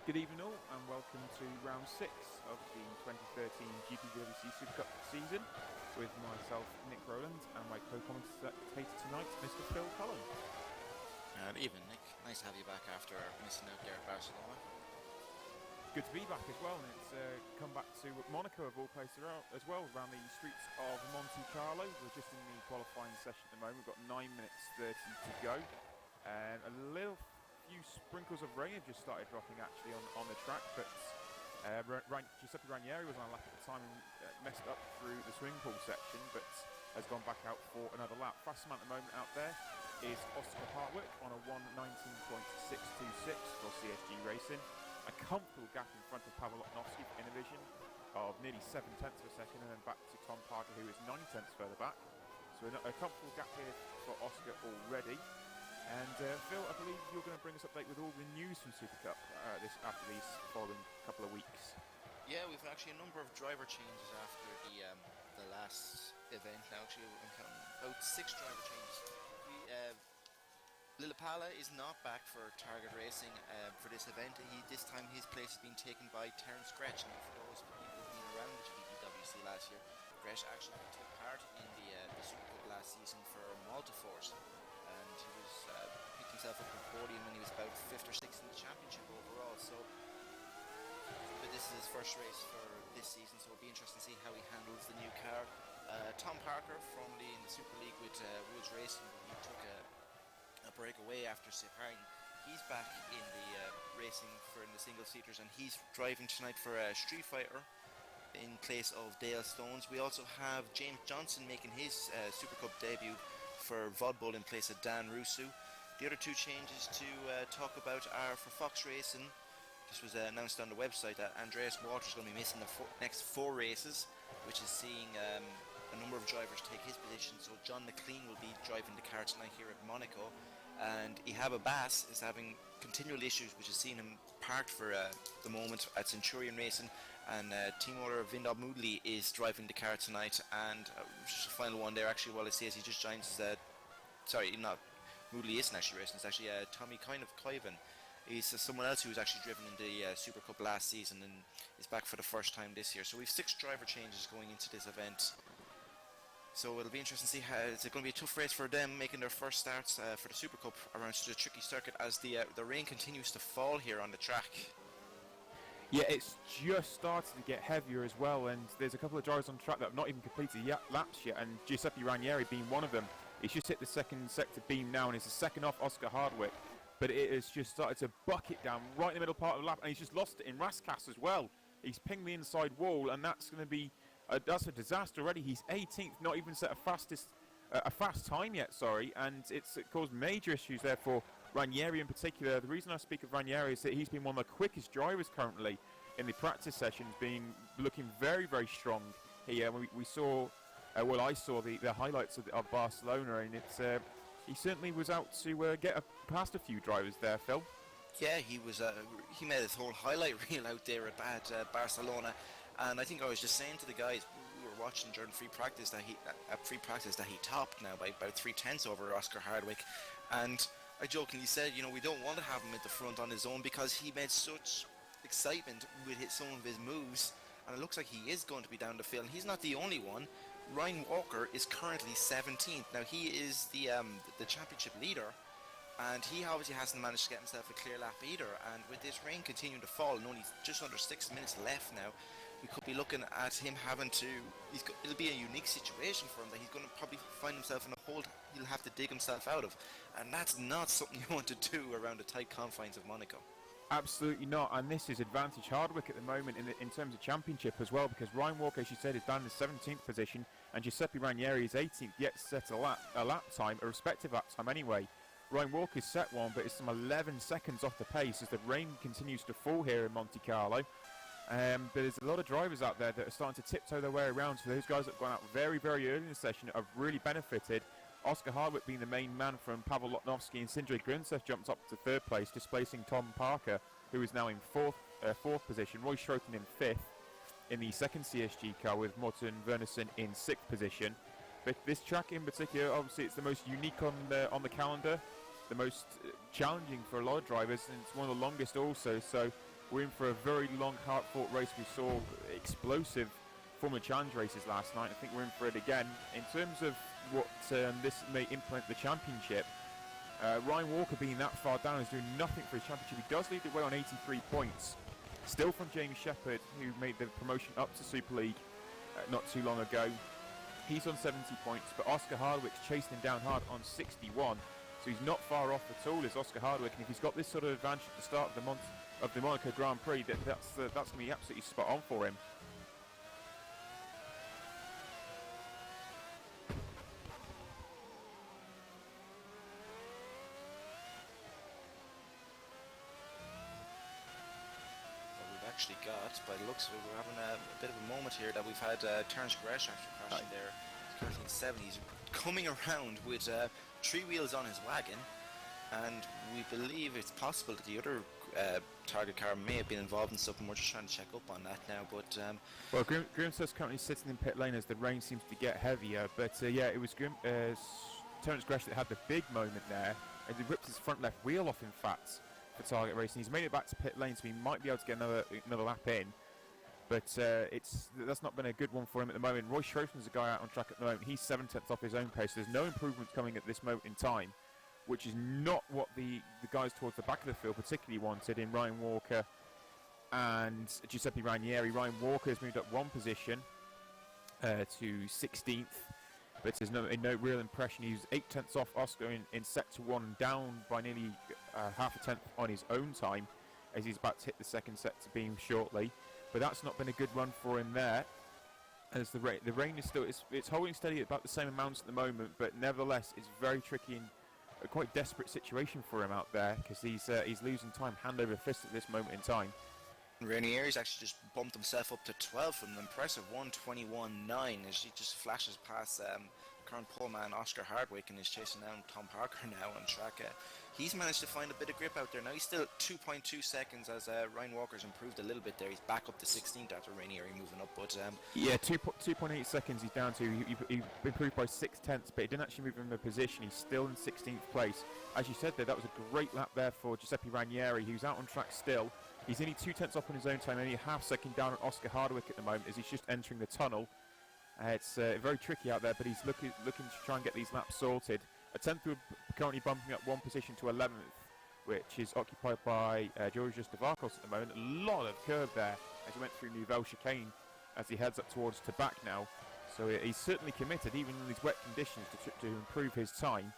Good evening all and welcome to round 6 of the 2013 GPVWC Supercup season with myself, Nick Rowland, and my co-commentator tonight, Mr. Phil Cullen. Good evening, Nick. Nice to have you back after missing out there at Barcelona. Good to be back as well, and it's come back to Monaco of all places as well, around the streets of Monte Carlo. We're just in the qualifying session at the moment. We've got 9 minutes 30 to go, and a few sprinkles of rain have just started dropping actually on the track, but Giuseppe Ranieri was on a lap at the time and messed up through the swimming pool section, but has gone back out for another lap. Fastest man at the moment out there is Oscar Hartwick on a 1:19.626 for CSG Racing. A comfortable gap in front of Pavel Lotnovsky for Innovision of nearly 7/10 of a second, and then back to Tom Parker, who is 9/10 further back. So a comfortable gap here for Oscar already. And Phil, I believe you're going to bring us update with all the news from Supercup after these following couple of weeks. Yeah, we've actually a number of driver changes after the last event. Now, actually, I'm counting about 6 driver changes. Lillipala is not back for Target Racing for this event. This time his place has been taken by Terence Gretsch, and for those people who've been around the GPVWC last year, Gretsch actually took part in the Supercup last season for Malta Force, and he was picked himself up on the podium when he was about 5th or 6th in the championship overall. But this is his first race for this season, so it'll be interesting to see how he handles the new car. Tom Parker, formerly in the Super League with Woods Racing, he took a break away after Sepang. He's back in the racing in the single seaters, and he's driving tonight for Street Fighter in place of Dale Stones. We also have James Johnson making his Supercup debut for Vodbull in place of Dan Rusu. The other 2 changes to talk about are for Fox Racing. This was announced on the website that Andreas Waters is going to be missing the next 4 races, which is seeing a number of drivers take his position. So John McLean will be driving the car tonight here at Monaco, and Ihaba Bass is having continual issues, which is seeing him parked for the moment at Centurion Racing, and team owner Vindab Moodley is driving the car tonight. And just a final one there, actually, while I say he just joined Moodley isn't actually racing, it's actually Tommy Koiven. He's someone else who was actually driven in the Super Cup last season and is back for the first time this year. So we have 6 driver changes going into this event. So it'll be interesting to see how it's going to be a tough race for them making their first starts for the Super Cup around such a tricky circuit as the rain continues to fall here on the track. Yeah, it's just started to get heavier as well, and there's a couple of drivers on track that have not even completed laps yet, and Giuseppe Ranieri being one of them. He's just hit the second sector beam now, and it's a second off Oscar Hardwick. But it has just started to bucket down right in the middle part of the lap, and he's just lost it in Raskas as well. He's pinged the inside wall, and that's going to be that's a disaster already. He's 18th, not even set a fast time yet, and it's caused major issues there for Ranieri in particular. The reason I speak of Ranieri is that he's been one of the quickest drivers currently in the practice sessions, looking very, very strong here. We saw, I saw the highlights of Barcelona, and it's he certainly was out to get past a few drivers there, Phil. Yeah, he was. He made his whole highlight reel out there at Barcelona, and I think I was just saying to the guys we were watching during free practice that he topped now by about 3/10 over Oscar Hardwick, and I jokingly said, we don't want to have him at the front on his own because he made such excitement with some of his moves, and it looks like he is going to be down the field. And he's not the only one. Ryan Walker is currently 17th. Now he is the championship leader, and he obviously hasn't managed to get himself a clear lap either. And with this rain continuing to fall and only just under 6 minutes left now, we could be looking at him having to. It'll be a unique situation for him that he's going to probably find himself in a hole he'll have to dig himself out of, and that's not something you want to do around the tight confines of Monaco. Absolutely not, and this is advantage Hardwick at the moment in terms of championship as well, because Ryan Walker, as you said, is down in the 17th position, and Giuseppe Ranieri is 18th, yet to set a respective lap time anyway. Ryan Walker's set one, but it's some 11 seconds off the pace as the rain continues to fall here in Monte Carlo. But there's a lot of drivers out there that are starting to tiptoe their way around, so those guys that have gone out very, very early in the session have really benefited. Oscar Hardwick being the main man from Pavel Lotnovsky, and Sindri Grunsev jumped up to 3rd place, displacing Tom Parker, who is now in 4th position. Roy Schroten in 5th in the 2nd CSG car, with Morten Wernersen in 6th position. But this track in particular, obviously it's the most unique on the calendar, the most challenging for a lot of drivers, and it's one of the longest also, so we're in for a very long, hard-fought race. We saw explosive Formula Challenge races last night. I think we're in for it again. In terms of what this may implement the championship, Ryan Walker being that far down is doing nothing for his championship. He does lead the way on 83 points, still from Jamie Shepherd, who made the promotion up to Super League not too long ago. He's on 70 points, but Oscar Hardwick's chasing him down hard on 61. So he's not far off at all, is Oscar Hardwick. And if he's got this sort of advantage at the start of the Monaco Grand Prix, that's going to be absolutely spot on for him. Actually got, by the looks of it, we're having a bit of a moment here that we've had Terence Gresh after crashing there. He's currently in 70s, coming around with 3 wheels on his wagon, and we believe it's possible that the other target car may have been involved in something. We're just trying to check up on that now, but well, Grims's currently sitting in pit lane as the rain seems to get heavier, but yeah, it was Terence Gresh that had the big moment there, and he ripped his front left wheel off, in fact, for Target Racing. He's made it back to pit lane, so he might be able to get another lap in, but that's not been a good one for him at the moment. Roy Schroefen's a guy out on track at the moment. He's 7/10 off his own pace. There's no improvements coming at this moment in time, which is not what the guys towards the back of the field particularly wanted in Ryan Walker and Giuseppe Ranieri. Ryan Walker has moved up 1 position to 16th, but there's no real impression. He was 8/10 off Oscar in sector 1, down by nearly half a tenth on his own time, as he's about to hit the second sector beam shortly. But that's not been a good run for him there, as the rain is still it's holding steady at about the same amounts at the moment, but nevertheless it's very tricky and a quite desperate situation for him out there, because he's losing time hand over fist at this moment in time. Ranieri's actually just bumped himself up to 12th from an impressive 1:21.9 as he just flashes past current pole man Oscar Hardwick and is chasing down Tom Parker now on track. He's managed to find a bit of grip out there. Now he's still 2.2 seconds as Ryan Walker's improved a little bit there. He's back up to 16th after Ranieri moving up, but yeah, 2.8 seconds he's down to. He improved by 6/10, but he didn't actually move him in the position. He's still in 16th place. As you said there, that was a great lap there for Giuseppe Ranieri, who's out on track still. He's only 2/10 off on his own time, only a half second down on Oscar Hardwick at the moment as he's just entering the tunnel. It's very tricky out there, but he's looking to try and get these laps sorted. A 10th we're currently bumping up 1 position to 11th, which is occupied by Georgios Stavrakos at the moment. A lot of curb there as he went through Nouvelle Chicane as he heads up towards Tabac now. So he's certainly committed, even in these wet conditions, to improve his time.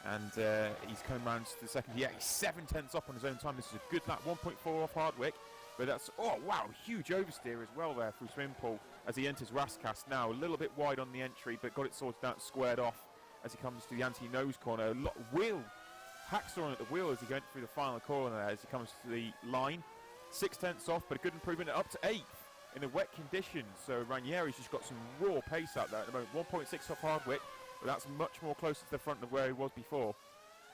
And he's coming round to the second. Yeah, he's 7/10 off on his own time. This is a good lap, 1.4 off Hardwick. But that's, oh wow, huge oversteer as well there through Swimpool as he enters Rascast now. A little bit wide on the entry, but got it sorted out, squared off as he comes to the anti-nose corner. A lot of wheel, hacksawing at the wheel as he goes through the final corner there as he comes to the line. 6/10 off, but a good improvement up to 8th in the wet conditions. So Ranieri's just got some raw pace out there at the moment. 1.6 off Hardwick, but that's much more closer to the front of where he was before.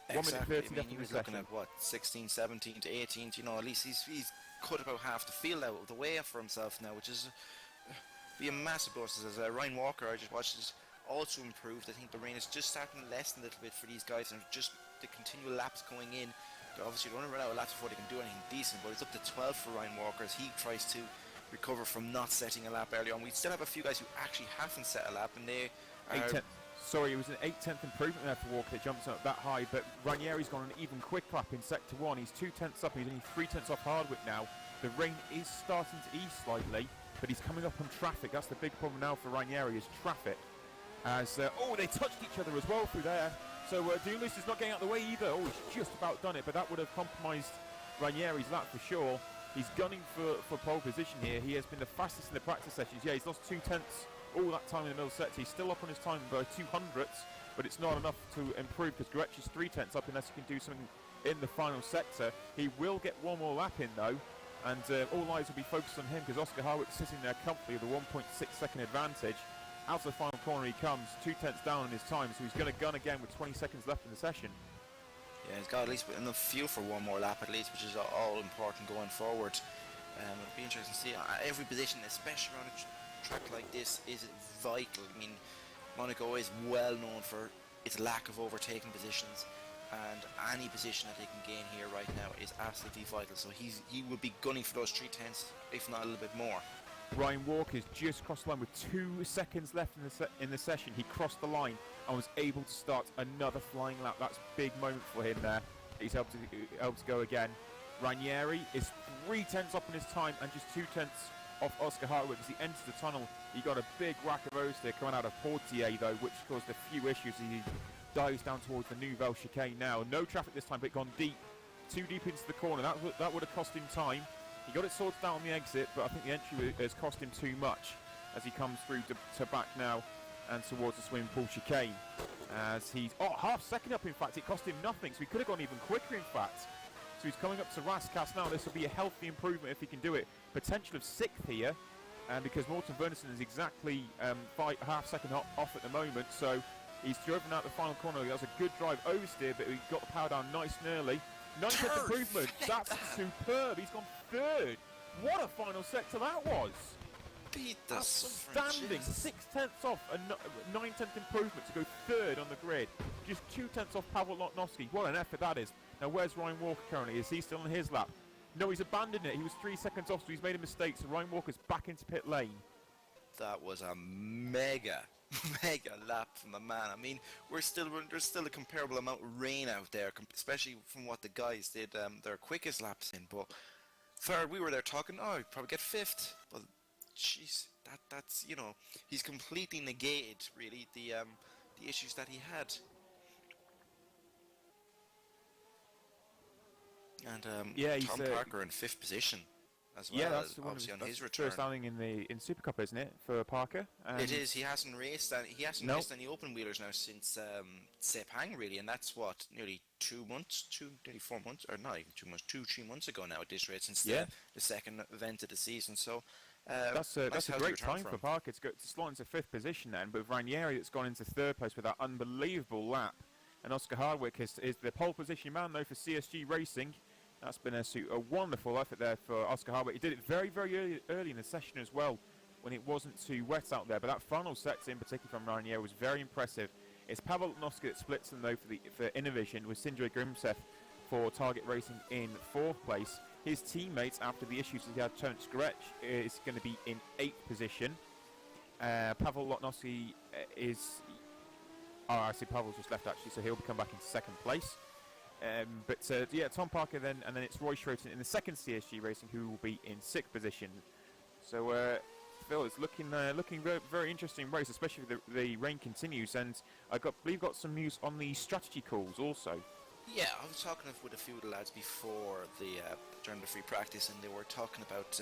Exactly. 1 minute 30 left he in was the looking session. at what, 16th, 17th, 18th. You know, at least he's cut about half the field out of the way for himself now, which is be a massive bonus. As Ryan Walker, I just watched, has also improved. I think the rain is just starting to lessen a little bit for these guys, and just the continual laps going in. They're obviously running right out of laps before they can do anything decent, but it's up to 12 for Ryan Walker as he tries to recover from not setting a lap early on. We still have a few guys who actually haven't set a lap, and they are... Sorry, it was an 8/10 improvement there for Walker that jumps up that high, but Ranieri's gone an even quick lap in sector 1. He's 2/10 up, he's only 3/10 off Hardwick now. The rain is starting to ease slightly, but he's coming up on traffic. That's the big problem now for Ranieri, is traffic. As they touched each other as well through there. So Doulis is not getting out of the way either. Oh, he's just about done it, but that would have compromised Ranieri's lap for sure. He's gunning for pole position here. He has been the fastest in the practice sessions. Yeah, he's lost 2/10 all that time in the middle sector. He's still up on his time by 200ths, but it's not enough to improve because Gretsch is 3/10 up unless he can do something in the final sector. He will get one more lap in though, and all eyes will be focused on him because Oscar Hardwick's sitting there comfortably with a 1.6 second advantage. Out of the final corner he comes, 2/10 down on his time, so he's going to gun again with 20 seconds left in the session. Yeah, he's got at least enough fuel for one more lap at least, which is all important going forward. It'll be interesting to see. Every position, especially around a track like this, is vital. I mean, Monaco is well known for its lack of overtaking positions, and any position that they can gain here right now is absolutely vital. So he will be gunning for those 3 tenths, if not a little bit more. Ryan Walker's just crossed the line with 2 seconds left in the session. He crossed the line and was able to start another flying lap. That's a big moment for him there. He's helped to go again. Ranieri is 3 tenths up in his time and just 2 tenths off Oscar Hartwick as he enters the tunnel. He got a big whack of oversteer coming out of Portier though, which caused a few issues. He dives down towards the Nouvelle chicane now. No traffic this time, but gone deep, too deep into the corner. That would have cost him time. He got it sorted out on the exit, but I think the entry has cost him too much as he comes through to back now and towards the swimming pool chicane. As he's half second up, in fact, it cost him nothing, so he could have gone even quicker, in fact. So he's coming up to Raskas now. This will be a healthy improvement if he can do it. Potential of 6th here, because Morten Wernersen is exactly half second off at the moment. So he's driven out the final corner. That was a good drive oversteer, but he got the power down nice and early. 9th improvement. That's superb. He's gone 3rd. What a final sector that was. Beat the outstanding. 6 tenths off, a 9-tenth improvement to go 3rd on the grid. Just 2 tenths off Pavel Lotnovsky. What an effort that is. Now where's Ryan Walker currently? Is he still on his lap? No, he's abandoned it. He was 3 seconds off, so he's made a mistake. So Ryan Walker's back into pit lane. That was a mega lap from the man. I mean, there's still a comparable amount of rain out there, especially from what the guys did their quickest laps in. But third, we were there talking, he'd probably get 5th. But jeez, that's he's completely negated really the issues that he had. And he's Tom Parker in 5th position as well. Yeah, that's obviously on his return. First outing in Supercup, isn't it, for Parker? It is. He hasn't raced. He hasn't raced any open wheelers now since Sepang really, and that's what nearly 2 months, nearly 4 months, or not even 2 months, 2-3 months ago now at this race since the second event of the season. So that's a great time for Parker to slot into 5th position then, but Ranieri that's gone into 3rd place with that unbelievable lap, and Oscar Hardwick is the pole position man though for CSG Racing. That's been a wonderful effort there for Oscar Hardwick. He did it very, very early in the session as well, when it wasn't too wet out there. But that final sector in particular from Ranieri was very impressive. It's Pavel Lotnovsky that splits them though for Innovision, with Sindre Grimseth for Target Racing in 4th place. His teammates, after the issues that he had, Terence Gretsch is going to be in 8th position. Pavel Lotnovsky is... I see Pavel's just left actually, so he'll come back into 2nd place. Tom Parker then, and then it's Roy Schroeter in the 2nd CSG Racing, who will be in 6th position. So Phil, it's looking very, very interesting race, especially if the rain continues. And I believe got some news on the strategy calls also. Yeah, I was talking with a few of the lads before during the free practice, and they were talking about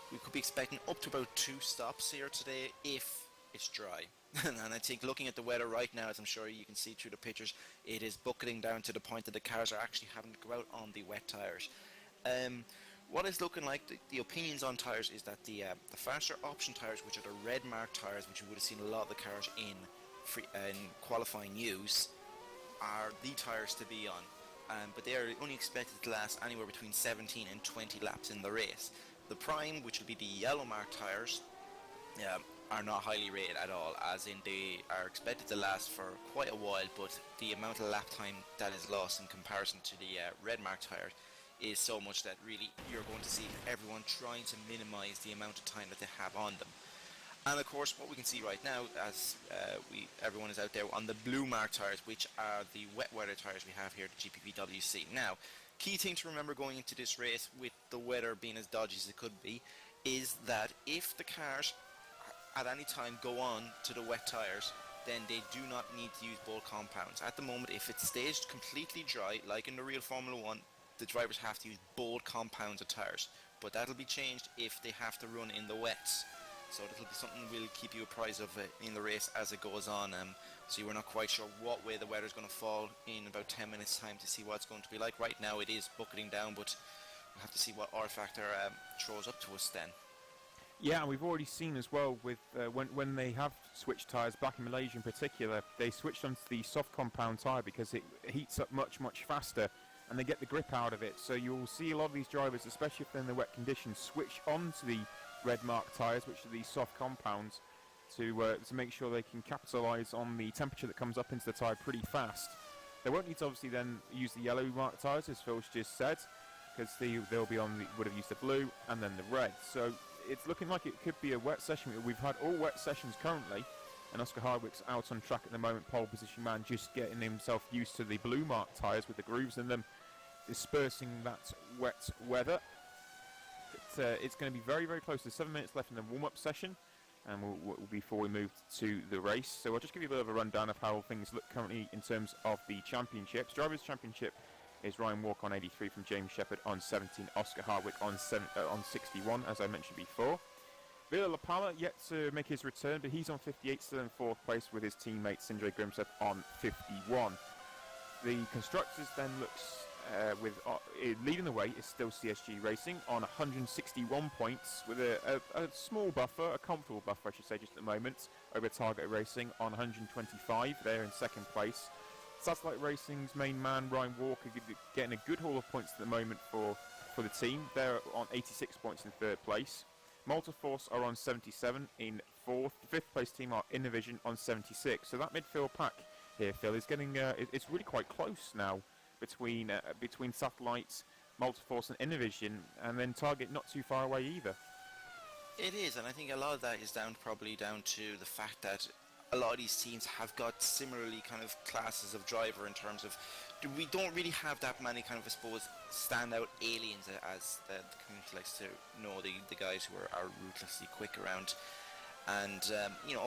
we could be expecting up to about 2 stops here today if it's dry. And I think looking at the weather right now, as I'm sure you can see through the pictures, it is bucketing down to the point that the cars are actually having to go out on the wet tyres. What is looking like, the opinions on tyres is that the faster option tyres, which are the red mark tyres, which you would have seen a lot of the cars in qualifying use, are the tyres to be on. But they are only expected to last anywhere between 17 and 20 laps in the race. The prime, which will be the yellow mark tyres, are not highly rated at all, as in they are expected to last for quite a while, but the amount of lap time that is lost in comparison to the red mark tyres is so much that really you're going to see everyone trying to minimise the amount of time that they have on them. And of course what we can see right now, as everyone is out there on the blue mark tyres, which are the wet weather tyres we have here at the GPVWC. Now, key thing to remember going into this race, with the weather being as dodgy as it could be, is that if the cars at any time go on to the wet tyres, then they do not need to use bold compounds. At the moment, if it stays completely dry, like in the real Formula 1, the drivers have to use bold compounds of tyres. But that'll be changed if they have to run in the wets. So that'll be something we'll keep you apprised of in the race as it goes on. So you were not quite sure what way the weather's going to fall in about 10 minutes time to see what it's going to be like. Right now it is bucketing down, but we'll have to see what R factor throws up to us then. Yeah, and we've already seen as well with when they have switched tyres, back in Malaysia in particular, they switched onto the soft compound tyre because it heats up much, much faster and they get the grip out of it. So you'll see a lot of these drivers, especially if they're in the wet conditions, switch onto the red mark tyres, which are these soft compounds, to make sure they can capitalise on the temperature that comes up into the tyre pretty fast. They won't need to obviously then use the yellow marked tyres, as Phil's just said, because they'll be would have used the blue and then the red. So it's looking like it could be a wet session. We've had all wet sessions currently, and Oscar Hardwick's out on track at the moment, pole position man, just getting himself used to the blue marked tyres with the grooves in them, dispersing that wet weather. It's going to be very, very close. There's 7 minutes left in the warm-up session, and before we move to the race. So I'll just give you a bit of a rundown of how things look currently in terms of the championships. Drivers' Championship is Ryan Walker on 83 from James Shepherd on 17, Oscar Hardwick on 61, as I mentioned before. Villa Lapala yet to make his return, but he's on 58, still in 4th place with his teammate Sindre Grimseth on 51. The constructors then looks leading the way is still CSG Racing on 161 points with a small buffer, a comfortable buffer I should say just at the moment, over Target Racing on 125. They're in 2nd place. Satellite Racing's main man Ryan Walker getting a good haul of points at the moment for the team. They're on 86 points in 3rd place. Malta Force are on 77 in 4th. The 5th place team are Innovision on 76. So that midfield pack here, Phil, is getting it's really quite close now between Satellites, Multiforce and Innovision, and then Target not too far away either. It is, and I think a lot of that is probably down to the fact that a lot of these teams have got similarly kind of classes of driver in terms of we don't really have that many kind of, I suppose, standout aliens as the community likes to know, the guys who are ruthlessly quick around. And,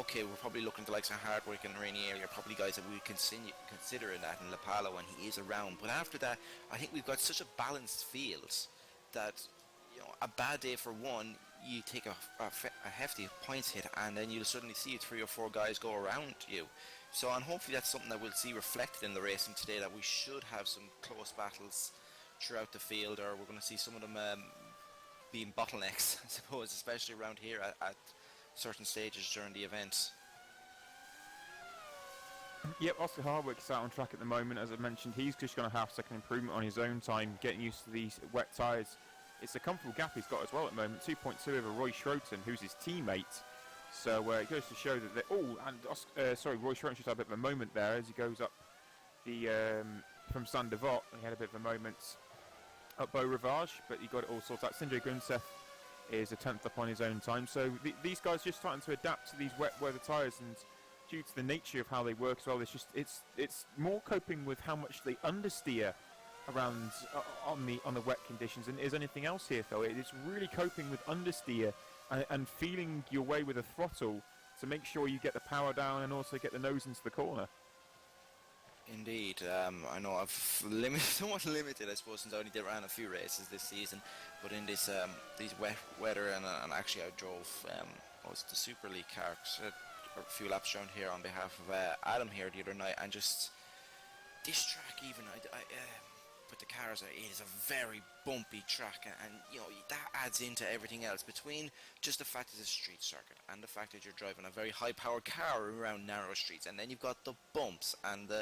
okay, we're probably looking at the likes of Hardwick and Rainieri are probably guys that we would consider in that, in Lapala when he is around. But after that, I think we've got such a balanced field that, a bad day for one, you take a hefty points hit, and then you'll suddenly see 3 or 4 guys go around you. So, and hopefully that's something that we'll see reflected in the racing today, that we should have some close battles throughout the field, or we're going to see some of them being bottlenecks, I suppose, especially around here at certain stages during the event. Yep, Oscar Hardwick's out on track at the moment. As I mentioned, he's just going to have second improvement on his own time, getting used to these wet tyres. It's a comfortable gap he's got as well at the moment, 2.2 over Roy Schroten, who's his teammate. So it goes to show that Roy Schroten just had a bit of a moment there as he goes up from Saint Devot. He had a bit of a moment up Beau Rivage, but he got it all sorted out. Sindre Grimseth is a 10th up on his own time. So these guys just starting to adapt to these wet weather tyres, and due to the nature of how they work as well, it's more coping with how much they understeer around on the wet conditions than is anything else here, Phil. It's really coping with understeer and feeling your way with a throttle to make sure you get the power down and also get the nose into the corner. Indeed, I know I've somewhat limited, I suppose, since I only ran a few races this season. But in this these wet weather, and actually I drove the Super League car a few laps around here on behalf of Adam here the other night, and just this track even I put the cars out, it is a very bumpy track, and that adds into everything else between just the fact it's a street circuit and the fact that you're driving a very high powered car around narrow streets, and then you've got the bumps and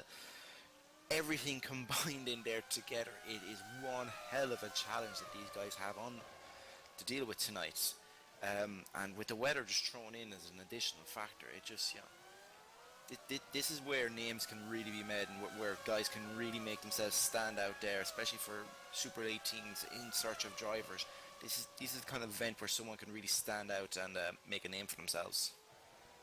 everything combined in there together. It is one hell of a challenge that these guys have on to deal with tonight, and with the weather just thrown in as an additional factor, it just this is where names can really be made, and where guys can really make themselves stand out there, especially for Super League teams in search of drivers. This is the kind of event where someone can really stand out and make a name for themselves.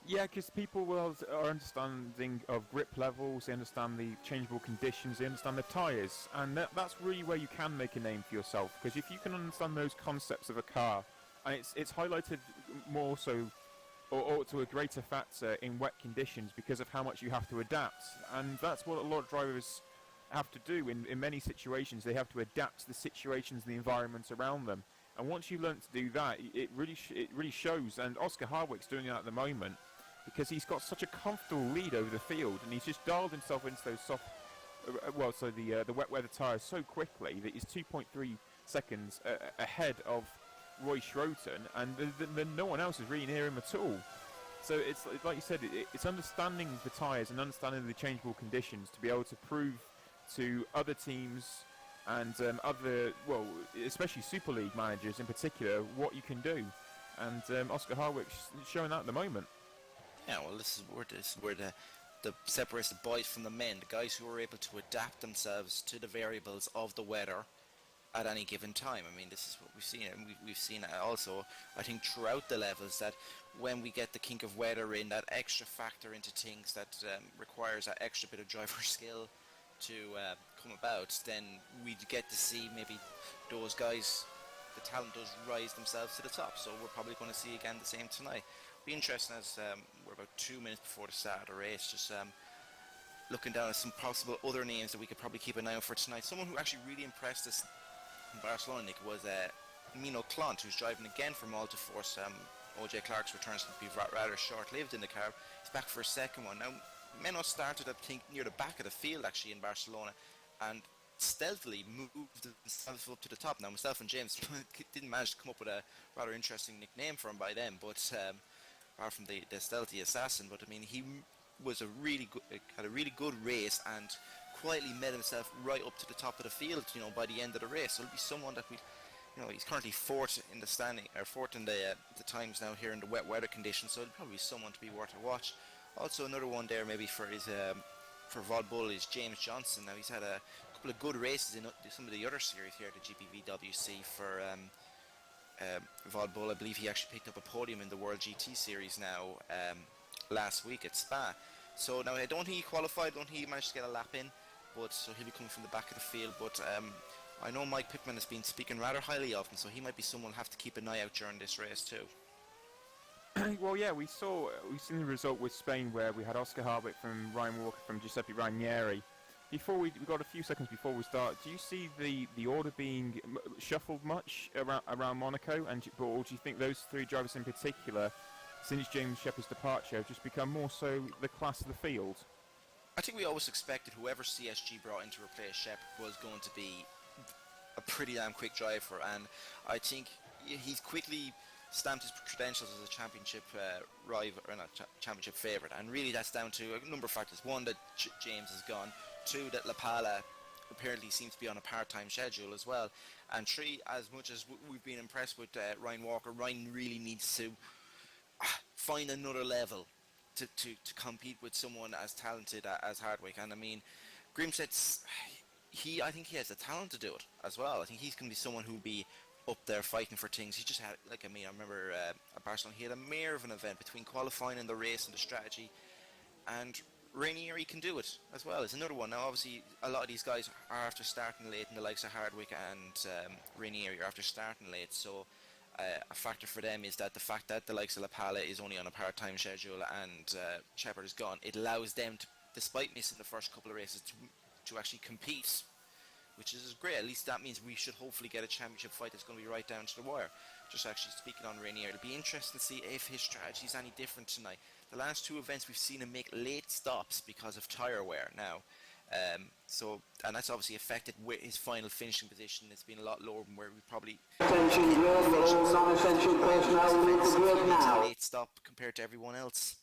Yeah, because people are understanding of grip levels, they understand the changeable conditions, they understand the tyres, and that's really where you can make a name for yourself, because if you can understand those concepts of a car, and it's highlighted more so, or to a greater factor in wet conditions because of how much you have to adapt, and that's what a lot of drivers have to do in many situations. They have to adapt to the situations and the environments around them, and once you learn to do that, it really shows. And Oscar Hardwick's doing that at the moment because he's got such a comfortable lead over the field, and he's just dialed himself into those the wet weather tyres so quickly that he's 2.3 seconds ahead of Roy Schroten, and no one else is really near him at all. So it's like you said, it's understanding the tyres and understanding the changeable conditions to be able to prove to other teams and especially Super League managers in particular, what you can do. And Oscar Hardwick's showing that at the moment. Yeah, well, this is where the separates the boys from the men, the guys who are able to adapt themselves to the variables of the weather at any given time. I mean, this is what we've seen, and we've seen it also, I think, throughout the levels, that when we get the kink of weather in, that extra factor into things that requires that extra bit of driver skill to come about, then we get to see maybe those guys, the talent does rise themselves to the top. So we're probably going to see again the same tonight. Be interesting as we're about 2 minutes before the start of the race, just looking down at some possible other names that we could probably keep an eye out for tonight. Someone who actually really impressed us in Barcelona, Nick, was Mino Clont, who's driving again for Malta Force. OJ Clark's returns to be rather short-lived in the car. He's back for a second one. Now, Mino started, I think, near the back of the field, actually, in Barcelona, and stealthily moved himself up to the top. Now, myself and James didn't manage to come up with a rather interesting nickname for him by then, but apart from the stealthy assassin. But I mean, he was had a really good race and quietly made himself right up to the top of the field, by the end of the race. So it'll be someone that he's currently fourth in the standing, or fourth in the times now here in the wet weather conditions. So it'll probably be someone to be worth a watch. Also, another one there maybe for his for Vod Bull is James Johnson. Now, he's had a couple of good races in some of the other series here at the GPVWC for Vod Bull. I believe he actually picked up a podium in the World GT Series now last week at Spa. So now I don't think he qualified, I don't think he managed to get a lap in, but so he'll be coming from the back of the field. But I know Mike Pickman has been speaking rather highly of him, so he might be someone we'll have to keep an eye out during this race too. Well, yeah, we've seen the result with Spain where we had Oscar Harwick from Ryan Walker from Giuseppe Ranieri. Before we got a few seconds before we start, do you see the order being shuffled much around Monaco, or do you think those three drivers in particular, since James Shepard's departure, have just become more so the class of the field? I think we always expected whoever CSG brought in to replace Shepard was going to be a pretty damn quick driver, and I think he's quickly stamped his credentials as a championship rival, or not championship favourite, and really that's down to a number of factors. One, that James is gone. Two, that La Pala apparently seems to be on a part-time schedule as well. And three, as much as we've been impressed with Ryan Walker, Ryan really needs to find another level to compete with someone as talented as Hardwick. And I mean, Grimstead's, I think he has the talent to do it as well. I think he's going to be someone who'll be up there fighting for things. He just had, I remember at Barcelona, he had a mare of an event between qualifying and the race and the strategy, and Ranieri can do it as well. It's another one. Now, obviously, a lot of these guys are after starting late, and the likes of Hardwick and Ranieri are after starting late, so a factor for them is that the fact that the likes of La Pala is only on a part-time schedule and Shepard is gone, it allows them to, despite missing the first couple of races, to actually compete, which is great. At least that means we should hopefully get a championship fight that's going to be right down to the wire. Just actually speaking on Ranieri, it'll be interesting to see if his strategy is any different tonight. The last two events we've seen him make late stops because of tyre wear now. And that's obviously affected with his final finishing position. It's been a lot lower than where we probably non-essential personnel leave the grid now. Late stop compared to everyone else.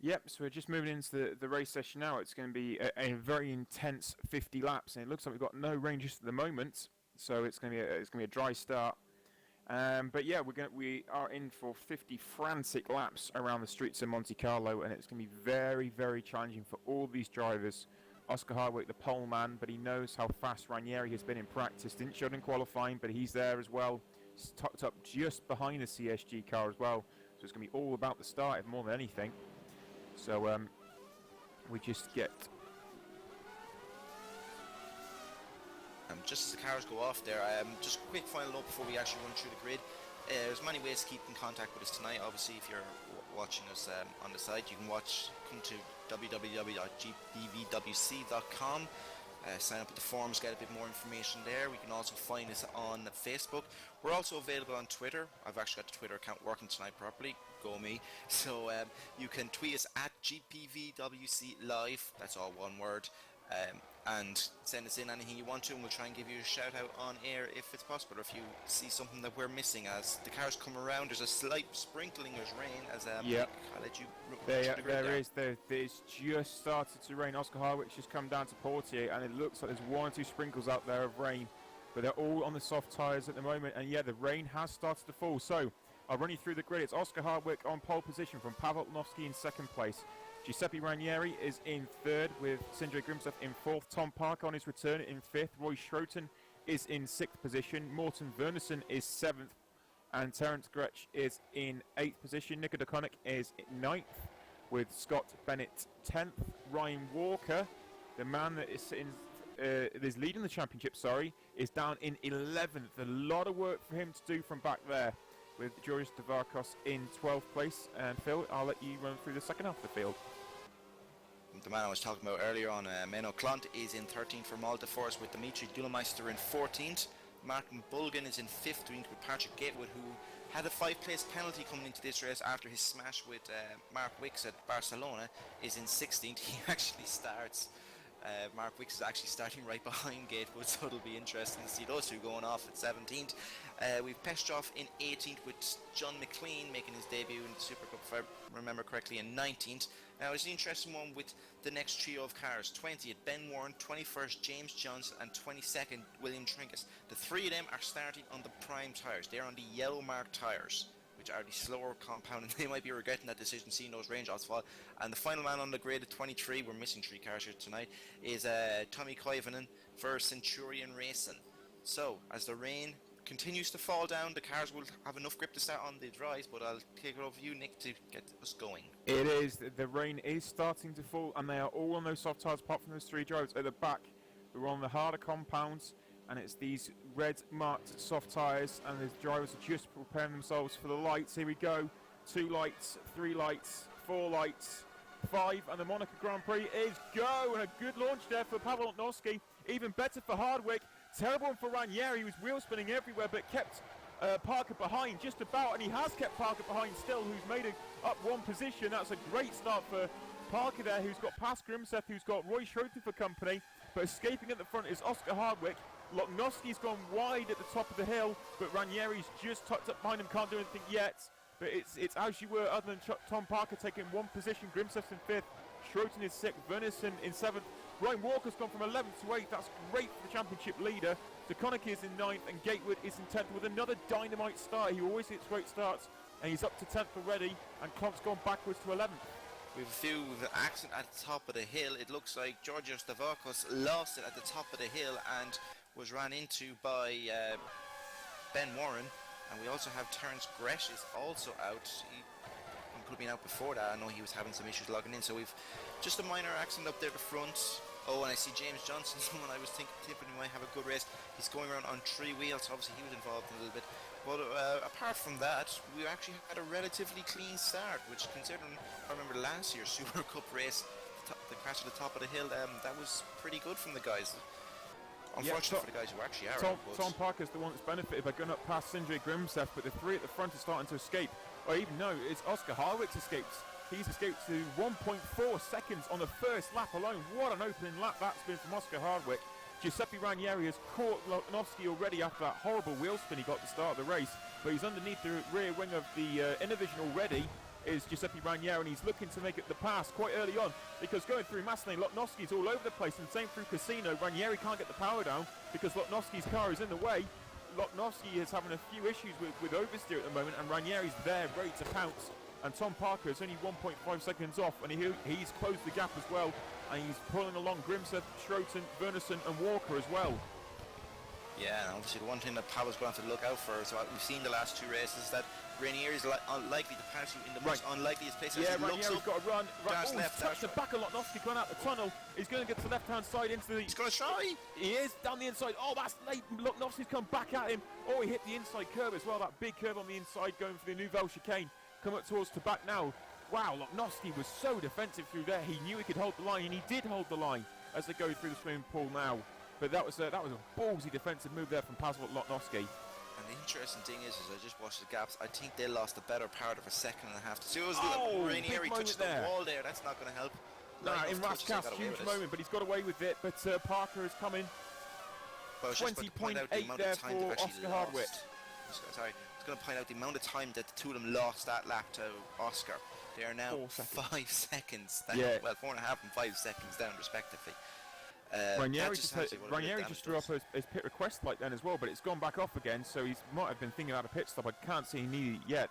Yep, so we're just moving into the race session now. It's going to be a very intense 50 laps, and it looks like we've got no ranges at the moment, so it's going to be a dry start. But yeah, we are in for 50 frantic laps around the streets of Monte Carlo, and it's going to be very, very challenging for all these drivers. Oscar Hardwick, the pole man, but he knows how fast Ranieri has been in practice. Didn't show it in qualifying, but he's there as well. He's tucked up just behind the CSG car as well, so it's going to be all about the start more than anything. So we just get... Just as the cars go off there, just a quick final note before we actually run through the grid. There's many ways to keep in contact with us tonight. Obviously, if you're watching us on the site, you can come to www.gpvwc.com, sign up at the forums, get a bit more information there. We can also find us on Facebook. We're also available on Twitter. I've actually got the Twitter account working tonight properly. Go me. So you can tweet us at GPVWC Live. That's all one word. And send us in anything you want to, and we'll try and give you a shout out on air if it's possible, or if you see something that we're missing. As the cars come around, there's a slight sprinkling of rain. As yep. I'll let you There's just started to rain. Oscar Hardwick's just come down to Portier, and it looks like there's one or two sprinkles out there of rain, but they're all on the soft tyres at the moment. And yeah, the rain has started to fall. So I'll run you through the grid. It's Oscar Hardwick on pole position from Pavel Lnovsky in second place. Giuseppe Ranieri is in third with Sindre Grimseth in fourth. Tom Parker on his return in fifth. Roy Schroten is in sixth position. Morten Wernersen is seventh. And Terence Gretsch is in eighth position. Nico DeConnick is in ninth with Scott Bennett 10th. Ryan Walker, the man that is leading the championship, is down in 11th. A lot of work for him to do from back there, with Georgios Davarkos in 12th place. And Phil, I'll let you run through the second half of the field. The man I was talking about earlier on, Menno Klont, is in 13th for Malta Force, with Dimitri Dulmeister in 14th. Martin Bulgan is in 5th, doing with Patrick Gatewood, who had a 5-place penalty coming into this race after his smash with Mark Wicks at Barcelona, is in 16th. He actually starts. Mark Wicks is actually starting right behind Gatewood, so it'll be interesting to see those two going off at 17th. We've Peshov in 18th, with John McLean making his debut in the Supercup, if I remember correctly, in 19th. Now, it's an interesting one with the next trio of cars. 20th, Ben Warren. 21st, James Johnson. And 22nd, William Trinkus. The three of them are starting on the prime tyres. They're on the yellow mark tyres, which are the slower compound, and they might be regretting that decision, seeing those range offs fall. And the final man on the grid at 23, we're missing 3 cars here tonight, is Tommy Koivunen for Centurion Racing. So, as the rain continues to fall down, the cars will have enough grip to start on the dries, but I'll take it over you, Nick, to get us going. It is. The rain is starting to fall, and they are all on those soft tyres, apart from those 3 drivers at the back who are on the harder compounds. And it's these red marked soft tyres, and the drivers are just preparing themselves for the lights. Here we go. 2 lights, 3 lights, 4 lights, 5, and the Monaco Grand Prix is go. And a good launch there for Pavel Lotnowski. Even better for Hardwick. Terrible one for Ranieri. He was wheel spinning everywhere, but kept Parker behind just about, and he has kept Parker behind still, who's made it up 1 position. That's a great start for Parker there, who's got past Grimseth, who's got Roy Schroten for company, but escaping at the front is Oscar Hardwick. Lotnowski's gone wide at the top of the hill, but Ranieri's just tucked up behind him, can't do anything yet. But it's as you were, other than Tom Parker taking 1 position. Grimseth's in 5th, Schroten is 6th, Wernersen in 7th. Ryan Walker's gone from 11th to 8th. That's great for the championship leader. DeConnick is in 9th, and Gatewood is in 10th with another dynamite start. He always hits great starts, and he's up to 10th already, and Klomp's gone backwards to 11th. With a few accident at the top of the hill, it looks like Georgios Davarkos lost it at the top of the hill and was ran into by Ben Warren. And we also have Terence Gretsch is also out. He could have been out before that. I know he was having some issues logging in. So we've just a minor accident up there at the front. Oh, and I see James Johnson, someone I was tipping he might have a good race. He's going around on 3 wheels. Obviously, he was involved in a little bit. But apart from that, we actually had a relatively clean start, which, considering I remember last year's Super Cup race, the crash at the top of the hill, that was pretty good from the guys. Unfortunately for the guys who actually are out. Tom Parker's the one that's benefited by going up past Sindre Grimseth, but the 3 at the front are starting to escape. Or even no, it's Oscar Harwick's escapes. He's escaped to 1.4 seconds on the first lap alone. What an opening lap that's been from Oscar Hardwick. Giuseppe Ranieri has caught Lotnowski already after that horrible wheel spin he got at the start of the race, but he's underneath the rear wing of the Innovision already, is Giuseppe Ranieri, and he's looking to make it the pass quite early on, because going through Massenet, Lotnowski's all over the place, and same through Casino. Ranieri can't get the power down because Lotnowski's car is in the way. Lotnowski is having a few issues with oversteer at the moment, and Ranieri's there ready to pounce, and Tom Parker is only 1.5 seconds off, and he's closed the gap as well, and he's pulling along Grimseth, Schroten, Wernersen and Walker as well. Yeah, and obviously the one thing that Pavel's going to have to look out for is what we've seen the last 2 races, that Ranieri is unlikely to pass you in the most unlikeliest place. Yeah, Ranieri's got to run. Left, he's touched the back of Lotnowski, gone out the tunnel. He's going to get to the left-hand side into the... He's going to try. He is, down the inside. Oh, that's late. Lotnowski's come back at him. Oh, he hit the inside curve as well, that big curve on the inside going for the Nouvelle chicane. Come up towards Tabak now. Wow, Lotnowski was so defensive through there. He knew he could hold the line, and he did hold the line as they go through the swimming pool now. But that was a ballsy defensive move there from Pavel Lotnowski. And the interesting thing is I just watched the gaps. I think they lost the better part of a second and a half. So Ranieri touched the wall there. That's not going to help. Nah, in Raskas, huge moment, but he's got away with it. But Parker is coming. 20.8 there for Oscar Hardwick. Sorry, I was going to point out the amount of time that the 2 of them lost that lap to Oscar. They are now 5 seconds down. Yeah. Well, 4.5 and 5 seconds down, respectively. Ranieri just threw up his pit request light then as well, but it's gone back off again, so he might have been thinking about a pit stop. I can't see he needed it yet.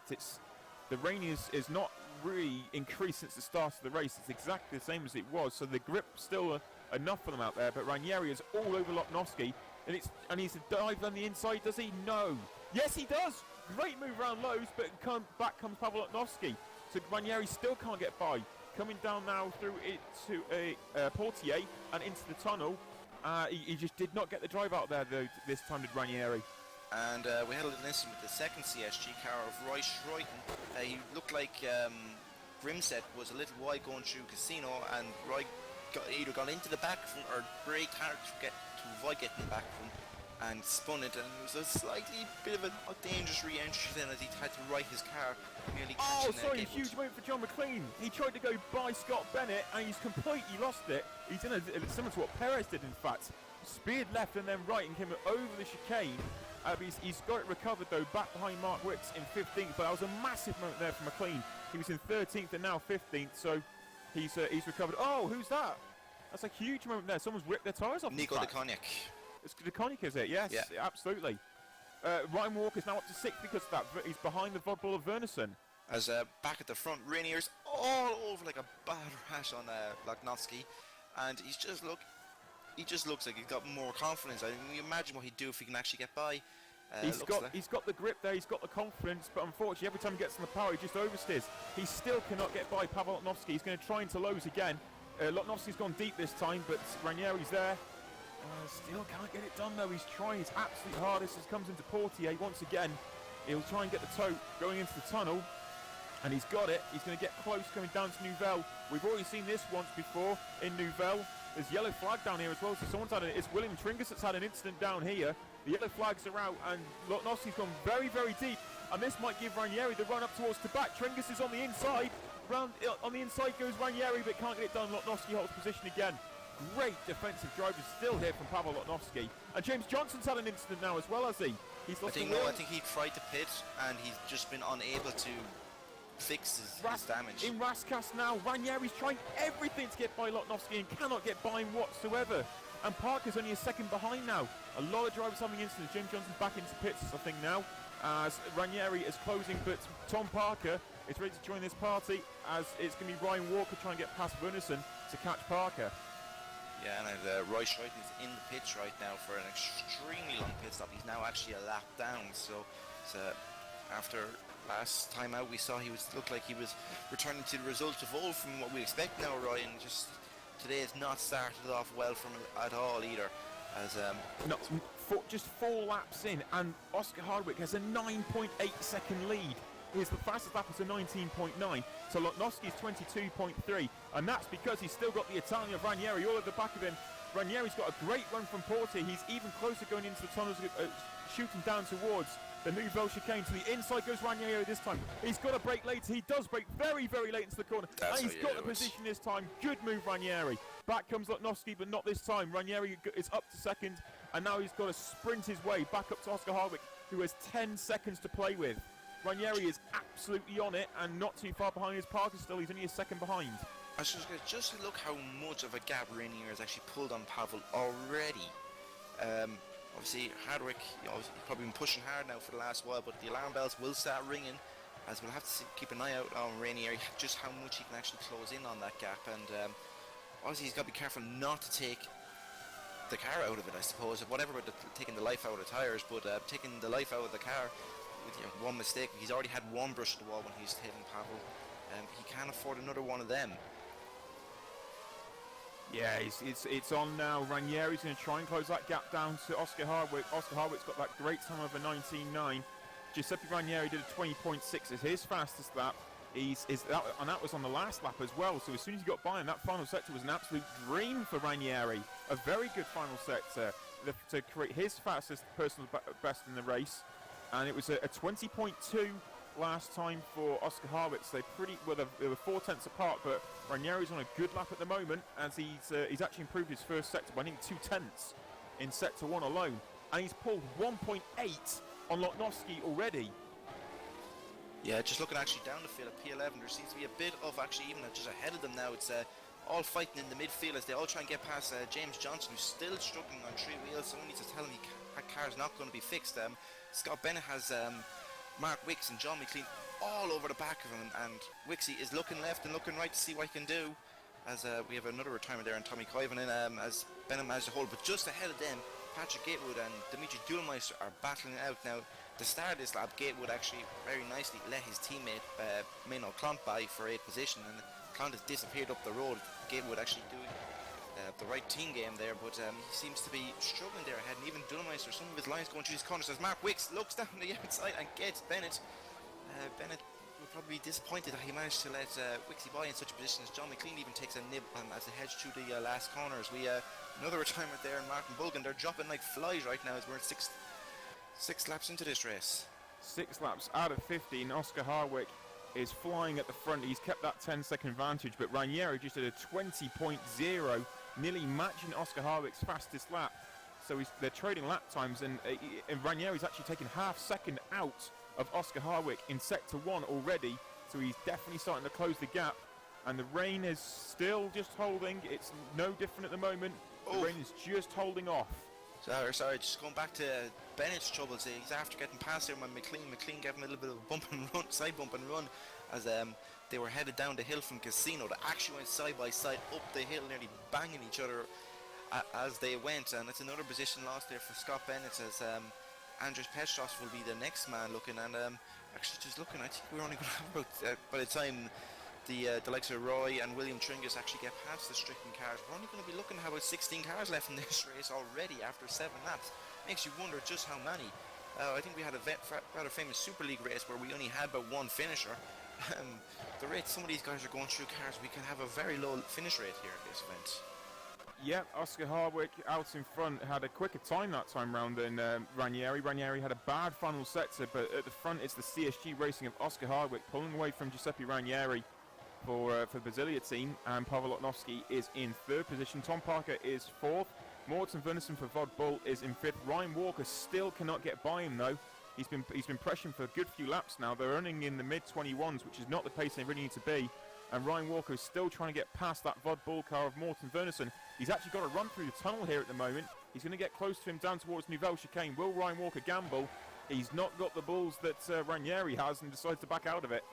The rain is not really increased since the start of the race. It's exactly the same as it was, so the grip's still enough for them out there, but Ranieri is all over Lotnowski, and he's a dive down the inside, does he? No. Yes, he does! Great move around Lowe's, but back comes Pavel Lotnowski, so Ranieri still can't get by. Coming down now through it to Portier and into the tunnel. He just did not get the drive out there, though, this time did Ranieri. And we had a little incident with the second CSG car of Roy Schreuten. He looked like Grimset was a little wide going through Casino, and Roy either got into the back from or braked hard to avoid getting back from, and spun it, and it was a slightly bit of a dangerous re-entry then, as he had to right his car, nearly catching huge moment for John McLean. He tried to go by Scott Bennett, and he's completely lost it. He's in similar to what Perez did, in fact. Speared left and then right and came over the chicane. He's got it recovered, though, back behind Mark Wicks in 15th, but that was a massive moment there for McLean. He was in 13th and now 15th, so he's recovered. Oh, who's that? That's a huge moment there. Someone's ripped their tyres off. Nico de Cognac. It's de Cognac, is it? Yes, yeah. Absolutely. Ryan Walker's now up to 6th because of that. He's behind the Vodbull of Wernerson. As back at the front, Rainier's all over like a bad rash on Lotnowski, and he just looks like he's got more confidence. I mean, you imagine what he'd do if he can actually get by. He's got the grip there, he's got the confidence, but unfortunately every time he gets on the power he just oversteers. He still cannot get by Pavel Lotnowski. He's going to try into Lowe's again. Lotnowski's gone deep this time, but Ranieri's there. Still can't get it done though. He's trying his absolute hardest as comes into Portier once again. He'll try and get the tote going into the tunnel, and he's got it. He's going to get close coming down to Nouvelle. We've already seen this once before in Nouvelle. There's yellow flag down here as well, so someone's had it's William Tringus that's had an incident down here. The yellow flags are out, and Lotnowski's gone very, very deep, and this might give Ranieri the run up towards the back. Tringus is on the inside. On the inside goes Ranieri, but can't get it done. Lotnowski holds position again. Great defensive drivers still here from Pavel Lotnowski. And James Johnson's had an incident now as well, has he? He's lost the wheel. I think he tried to pit, and he's just been unable to fix his damage. In Raskas now, Ranieri's trying everything to get by Lotnowski and cannot get by him whatsoever. And Parker's only a second behind now. A lot of drivers having incidents. James Johnson's back into pits, I think, now, as Ranieri is closing, but Tom Parker is ready to join this party, as it's going to be Ryan Walker trying to get past Wernerson to catch Parker. Yeah, and Roy Schreuten is in the pits right now for an extremely long pit stop. He's now actually a lap down, so after last time out we saw looked like he was returning to the results of old from what we expect now, Roy, and just today has not started off well from at all either. As just 4 laps in, and Oscar Hardwick has a 9.8 second lead. The fastest lap is a 19.9, so Lotnowski's 22.3, and that's because he's still got the Italian of Ranieri all at the back of him. Ranieri's got a great run from Portier. He's even closer going into the tunnels, shooting down towards the Nouvelle chicane. To the inside goes Ranieri this time. He's got to brake later. He does brake very, very late into the corner. And he's got the position this time. Good move, Ranieri. Back comes Lotnowski, but not this time. Ranieri is up to second, and now he's got to sprint his way back up to Oscar Hardwick, who has 10 seconds to play with. Ranieri is absolutely on it, and not too far behind his Parker still. He's only a second behind. I was just look how much of a gap Rainier has actually pulled on Pavel already. Obviously, Hardwick, he's probably been pushing hard now for the last while, but the alarm bells will start ringing, as we'll have to keep an eye out on Rainier, just how much he can actually close in on that gap. And obviously, he's got to be careful not to take the car out of it, I suppose. Whatever about taking the life out of the tyres, but taking the life out of the car with one mistake. He's already had one brush at the wall when he's hitting Pavel. He can't afford another one of them. Yeah, it's on now. Ranieri's going to try and close that gap down to Oscar Hardwick. Oscar Hardwick's got that great time of a 19.9. Giuseppe Ranieri did a 20.6 as his fastest lap. And that was on the last lap as well. So as soon as he got by him, that final sector was an absolute dream for Ranieri. A very good final sector to create his fastest personal best in the race. And it was a 20.2 last time for Oscar Hardwick. So they were 4 tenths apart, but Ranieri's on a good lap at the moment, as he's actually improved his first sector by I think 2 tenths in sector 1 alone, and he's pulled 1.8 on Lotnowski already. Yeah, just looking actually down the field at P11, there seems to be a bit of actually even just ahead of them now. It's all fighting in the midfield as they all try and get past James Johnson, who's still struggling on 3 wheels. Someone needs to tell him that car's not going to be fixed. Scott Bennett has Mark Wicks and John McLean all over the back of him, and Wixie is looking left and looking right to see what he can do, as we have another retirement there, and Tommy Koivunen as Benham managed to hold, but just ahead of them, Patrick Gatewood and Dimitri Dulmeister are battling out now. The start of this lap, Gatewood actually very nicely let his teammate Maynard Clont by for 8th position, and Clont has disappeared up the road. Gatewood actually doing the right team game there, but he seems to be struggling there ahead, and even Dulmeister, some of his lines going through his corners as Mark Wicks looks down the outside and gets Bennett. Bennett would probably be disappointed that he managed to let Wixie by in such a position, as John McLean even takes a nib as they hedge through the last corners. We another retirement there, and Martin Bulgan, they're dropping like flies right now as we're 6 laps into this race. 6 laps out of 15. Oscar Harwick is flying at the front. He's kept that 10-second advantage, but Ranieri just at a 20.0, nearly matching Oscar Harwick's fastest lap. So they're trading lap times, and Ranieri's actually taken half second out of Oscar Harwick in sector 1 already. So he's definitely starting to close the gap, and the rain is still just holding. It's no different at the moment. The rain is just holding off. Sorry, just going back to Bennett's troubles. He's after getting past him when McLean gave him a little bit of a bump and run, side bump and run, as they were headed down the hill from Casino. They actually went side by side up the hill, nearly banging each other as they went. And it's another position lost there for Scott Bennett, as Andres Petros will be the next man looking. And actually, just looking, I think we're only going to have about by the time the likes of Roy and William Tringus actually get past the stricken cars, we're only going to be looking at about 16 cars left in this race already after 7 laps. Makes you wonder just how many. I think we had a rather famous Super League race where we only had about 1 finisher. The rate some of these guys are going through cars, we can have a very low finish rate here at this event. Yep, Oscar Harwick out in front had a quicker time that time round than Ranieri. Ranieri had a bad final sector, but at the front it's the CSG Racing of Oscar Harwick pulling away from Giuseppe Ranieri for the Brasilia team, and Pavel Lotnowski is in 3rd position. Tom Parker is 4th. Morton Vernison for Vod Bull is in 5th. Ryan Walker still cannot get by him though. He's been pressuring for a good few laps now. They're running in the mid-21s, which is not the pace they really need to be. And Ryan Walker is still trying to get past that Vod Bull car of Morton Vernison. He's actually got to run through the tunnel here at the moment. He's going to get close to him down towards Nouvelle Chicane. Will Ryan Walker gamble? He's not got the balls that Ranieri has and decides to back out of it.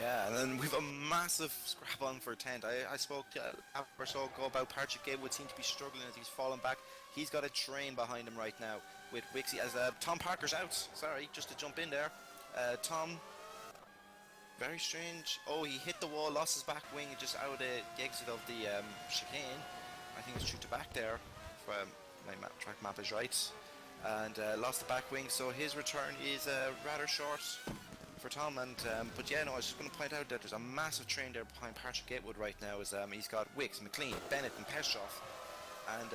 Yeah, and then we've a massive scrap on for 10th. I spoke after so ago about Patrick Gatewood seemed to be struggling as he's fallen back. He's got a train behind him right now with Wixie as Tom Parker's out. Sorry, just to jump in there. Tom, very strange. Oh, he hit the wall, lost his back wing just out of the exit of the chicane. I think it's true to back there. My track map is right. And lost the back wing, so his return is rather short for Tom. And but yeah, no, I was just going to point out that there's a massive train there behind Patrick Gatewood right now. As he's got Wicks, McLean, Bennett, and Pestrov, and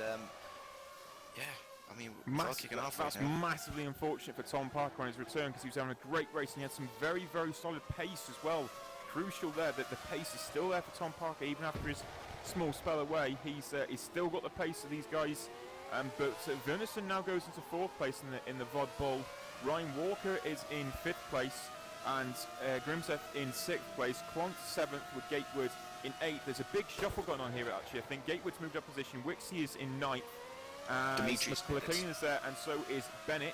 yeah, I mean, it's all kicking off right that's now. massively unfortunate for Tom Parker on his return, because he was having a great race and he had some very, very solid pace as well. Crucial there that the pace is still there for Tom Parker even after his small spell away. He's still got the pace of these guys. But Vernison now goes into 4th place in the Vod Bull. Ryan Walker is in 5th place, and Grimseth in 6th place. Quant 7th with Gatewood in 8th. There's a big shuffle going on here actually. I think Gatewood's moved up position. Wixie is in 9th. Dimitri's McLean is there, and so is Bennett.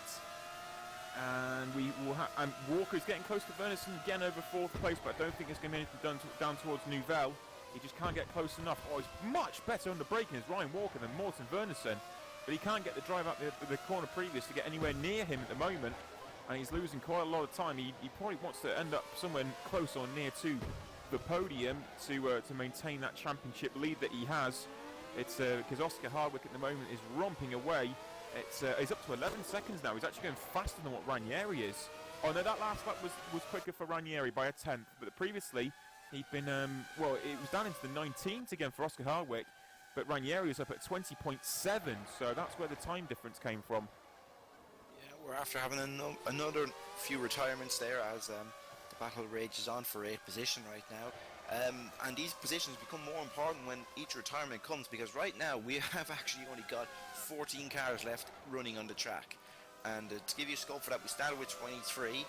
And we will have Walker's getting close to Vernison again over 4th place, but I don't think it's going to be anything done down towards Nouvelle. He just can't get close enough. Oh, he's much better under braking as Ryan Walker than Morton Vernison, but he can't get the drive out the corner previous to get anywhere near him at the moment, and he's losing quite a lot of time. He probably wants to end up somewhere close or near to the podium to maintain that championship lead that he has. It's because Oscar Harwick at the moment is romping away. He's up to 11 seconds now. He's actually going faster than what Ranieri is. Oh no, that last lap was quicker for Ranieri by a 10th, but previously he'd been well, it was down into the 19th again for Oscar Harwick, but Ranieri is up at 20.7, so that's where the time difference came from. Yeah, we're after having another few retirements there as the battle rages on for 8th position right now. And these positions become more important when each retirement comes, because right now we have actually only got 14 cars left running on the track. And to give you scope for that, we started with 23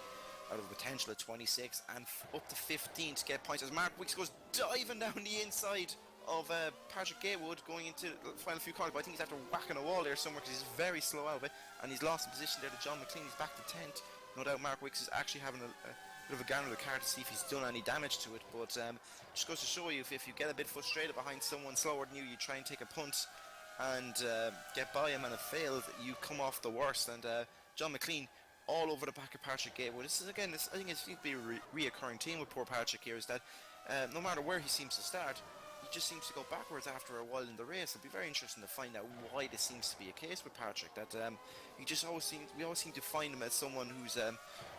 out of a potential of 26 and up to 15 to get points as Mark Wicks goes diving down the inside of Patrick Gatewood going into the final few corners, but I think he's after whacking a wall there somewhere because he's very slow out of it, and he's lost the position there to John McLean. He's back to 10th. No doubt Mark Wicks is actually having a bit of a gander of the car to see if he's done any damage to it. But just goes to show you, if you get a bit frustrated behind someone slower than you try and take a punt and get by him, and it failed, you come off the worst. And John McLean all over the back of Patrick Gatewood. This is, again, I think it seems to be a reoccurring theme with poor Patrick here, is that no matter where he seems to start, he just seems to go backwards after a while in the race. It'll be very interesting to find out why this seems to be a case with Patrick, that we always seem to find him as someone who's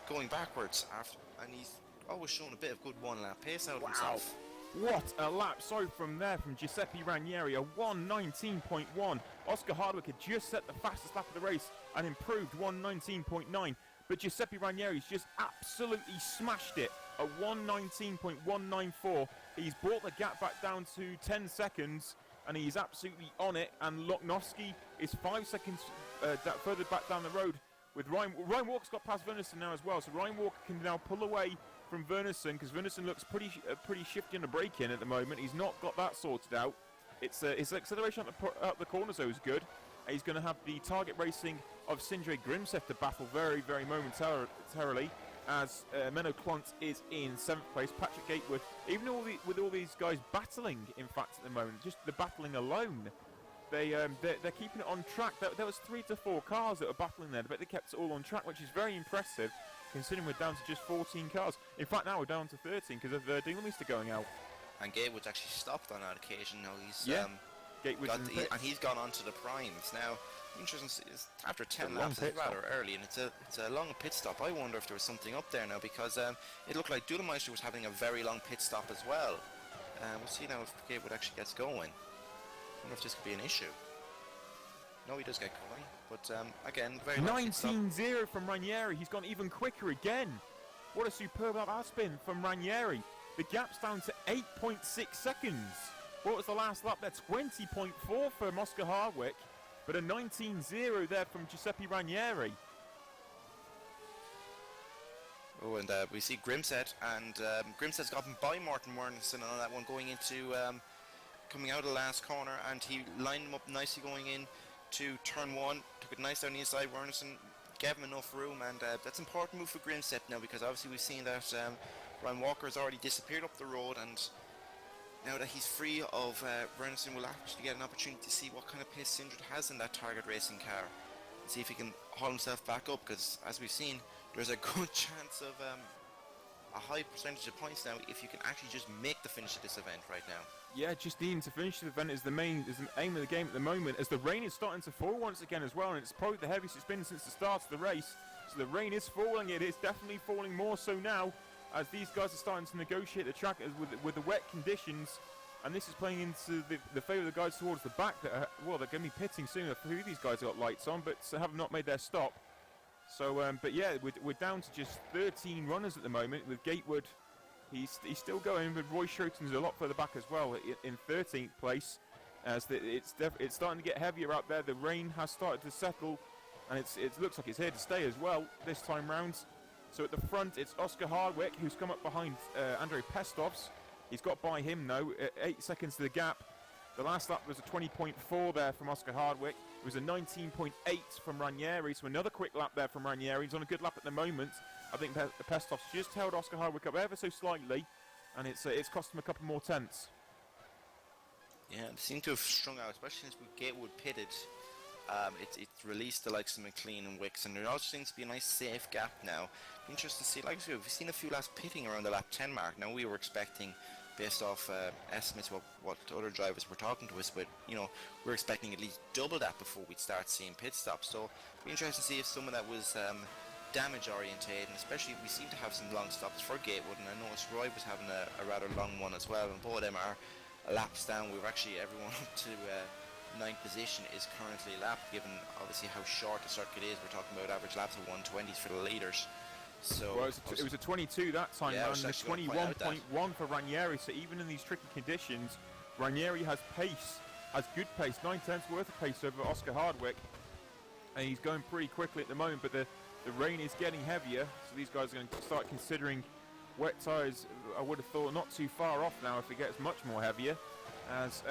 going backwards after, and he's always shown a bit of good one-lap pace out of himself. What a lap. So from Giuseppe Ranieri, a 1:19.1. Oscar Hardwick had just set the fastest lap of the race and improved 1:19.9. But Giuseppe Ranieri's just absolutely smashed it. A 1:19.194. He's brought the gap back down to 10 seconds, and he's absolutely on it. And Loknowski is 5 seconds further back down the road with Ryan. Ryan Walker's got past Verneson now as well, so Ryan Walker can now pull away from Verneson, because Verneson looks pretty shifty on the braking at the moment. He's not got that sorted out. It's his acceleration up the corners though is good. He's going to have the target racing of Sindre Grimseth to battle very, very momentarily, as Menno Klont is in 7th place. Patrick Gatewood, even with all these guys battling, in fact, at the moment, just the battling alone, they're keeping it on track. There was 3 to 4 cars that were battling there, but they kept it all on track, which is very impressive, considering we're down to just 14 cars. In fact, now we're down to 13 because of Dinglemister going out. And Gatewood's actually stopped on that occasion. Now he's and he's gone on to the primes. Now, interesting, after 10 laps, it's rather early, and it's a long pit stop. I wonder if there was something up there now, because it looked like Dulemeister was having a very long pit stop as well. We'll see now if Gatewood actually gets going. I wonder if this could be an issue. No, he does get going, but again, very 19-0 from Ranieri. He's gone even quicker again. What a superb lap has been from Ranieri. The gap's down to 8.6 seconds. What was the last lap there? 20.4 for Oscar Hardwick, but a 19-0 there from Giuseppe Ranieri. Oh, and we see Grimseth, and Grimseth's gotten by Martin Werneson on that one, going into coming out of the last corner, and he lined him up nicely going in to turn 1, took it nice down the inside. Werneson gave him enough room, and that's an important move for Grimseth now, because obviously we've seen that Ryan Walker has already disappeared up the road, and now that he's free of Werneson, will actually get an opportunity to see what kind of pace Sindre has in that target racing car, and see if he can haul himself back up, because as we've seen, there's a good chance of a high percentage of points now if you can actually just make the finish of this event right now. Yeah, just needing to finish the event is the aim of the game at the moment, as the rain is starting to fall once again as well, and it's probably the heaviest it's been since the start of the race. So the rain is falling. It is definitely falling more so now, as these guys are starting to negotiate the track with the wet conditions, and this is playing into the favour of the guys towards the back that are, well, they're going to be pitting soon. A few of these guys have got lights on, but have not made their stop. So, but yeah, we're down to just 13 runners at the moment, with Gatewood. He's still going, but Roy Schroeten's a lot further back as well, in 13th place. As it's starting to get heavier out there. The rain has started to settle, and it looks like it's here to stay as well this time round. So at the front, it's Oscar Hardwick, who's come up behind Andrei Pestovs. He's got by him now, 8 seconds to the gap. The last lap was a 20.4 there from Oscar Hardwick. It was a 19.8 from Ranieri, so another quick lap there from Ranieri. He's on a good lap at the moment. I think Pestovs just held Oscar Hardwick up ever so slightly, and it's cost him a couple more tenths. Yeah, they seem to have strung out, especially since Gatewood pitted. It's released the likes of McLean and Wicks, and there also seems to be a nice safe gap now. Interesting to see, like I said, we've seen a few laps pitting around the lap 10 mark. Now we were expecting, based off estimates what other drivers were talking to us, but we're expecting at least double that before we'd start seeing pit stops. So it'll be interesting to see if someone that was damage orientated, and especially we seem to have some long stops for Gatewood, and I noticed Roy was having a rather long one as well, and both of them are laps down. We've actually, everyone up to 9th position is currently lapped, given obviously how short the circuit is. We're talking about average laps of 120s for the leaders. So well, it was a 22 that time, and a 21.1 for Ranieri. So even in these tricky conditions, Ranieri has pace, has good pace, 9 tenths worth of pace over Oscar Hardwick, and he's going pretty quickly at the moment. But the rain is getting heavier, so these guys are going to start considering wet tyres. I would have thought not too far off now if it gets much more heavier, as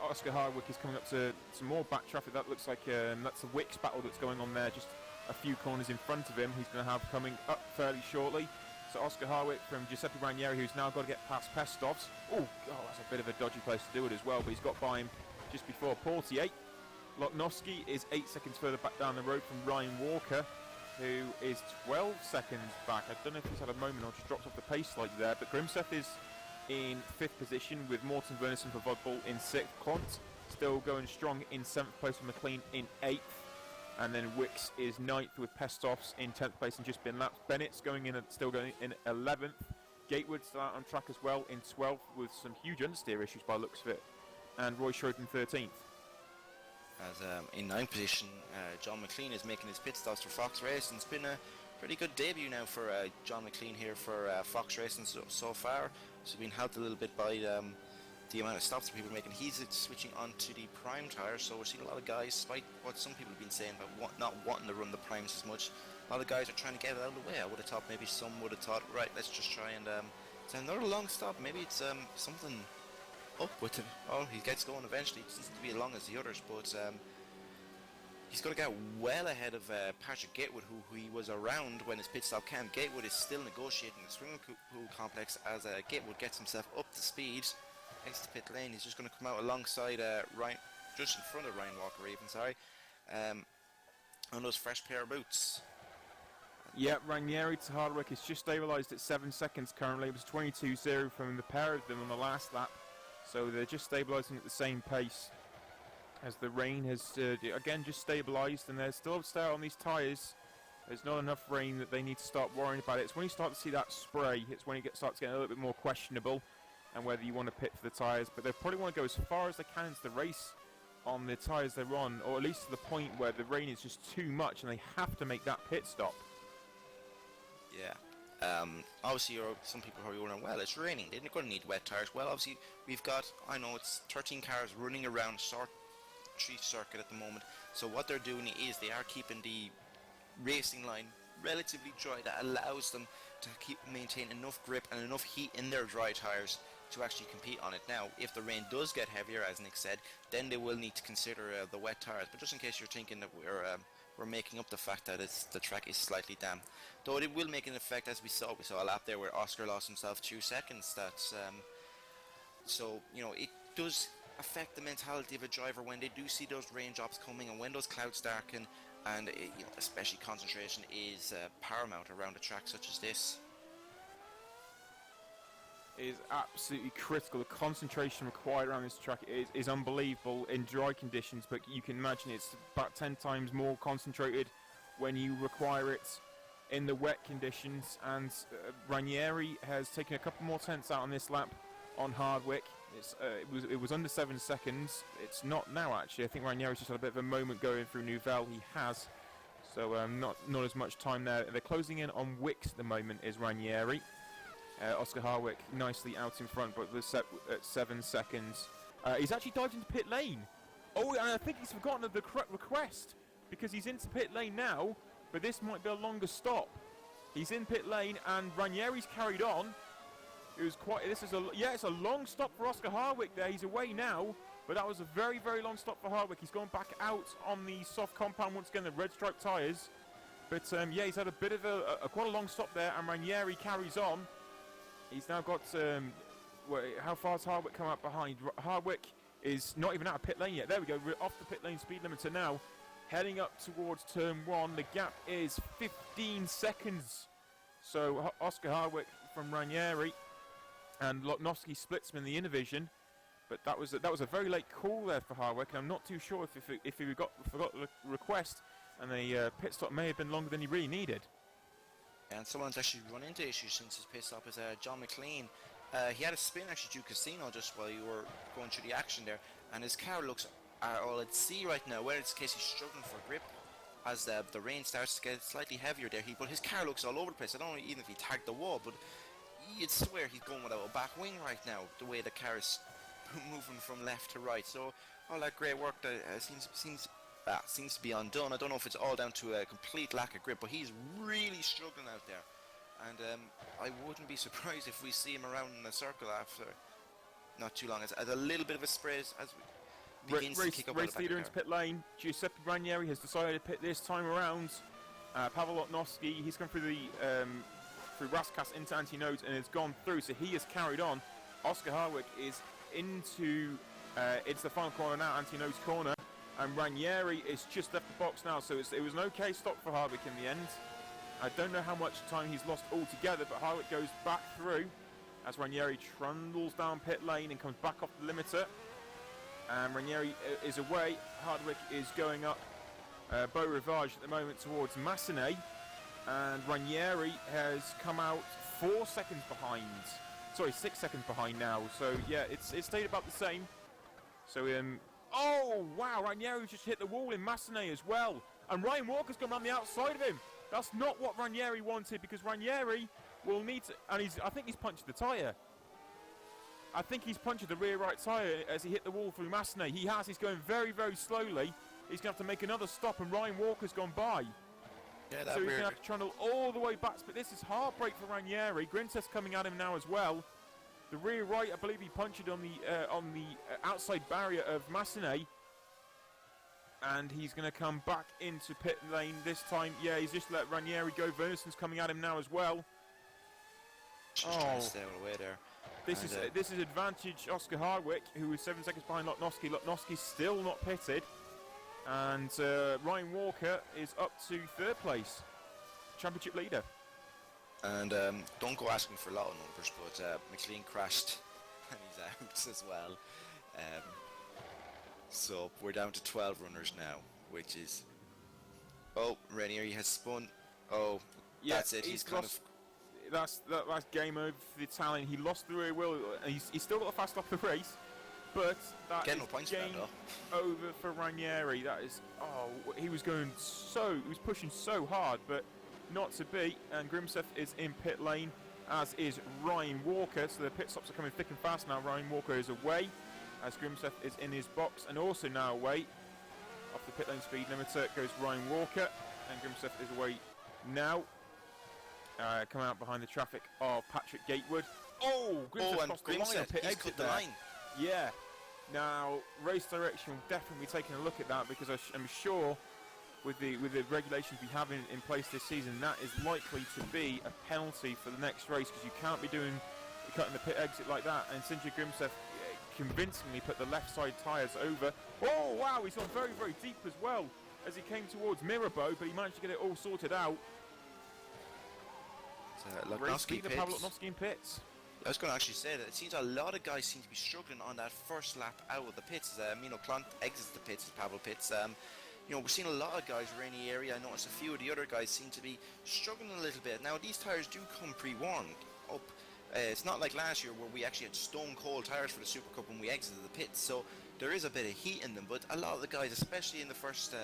Oscar Hardwick is coming up to some more back traffic. That looks like that's the Wicks battle that's going on there, just a few corners in front of him. He's going to have coming up fairly shortly. So Oscar Harwick from Giuseppe Ranieri, who's now got to get past Pestovs. Oh, that's a bit of a dodgy place to do it as well, but he's got by him just before Portier. Lotnowski is 8 seconds further back down the road from Ryan Walker, who is 12 seconds back. I don't know if he's had a moment or just dropped off the pace slightly there, but Grimseth is in 5th position with Morton Verneson for Vodball in 6th. Clont still going strong in 7th place with McLean in 8th. And then Wicks is 9th with Pestovs in 10th place and just been lapped. Bennett's still going in 11th. Gatewood's still out on track as well in 12th with some huge understeer issues by the looks of it. And Roy Schroeder in 13th. As in 9th position, John McLean is making his pit stops for Fox Racing. It's been a pretty good debut now for John McLean here for Fox Racing so far. So being helped a little bit by the amount of stops that people are making. He's switching onto the prime tyres, so we're seeing a lot of guys, despite what some people have been saying about not wanting to run the primes as much, a lot of guys are trying to get it out of the way. I would have thought maybe some would have thought, right, let's just try and it's another long stop. Maybe it's something up with him. Oh, he gets going eventually. It doesn't seem to be as long as the others, but he's going to get well ahead of Patrick Gatewood, who he was around when his pit stop came. Gatewood is still negotiating the swimming pool complex as Gatewood gets himself up to speed. Next to pit lane, he's just going to come out alongside Ryan, just in front of Ryan Walker even, sorry, on those fresh pair of boots. Yeah, Ranieri to Hardwick is just stabilised at 7 seconds currently. It was 22-0 from the pair of them on the last lap. So they're just stabilising at the same pace as the rain has, again, just stabilised, and they're still stay on these tyres. There's not enough rain that they need to start worrying about it. It's when you start to see that spray, it's when it starts getting a little bit more questionable and whether you want to pit for the tyres. But they probably want to go as far as they can into the race on the tyres they're on, or at least to the point where the rain is just too much and they have to make that pit stop. Yeah. Obviously, some people are probably wondering, well, it's raining, they're going to need wet tyres. Well, obviously, we've got, I know it's 13 cars running around short tree circuit at the moment. So what they're doing is they are keeping the racing line relatively dry. That allows them to maintain enough grip and enough heat in their dry tyres to actually compete on it. Now, if the rain does get heavier, as Nick said, then they will need to consider the wet tyres. But just in case you're thinking that we're making up the fact that the track is slightly damp, though it will make an effect, as we saw a lap there where Oscar lost himself 2 seconds. That's so it does affect the mentality of a driver when they do see those raindrops coming and when those clouds darken, and especially concentration is paramount around a track such as this. Is absolutely critical. The concentration required around this track is unbelievable in dry conditions, but you can imagine it's about 10 times more concentrated when you require it in the wet conditions. And Ranieri has taken a couple more tenths out on this lap on Hardwick. It was under 7 seconds. It's not now, actually. I think Ranieri's just had a bit of a moment going through Nouvelle. He has. So not as much time there. They're closing in on Wicks at the moment, is Ranieri. Oscar Harwick nicely out in front, but they're set at 7 seconds. He's actually dived into pit lane. Oh, and I think he's forgotten of the correct request, because he's into pit lane now, but this might be a longer stop. He's in pit lane, and Ranieri's carried on. It's a long stop for Oscar Harwick there. He's away now, but that was a very, very long stop for Harwick. He's gone back out on the soft compound once again, the red stripe tyres. But he's had a bit of quite a long stop there, and Ranieri carries on. He's now got, how far has Hardwick come out behind? Hardwick is not even out of pit lane yet. There we go, we're off the pit lane speed limiter now. Heading up towards turn 1, the gap is 15 seconds. So Oscar Hardwick from Ranieri, and Lotnowski splits him in the Innovision. But that was a very late call there for Hardwick, and I'm not too sure if he forgot the request, and the pit stop may have been longer than he really needed. And someone's actually run into issues since his pit stop is John McLean. He had a spin actually through Casino just while you were going through the action there, and his car looks all at sea right now, where it's the case he's struggling for grip as the rain starts to get slightly heavier there. But his car looks all over the place. I don't know even if he tagged the wall, but you'd swear he's going without a back wing right now, the way the car is moving from left to right. So all that great work that seems to be undone. I don't know if it's all down to a complete lack of grip, but he's really struggling out there. And I wouldn't be surprised if we see him around in a circle after not too long. As a little bit of a spray as we begins to kick up race leader into pit lane. Giuseppe Ranieri has decided to pit this time around. Pavel Lotnowski, he's gone through the through Raskas into Antinodes and has gone through, so he has carried on. Oscar Hardwick is into it's the final corner now, Antinodes corner, and Ranieri is just left the box now, so it was an okay stop for Hardwick in the end. I don't know how much time he's lost altogether, but Hardwick goes back through as Ranieri trundles down pit lane and comes back off the limiter. And Ranieri is away. Hardwick is going up Beau Rivage at the moment towards Massenet. And Ranieri has come out 4 seconds behind. Sorry, 6 seconds behind now. So yeah, it's stayed about the same. So oh wow, Ranieri just hit the wall in Massenet as well. And Ryan Walker's gone around the outside of him. That's not what Ranieri wanted, because Ranieri will need to, and I think he's punctured the tyre. I think he's punctured the rear right tyre as he hit the wall through Massenet. He's going very, very slowly. He's going to have to make another stop, and Ryan Walker's gone by. Yeah, so he's going to have to trundle all the way back. But this is heartbreak for Ranieri. Grimseth's coming at him now as well. The rear right, I believe he punctured on the outside barrier of Massenet. And he's going to come back into pit lane this time. Yeah, he's just let Ranieri go. Vernisson's coming at him now as well. Just trying to stay away there. This is advantage Oscar Hardwick, who is 7 seconds behind Lotnowski. Lotnowski's still not pitted. And Ryan Walker is up to 3rd place. Championship leader. And don't go asking for a lot of numbers, but McLean crashed and he's out as well. So we're down to 12 runners now, which is... Oh, Ranieri has spun. Oh, yeah, that's it. He's kind of... That's game over for the Italian. He lost the rear wheel. He's still got a fast off the race, but that is no points game over for Ranieri. That is... Oh, he was pushing so hard, but not to be. And Grimseth is in pit lane, as is Ryan Walker. So the pit stops are coming thick and fast now. Ryan Walker is away, as Grimseth is in his box, and also now away. Off the pit lane speed limiter goes Ryan Walker, and Grimseth is away now. Coming out behind the traffic of Patrick Gatewood. Oh, Grimseth crossed the line, pit exit there. Yeah. Now, race direction will definitely be taking a look at that, because I'm sure with the regulations we have in place this season, that is likely to be a penalty for the next race, because you can't be cutting the pit exit like that. And Sindri Grimseth convincingly put the left side tyres over. Oh wow, he's gone very, very deep as well as he came towards Mirabeau, but he managed to get it all sorted out. Lotnowski in pits. I was going to actually say that it seems a lot of guys seem to be struggling on that first lap out of the pits. Clont exits the pits, Pavel pits. We're seeing a lot of guys around the area. I noticed a few of the other guys seem to be struggling a little bit. Now, these tyres do come pre-warmed up. It's not like last year where we actually had stone cold tyres for the Supercup when we exited the pits, so there is a bit of heat in them, but a lot of the guys, especially in the first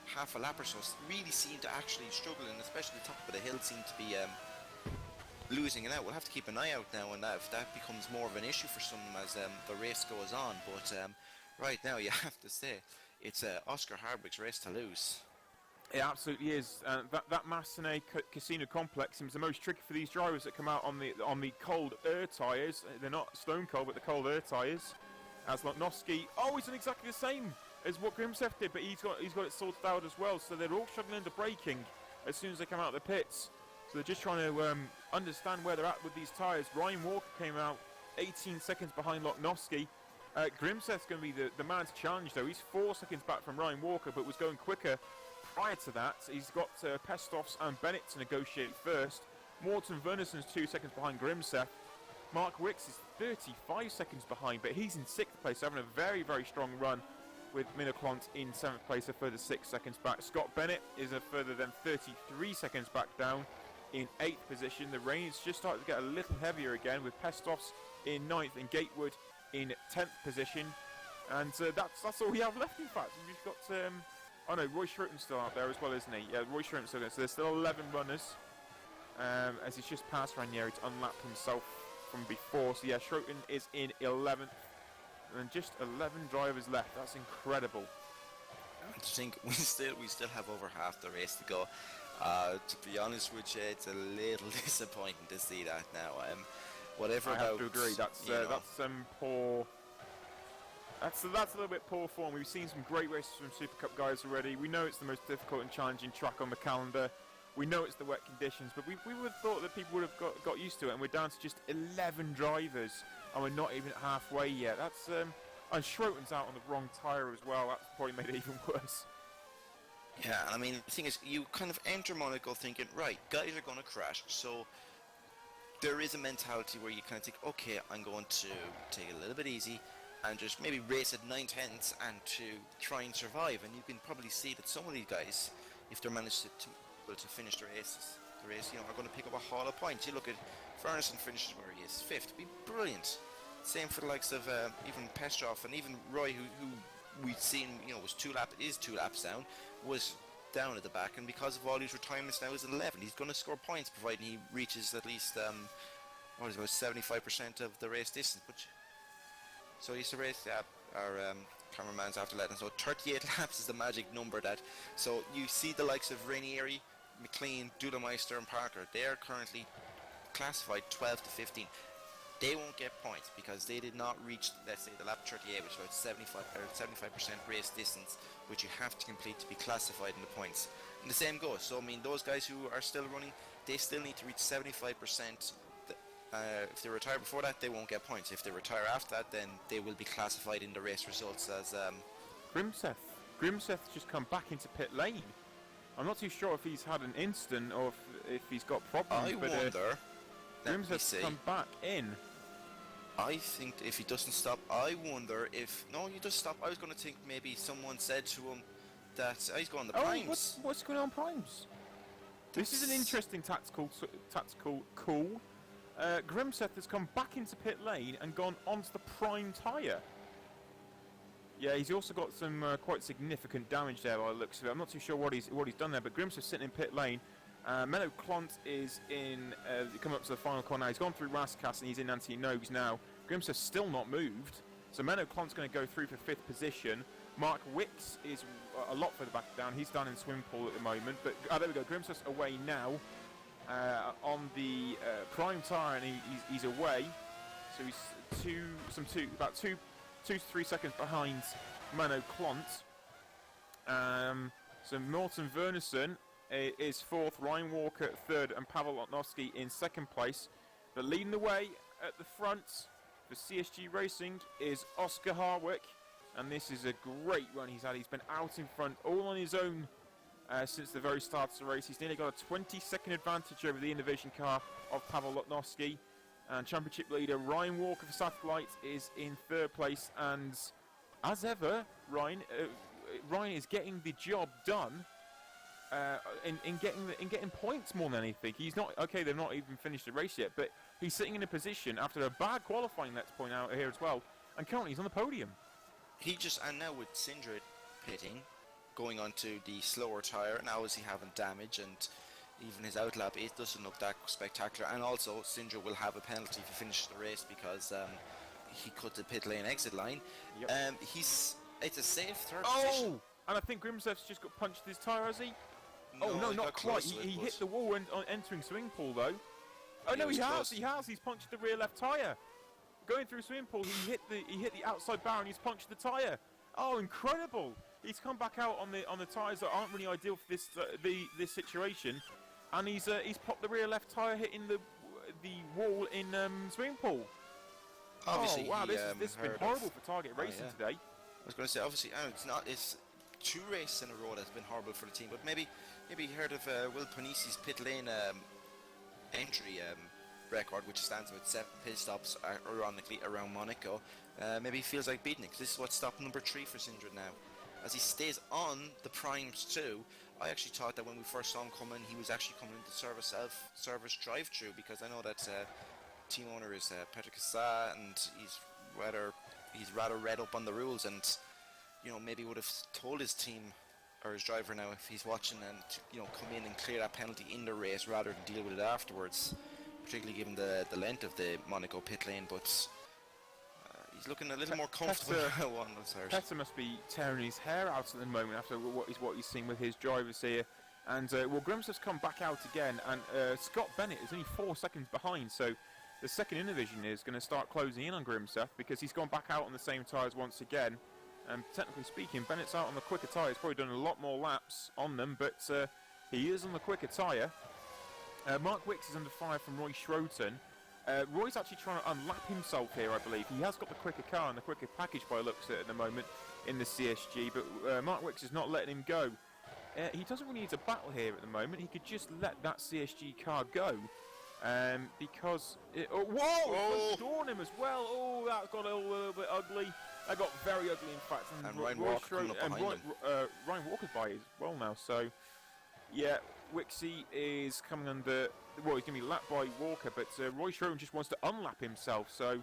half a lap or so, really seem to actually struggle, and especially the top of the hill seem to be losing it out. We'll have to keep an eye out now on that if that becomes more of an issue for some as the race goes on, but right now you have to say it's Oscar Hardwick's race to lose. It absolutely is. That Massenet Casino Complex seems the most tricky for these drivers that come out on the cold air tyres. They're not stone cold, but the cold air tyres. As Lotnowski, he's done exactly the same as what Grimseth did, but he's got it sorted out as well. So they're all struggling into braking as soon as they come out of the pits. So they're just trying to understand where they're at with these tyres. Ryan Walker came out 18 seconds behind Lotnowski. Grimseth's going to be the man to challenge, though. He's 4 seconds back from Ryan Walker, but was going quicker prior to that. He's got Pestovs and Bennett to negotiate first. Morton Vernisson's 2 seconds behind Grimseth. Mark Wicks is 35 seconds behind, but he's in 6th place, having a very, very strong run, with Minoclont in 7th place, a further 6 seconds back. Scott Bennett is a further than 33 seconds back down in 8th position. The rain's just started to get a little heavier again, with Pestovs in 9th and Gatewood in 10th position. And that's all we have left, in fact. We've got... Roy Schroeten's still out there as well, isn't he? Yeah, Roy Schroeten's still there. So there's still 11 runners, as he's just passed Ranieri to unlap himself from before. So yeah, Schroeten is in 11th. And just 11 drivers left. That's incredible. I think we still have over half the race to go. To be honest with you, it's a little disappointing to see that now. I have to agree. That's poor. That's a little bit poor form. We've seen some great races from Supercup guys already. We know it's the most difficult and challenging track on the calendar. We know it's the wet conditions, but we would have thought that people would have got used to it, and we're down to just 11 drivers, and we're not even halfway yet. That's and Schroeten's out on the wrong tyre as well. That's probably made it even worse. Yeah, I mean, the thing is, you kind of enter Monaco thinking, right, guys are going to crash, so there is a mentality where you kind of think, okay, I'm going to take it a little bit easy and just maybe race at 9/10 and to try and survive. And you can probably see that some of these guys, if they're managed to finish the race, are going to pick up a haul of points. You look at Ferguson finishes where he is, 5th, be brilliant. Same for the likes of even Pestrov and even Roy, who we've seen, was 2 laps down, was down at the back, and because of all these retirements now is at 11. He's going to score points providing he reaches at least about 75% of the race distance. But so he's the race. Our cameraman's after letting us know 38 laps is the magic number. So you see the likes of Rainieri, McLean, Dudameister, and Parker. They are currently classified 12 to 15. They won't get points because they did not reach, let's say, the lap 38, which is about 75% race distance, which you have to complete to be classified in the points. And the same goes. So, I mean, those guys who are still running, they still need to reach 75%. If they retire before that, they won't get points. If they retire after that, then they will be classified in the race results as... Grimseth's just come back into pit lane. I'm not too sure if he's had an incident or if he's got problems. I wonder... Grimseth's come back in. I think if he doesn't stop, I wonder if... No, he does stop. I was going to think maybe someone said to him that he's going to Primes. What's going on Primes? This is an interesting tactical call. Grimseth has come back into pit lane and gone onto the prime tyre. Yeah, he's also got some quite significant damage there by the looks of it. I'm not too sure what he's done there, but Grimseth's sitting in pit lane. Menno Klont is in, coming up to the final corner now. He's gone through Raskas and he's in Antinogues now. Grimseth's still not moved. So Menno Klont's going to go through for 5th position. Mark Wicks is a lot further back down. He's down in Swimmingpool at the moment. But there we go. Grimseth's away now on the prime tyre, and he's away. So he's about 2 to 3 seconds behind Menno Klont. So Morten Wernersen is 4th, Ryan Walker 3rd, and Pavel Lotnowski in 2nd place. But leading the way at the front for CSG Racing is Oscar Harwick, and this is a great run he's had. He's been out in front all on his own since the very start of the race. He's nearly got a 20-second advantage over the Innovation car of Pavel Lotnowski. And championship leader Ryan Walker for Satellite is in 3rd place, and as ever, Ryan is getting the job done. In getting points more than anything. He's not okay. They've not even finished the race yet, but he's sitting in a position after a bad qualifying. Let's point out here as well, and currently he's on the podium. And now with Sindre pitting, going onto the slower tyre, now is he having damage, and even his outlap, it doesn't look that spectacular. And also, Sindre will have a penalty if he finishes the race because he cut the pit lane exit line. Yep. It's a safe 3rd position. And I think Grimseth's just got punched his tyre, has he? No, not quite. He hit the wall when entering swimming pool, though. Oh no, he has. He's punctured the rear left tyre. Going through swimming pool, he hit the outside bar and he's punctured the tyre. Oh, incredible! He's come back out on the tyres that aren't really ideal for this situation, and he's popped the rear left tyre, hitting the wall in swimming pool. Obviously, wow! This has been horrible for Target Racing today. I was going to say, obviously, it's 2 races in a row that's been horrible for the team, but maybe you heard of Will Panisi's pit lane entry record, which stands with 7 pit stops, ironically, around Monaco. Maybe he feels like beating it, because this is what's stop number 3 for Sindre now. As he stays on the primes too, I actually thought that when we first saw him come in, he was actually coming into service drive-through, because I know that team owner is Patrick Assa, and he's rather read up on the rules, and maybe would have told his team or his driver now if he's watching and come in and clear that penalty in the race rather than deal with it afterwards, particularly given the length of the Monaco pit lane. But he's looking a little more comfortable now on those tires. Petter must be tearing his hair out at the moment after what he's seen with his drivers here. And Grimseth's come back out again, and Scott Bennett is only 4 seconds behind, so the second Innovision is going to start closing in on Grimseth because he's gone back out on the same tyres once again. And technically speaking, Bennett's out on the quicker tyres, probably done a lot more laps on them, but He is on the quicker tyre. Mark Wicks is under fire from Roy Schroten. Roy's actually trying to unlap himself here, I believe. He has got the quicker car and the quicker package by the looks at the moment in the CSG, but Mark Wicks is not letting him go. He doesn't really need to battle here at the moment. He could just let that CSG car go. Because whoa! Dawn him as well. Oh, that got a little bit ugly. That got very ugly, in fact. And Ryan Walker coming up behind him. Ryan Walker's by as well now. So, yeah, Wixie is coming under. Well, he's going to be lapped by Walker, but Roy Schroten just wants to unlap himself. So,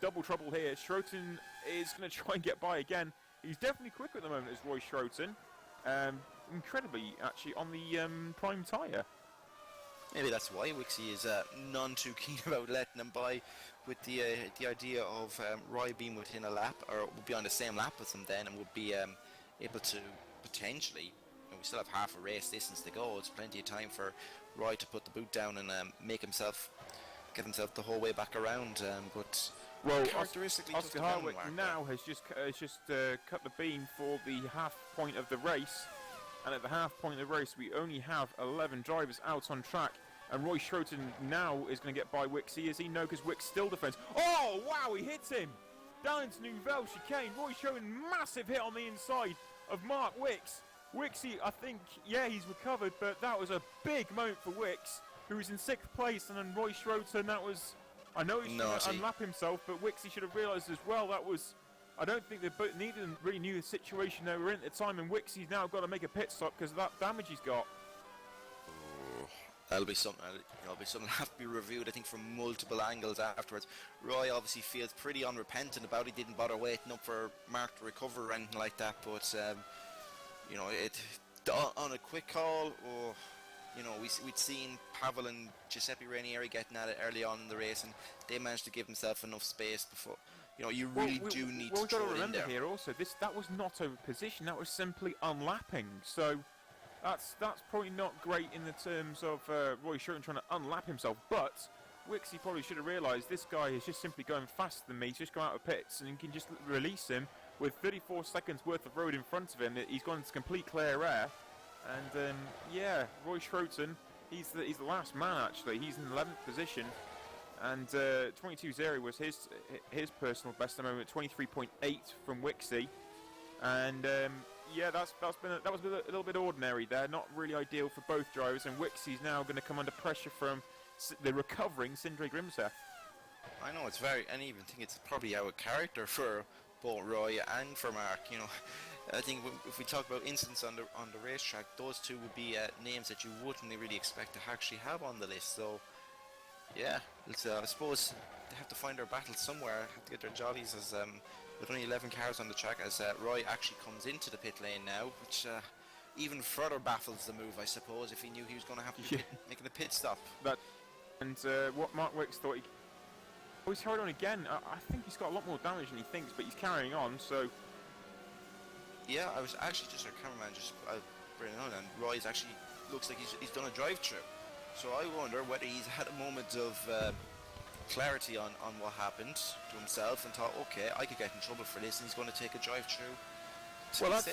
double trouble here. Schroten is going to try and get by again. He's definitely quicker at the moment as Roy Schroten. Incredibly, actually, on the prime tyre. Maybe that's why Wixie is none too keen about letting him by, with the idea of Roy being within a lap, or would be on the same lap with him then, and would be able to potentially, we still have half a race distance to go, it's plenty of time for Roy to put the boot down and get himself the whole way back around, but well, characteristically Oscar Harwick now has just cut the beam for the half point of the race. And at the half point of the race, we only have 11 drivers out on track. And Roy Schroten now is going to get by Wixie. Is he? No, because Wix still defends. Oh, wow, he hits him. Down into Nouvelle chicane. Roy Schroten, massive hit on the inside of Mark Wix. Wixie, I think, yeah, he's recovered, but that was a big moment for Wix, who was in 6th place. And then Roy Schroten, that was, I know he's trying to unlap himself, but Wixie should have realised as well that was, I don't think neither of them really knew the situation they were in at the time, and Wixie's now got to make a pit stop because of that damage he's got. That'll be something. That'll have to be reviewed, I think, from multiple angles afterwards. Roy obviously feels pretty unrepentant about it. He didn't bother waiting up for Mark to recover or anything like that. But on a quick call, we'd seen Pavel and Giuseppe Ranieri getting at it early on in the race, and they managed to give themselves enough space before. You really do need to throw it in there. We've got to remember here also, that was not a position, that was simply unlapping. So that's probably not great in the terms of Roy Schroten trying to unlap himself, but Wixie probably should have realised this guy is just simply going faster than me. He's just gone out of pits, and you can just release him with 34 seconds worth of road in front of him. He's gone into complete clear air, and Roy Schroten, he's the last man actually. He's in 11th position. And 22.0 was his personal best at the moment, 23.8 from Wixie, and that was a little bit ordinary there, not really ideal for both drivers. And Wixie's now going to come under pressure from the recovering Sindre Grimseth. I know, it's very, and I even think it's probably out of character for both Roy and for Mark. I think if we talk about incidents on the racetrack, those two would be names that you wouldn't really expect to actually have on the list. So. Yeah, I suppose they have to find their battle somewhere, have to get their jollies as with only 11 cars on the track, as Roy actually comes into the pit lane now, which even further baffles the move, I suppose, if he knew he was going to have to be making a pit stop. What Mark Wicks thought he's carried on again. I think he's got a lot more damage than he thinks, but he's carrying on, so... Yeah, I was actually just our cameraman just bringing on, and Roy's actually looks like he's done a drive-through. So I wonder whether he's had a moment of clarity on what happened to himself and thought, okay, I could get in trouble for this, and he's going to take a drive-through. Well, that's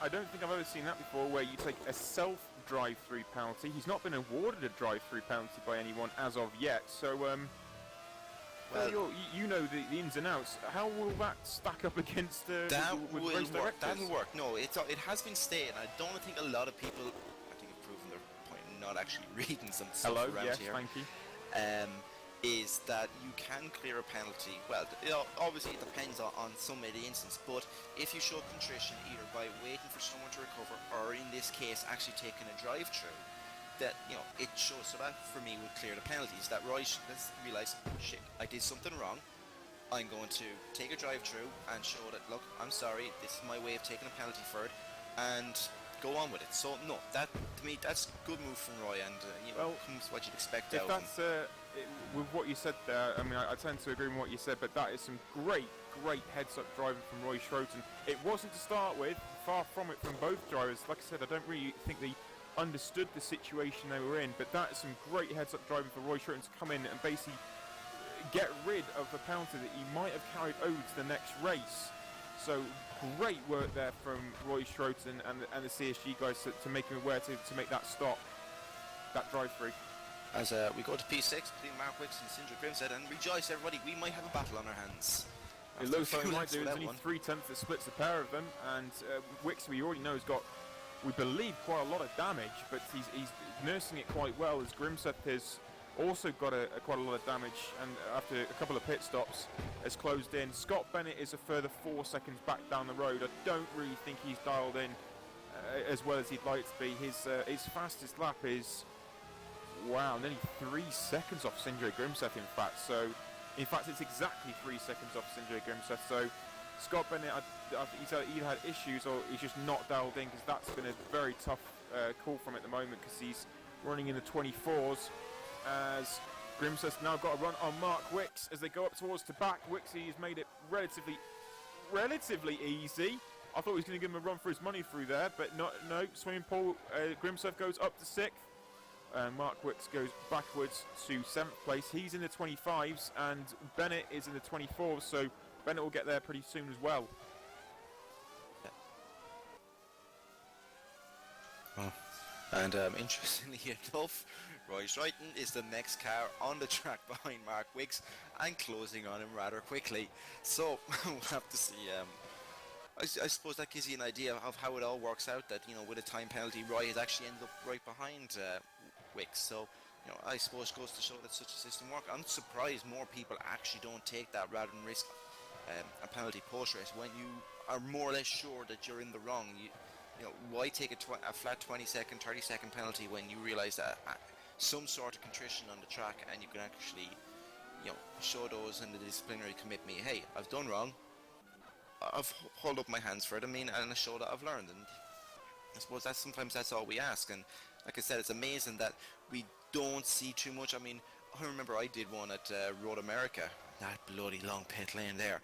I don't think I've ever seen that before, where you take a self-drive-through penalty. He's not been awarded a drive-through penalty by anyone as of yet, so you know the ins and outs. How will that stack up against with race directors? That'll work. No, it has been stated. I don't think a lot of people, not actually reading some stuff around here. Thank you. Is that you can clear a penalty. Well, obviously it depends on some of the instance, but if you show contrition either by waiting for someone to recover, or in this case actually taking a drive-through, that it shows. So that for me would clear the penalties. That Roy should realise, shit, I did something wrong. I'm going to take a drive-through and show that, look, I'm sorry, this is my way of taking a penalty for it, and go on with it. So no, that to me, that's a good move from Roy, and comes what you'd expect out of him. With what you said there, I mean, I tend to agree with what you said, but that is some great heads-up driving from Roy Schroten. It wasn't to start with, far from it from both drivers. Like I said, I don't really think they understood the situation they were in, but that is some great heads-up driving for Roy Schroten to come in and basically get rid of the penalty that he might have carried over to the next race. So great work there from Roy Schroten and the CSG guys to make him aware to make that stop, that drive-through. As we go to P6 between Mark Wicks and Sindri Grimstead, and rejoice everybody, we might have a battle on our hands. It looks like we might do. There's only 3/10 that splits the pair of them, and Wicks, we already know, has got, we believe, quite a lot of damage, but he's nursing it quite well, as Grimstead has also got quite a lot of damage, and after a couple of pit stops has closed in. Scott Bennett is a further 4 seconds back down the road. I don't really think he's dialed in as well as he'd like to be. His fastest lap is, wow, nearly 3 seconds off Sindri Grimstead, in fact. So, in fact, it's exactly 3 seconds off Sindri Grimstead. So, Scott Bennett, he's either had issues or he's just not dialed in, because that's been a very tough call from at the moment, because he's running in the 24s. As Grimstead's now got a run on Mark Wicks as they go up towards the back. Wixie has made it relatively easy. I thought he was going to give him a run for his money through there, but no. Swimming pool. Grimstead goes up to 6th. Mark Wicks goes backwards to 7th place. He's in the 25s, and Bennett is in the 24s. So Bennett will get there pretty soon as well. Oh. And interestingly enough, Roy Schreiten is the next car on the track behind Mark Wicks and closing on him rather quickly. So we'll have to see. I suppose that gives you an idea of how it all works out, that, you know, with a time penalty, Roy has actually ended up right behind Wicks. So, you know, I suppose goes to show that such a system works. I'm surprised more people actually don't take that rather than risk a penalty post-race when you are more or less sure that you're in the wrong. You know, why take a flat 20-second, 30-second penalty when you realise that some sort of contrition on the track, and you can actually, you know, show those in the disciplinary commit me, hey, I've done wrong, I've hold up my hands for it, and I show that I've learned. And I suppose sometimes that's all we ask. And like I said, it's amazing that we don't see too much. I mean, I remember I did one at Road America, that bloody long pit lane there,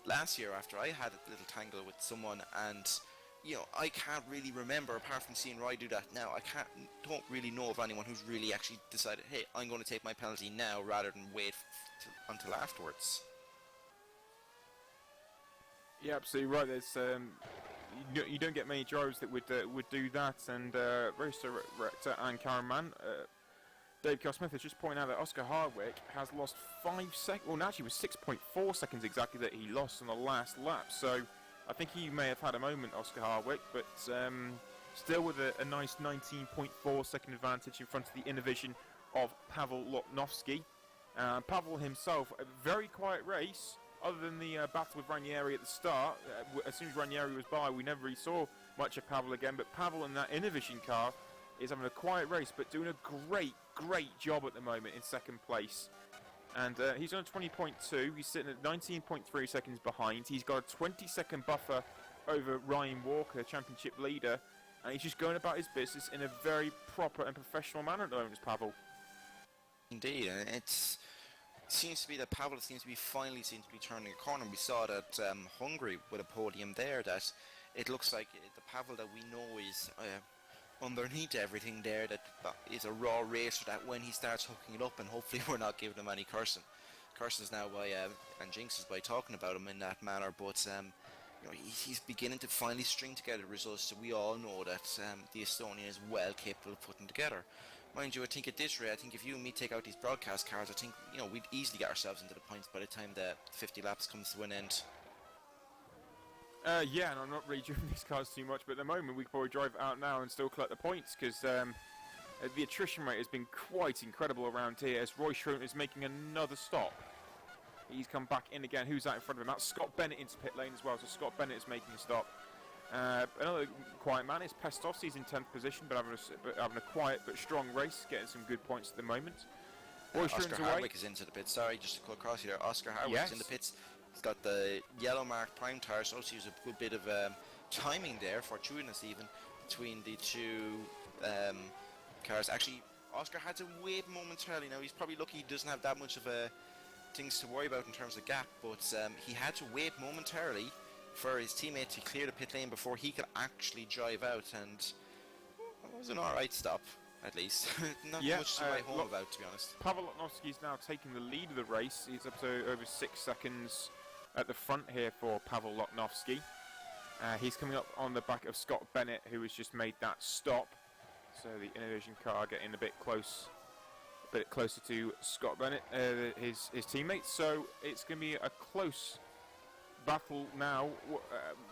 last year after I had a little tangle with someone, and you know, I can't really remember, apart from seeing Roy do that now, don't really know of anyone who's really actually decided, hey, I'm going to take my penalty now rather than wait until afterwards. Yeah, absolutely right. There's you don't get many drivers that would do that, and Race Director and cameraman Dave Smith has just pointed out that Oscar Hardwick has lost 5 seconds. Well, actually, it was 6.4 seconds exactly that he lost on the last lap. So I think he may have had a moment, Oscar Hardwick, but still with a nice 19.4 second advantage in front of the Innovision of Pavel Lotnovsky. Pavel himself, a very quiet race, other than the battle with Ranieri at the start. As soon as Ranieri was by, we never really saw much of Pavel again, but Pavel in that Innovision car is having a quiet race, but doing a great job at the moment in second place. And he's on 20.2, he's sitting at 19.3 seconds behind. He's got a 20-second buffer over Ryan Walker, championship leader, and he's just going about his business in a very proper and professional manner at the moment, Pavel. Indeed, and it seems to be that Pavel finally seems to be turning a corner. We saw that Hungary with a podium there, that it looks like the Pavel that we know is underneath everything there, that is a raw racer, that when he starts hooking it up, and hopefully we're not giving him any curses now by and jinxes by talking about him in that manner, but you know, he's beginning to finally string together results that we all know that the Estonian is well capable of putting together. Mind you, I think at this rate, I think if you and me take out these broadcast cards, I think, you know, we'd easily get ourselves into the points by the time the 50 laps comes to an end. Yeah, and I'm not really driving these cars too much, but at the moment we can probably drive out now and still collect the points, because the attrition rate has been quite incredible around here, as Roy Schroen is making another stop. He's come back in again. Who's that in front of him? That's Scott Bennett into pit lane as well, so Scott Bennett is making a stop. Another quiet man is Pestos. He's in 10th position, but having a quiet but strong race, getting some good points at the moment. Roy Oscar away. Hardwick is into the pits. Sorry, just to cut across here. Oscar Hardwick is in the pits. He's got the yellow marked prime tires, so he was a good bit of timing there, fortuitous even, between the two cars. Actually, Oscar had to wait momentarily. Now, he's probably lucky he doesn't have that much of things to worry about in terms of gap, but he had to wait momentarily for his teammate to clear the pit lane before he could actually drive out, and it was an alright stop, at least. Not much to write home about, to be honest. Pavel Lotnovsky is now taking the lead of the race. He's up to over 6 seconds at the front here for Pavel Loknovsky. He's coming up on the back of Scott Bennett, who has just made that stop. So the Innovision car getting a bit closer to Scott Bennett, his teammates. So it's going to be a close battle now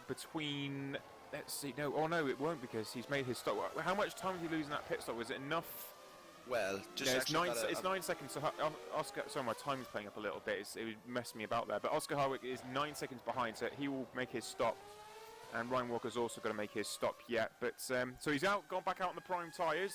between. Let's see. No, it won't, because he's made his stop. How much time did he lose in that pit stop? Was it enough? Well, just it's 9 seconds. So Oscar, sorry, my time is playing up a little bit. It messed me about there. But Oscar Harwick is 9 seconds behind, so he will make his stop. And Ryan Walker's also going to make his stop yet. But so he's gone back out on the prime tyres.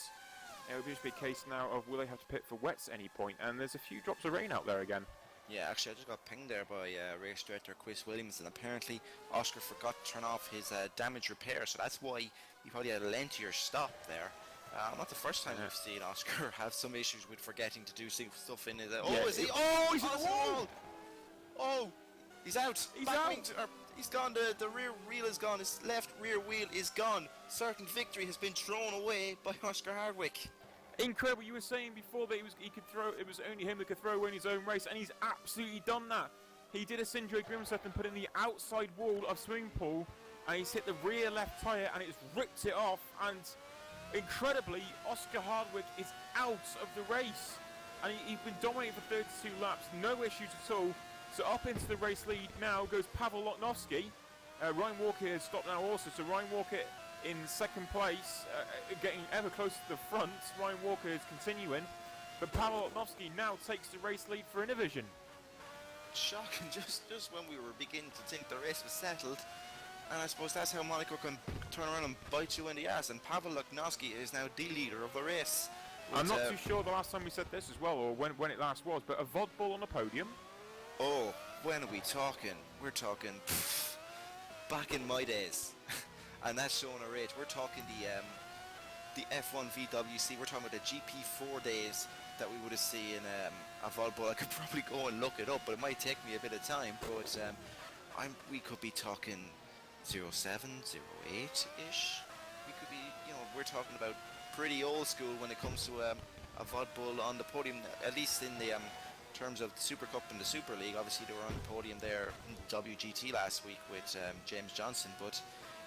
It will just be a case now of will they have to pit for wets at any point? And there's a few drops of rain out there again. Yeah, actually, I just got pinged there by race director Chris Williams, and apparently Oscar forgot to turn off his damage repair, so that's why he probably had a lengthier stop there. Not the first time we've seen Oscar have some issues with forgetting to do stuff in his. Is he? Oh, he's in the wall! Oh, he's out. He's out. He's gone. The rear wheel is gone. His left rear wheel is gone. Certain victory has been thrown away by Oscar Hardwick. Incredible. You were saying before that he could throw. It was only him that could throw away in his own race, and he's absolutely done that. He did a Sindre Grimseth and put in the outside wall of swimming pool, and he's hit the rear left tyre and it's ripped it off. And incredibly, Oscar Hardwick is out of the race, and he's been dominating for 32 laps, no issues at all. So up into the race lead now goes Pavel Loknovsky. Ryan Walker has stopped now also, so Ryan Walker in second place, getting ever closer to the front. Ryan Walker is continuing, but Pavel Loknovsky now takes the race lead for Innovision. Shocking, just when we were beginning to think the race was settled, and I suppose that's how Monaco can turn around and bite you in the ass, and Pavel Loknovsky is now the leader of the race. I'm not too sure the last time we said this as well, or when it last was, but a Vodbull on the podium. Oh, when are we talking? We're talking back in my days. And that's showing our age. We're talking the F1 VWC. We're talking about the GP4 days that we would have seen a Volvo. I could probably go and look it up, but it might take me a bit of time. But we could be talking 07, 08-ish. We could be, we're talking about pretty old school when it comes to a Volvo on the podium, at least in the terms of the Supercup and the Super League. Obviously, they were on the podium there in WGT last week with James Johnson, but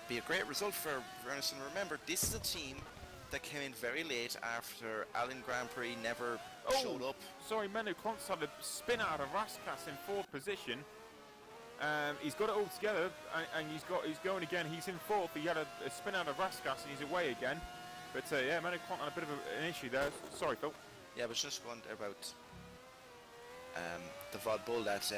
be a great result for Vernison. Remember, this is a team that came in very late after Allen Grand Prix never showed up. Sorry, Menno Klontz had a spin out of Raskas in fourth position. He's got it all together, and he's going again. He's in fourth. He had a spin out of Raskas, and he's away again. But yeah, Menno Klontz had a bit of an issue there. Sorry, Phil. Yeah, I was just wondering about the Vodbull that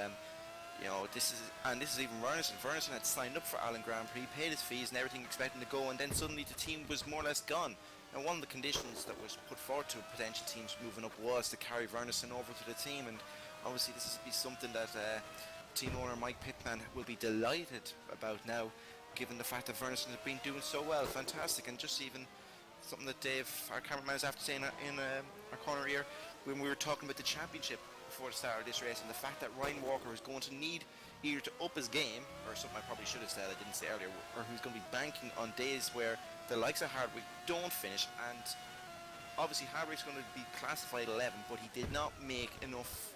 this is even Vernison. Vernison had signed up for Allen Grand Prix, paid his fees and everything, expecting to go, and then suddenly the team was more or less gone. Now, one of the conditions that was put forward to potential teams moving up was to carry Vernison over to the team, and obviously this will be something that team owner Mike Pittman will be delighted about now, given the fact that Vernison has been doing so well. Fantastic. And just even something that Dave, our cameraman, is after saying in our corner here, when we were talking about the championship before the start of this race, and the fact that Ryan Walker is going to need either to up his game, or something I probably should have said, I didn't say earlier, or who's going to be banking on days where the likes of Hardwick don't finish. And obviously Hardwick's going to be classified 11, but he did not make enough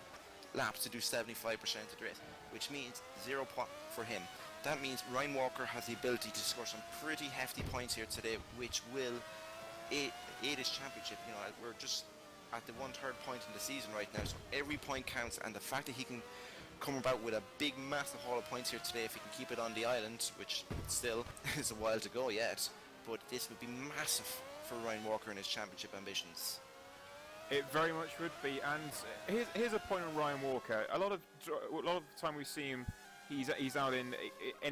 laps to do 75% of the race, which means 0 point for him. That means Ryan Walker has the ability to score some pretty hefty points here today, which will aid his championship. We're just at the 1/3 point in the season right now, so every point counts, and the fact that he can come about with a big massive haul of points here today, if he can keep it on the island, which still is a while to go yet, but this would be massive for Ryan Walker and his championship ambitions. It very much would be. And here's a point on Ryan Walker. A lot of the time we see him, he's out in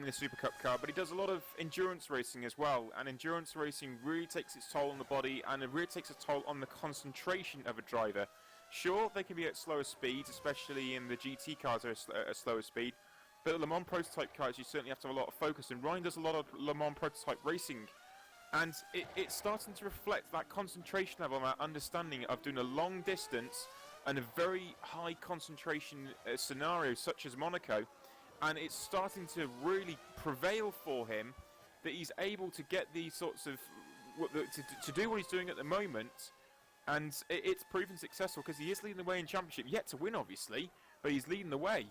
the Super Cup car, but he does a lot of endurance racing as well, and endurance racing really takes its toll on the body, and it really takes a toll on the concentration of a driver. Sure, they can be at slower speeds, especially in the GT cars at a slower speed, but Le Mans prototype cars you certainly have to have a lot of focus, and Ryan does a lot of Le Mans prototype racing, and it's starting to reflect that concentration level and that understanding of doing a long distance and a very high concentration scenario such as Monaco. And it's starting to really prevail for him that he's able to get these sorts of to do what he's doing at the moment, and it's proven successful because he is leading the way in championship, yet to win obviously, but he's leading the way.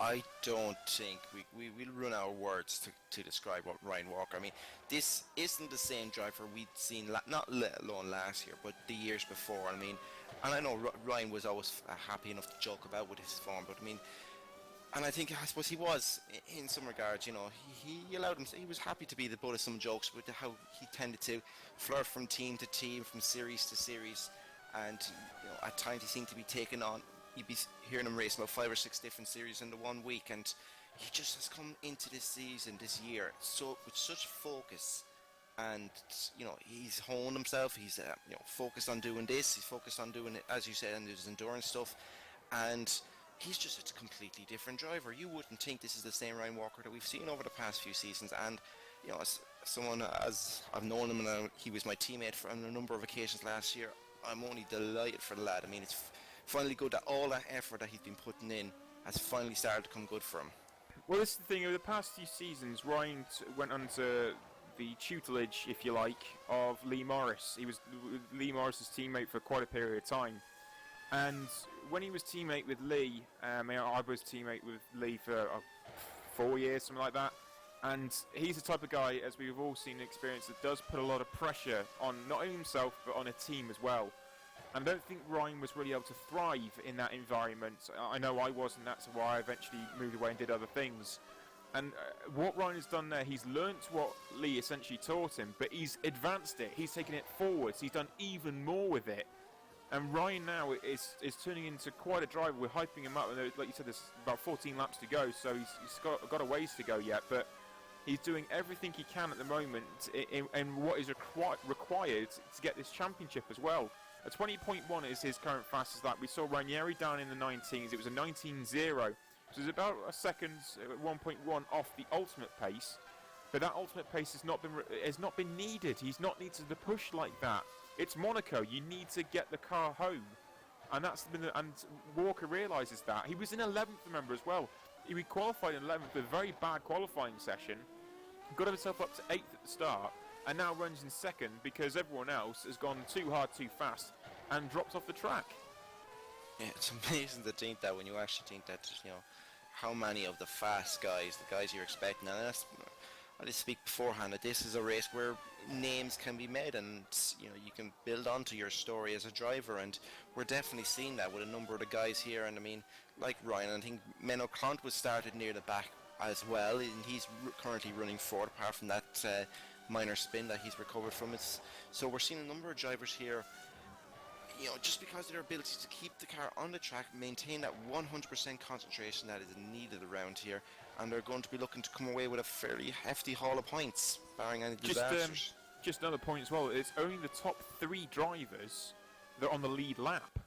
I don't think we'll run out of words to describe what Ryan Walker. I mean, this isn't the same driver we'd seen, not let alone last year, but the years before. I mean, and I know Ryan was always happy enough to joke about with his form, but I mean, and I suppose he was in some regards, you know, he allowed him. He was happy to be the butt of some jokes with how he tended to flirt from team to team, from series to series, and you know, at times he seemed to be taken on. You'd be hearing him race about 5 or 6 different series in the 1 week, and he just has come into this season, this year, so with such focus, and you know, he's honed himself. He's you know, focused on doing this. He's focused on doing it, as you said, and his endurance stuff, and he's just a completely different driver. You wouldn't think this is the same Ryan Walker that we've seen over the past few seasons, and you know, as someone, as I've known him, and he was my teammate on a number of occasions last year, I'm only delighted for the lad. I mean, it's finally good that all that effort that he's been putting in has finally started to come good for him. Well, this is the thing. Over the past few seasons, Ryan went under the tutelage, if you like, of Lee Morris. He was Lee Morris's teammate for quite a period of time. And when he was teammate with Lee, I was teammate with Lee for 4 years, something like that. And he's the type of guy, as we've all seen and experienced, that does put a lot of pressure on not only himself, but on a team as well. And I don't think Ryan was really able to thrive in that environment. I know I was, and that's why I eventually moved away and did other things. And what Ryan has done there, he's learnt what Lee essentially taught him, but he's advanced it. He's taken it forwards. He's done even more with it. And Ryan now is turning into quite a driver. We're hyping him up. Like you said, there's about 14 laps to go, so he's got a ways to go yet. But he's doing everything he can at the moment in what is required to get this championship as well. A 20.1 is his current fastest lap. We saw Ranieri down in the 19s. It was a 19.0. So it's about a second, 1.1 off the ultimate pace. But that ultimate pace has not been needed. He's not needed to push like that. It's Monaco. You need to get the car home, and and Walker realises that. He was in 11th, remember, as well. He qualified in 11th with a very bad qualifying session. Got himself up to 8th at the start, and now runs in 2nd because everyone else has gone too hard, too fast, and dropped off the track. Yeah, it's amazing to think that when you actually think that, you know, how many of the fast guys, the guys you're expecting, and I just speak beforehand that this is a race where names can be made, and you know, you can build onto your story as a driver, and we're definitely seeing that with a number of the guys here. And I mean, like Ryan, I think Menno Klant was started near the back as well, and he's currently running forward apart from that minor spin that he's recovered from it. So we're seeing a number of drivers here, you know, just because of their ability to keep the car on the track, maintain that 100% concentration that is needed around here, and they're going to be looking to come away with a fairly hefty haul of points, barring any disasters. Just another point as well, it's only the top 3 drivers that are on the lead lap.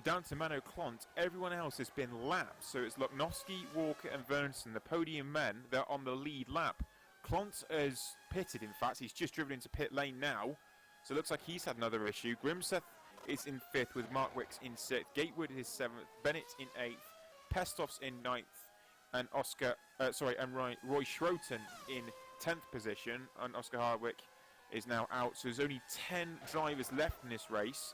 Down to Menno Klant, everyone else has been lapped. So it's Luknowski, Walker and Vernson, the podium men, they're on the lead lap. Klant has pitted, in fact, he's just driven into pit lane now. So it looks like he's had another issue. Grimseth is in 5th with Mark Wicks in 6th. Gatewood is 7th. Bennett in 8th. Pestov's in 9th. And Roy Schroten in 10th position. And Oscar Hardwick is now out. So there's only 10 drivers left in this race.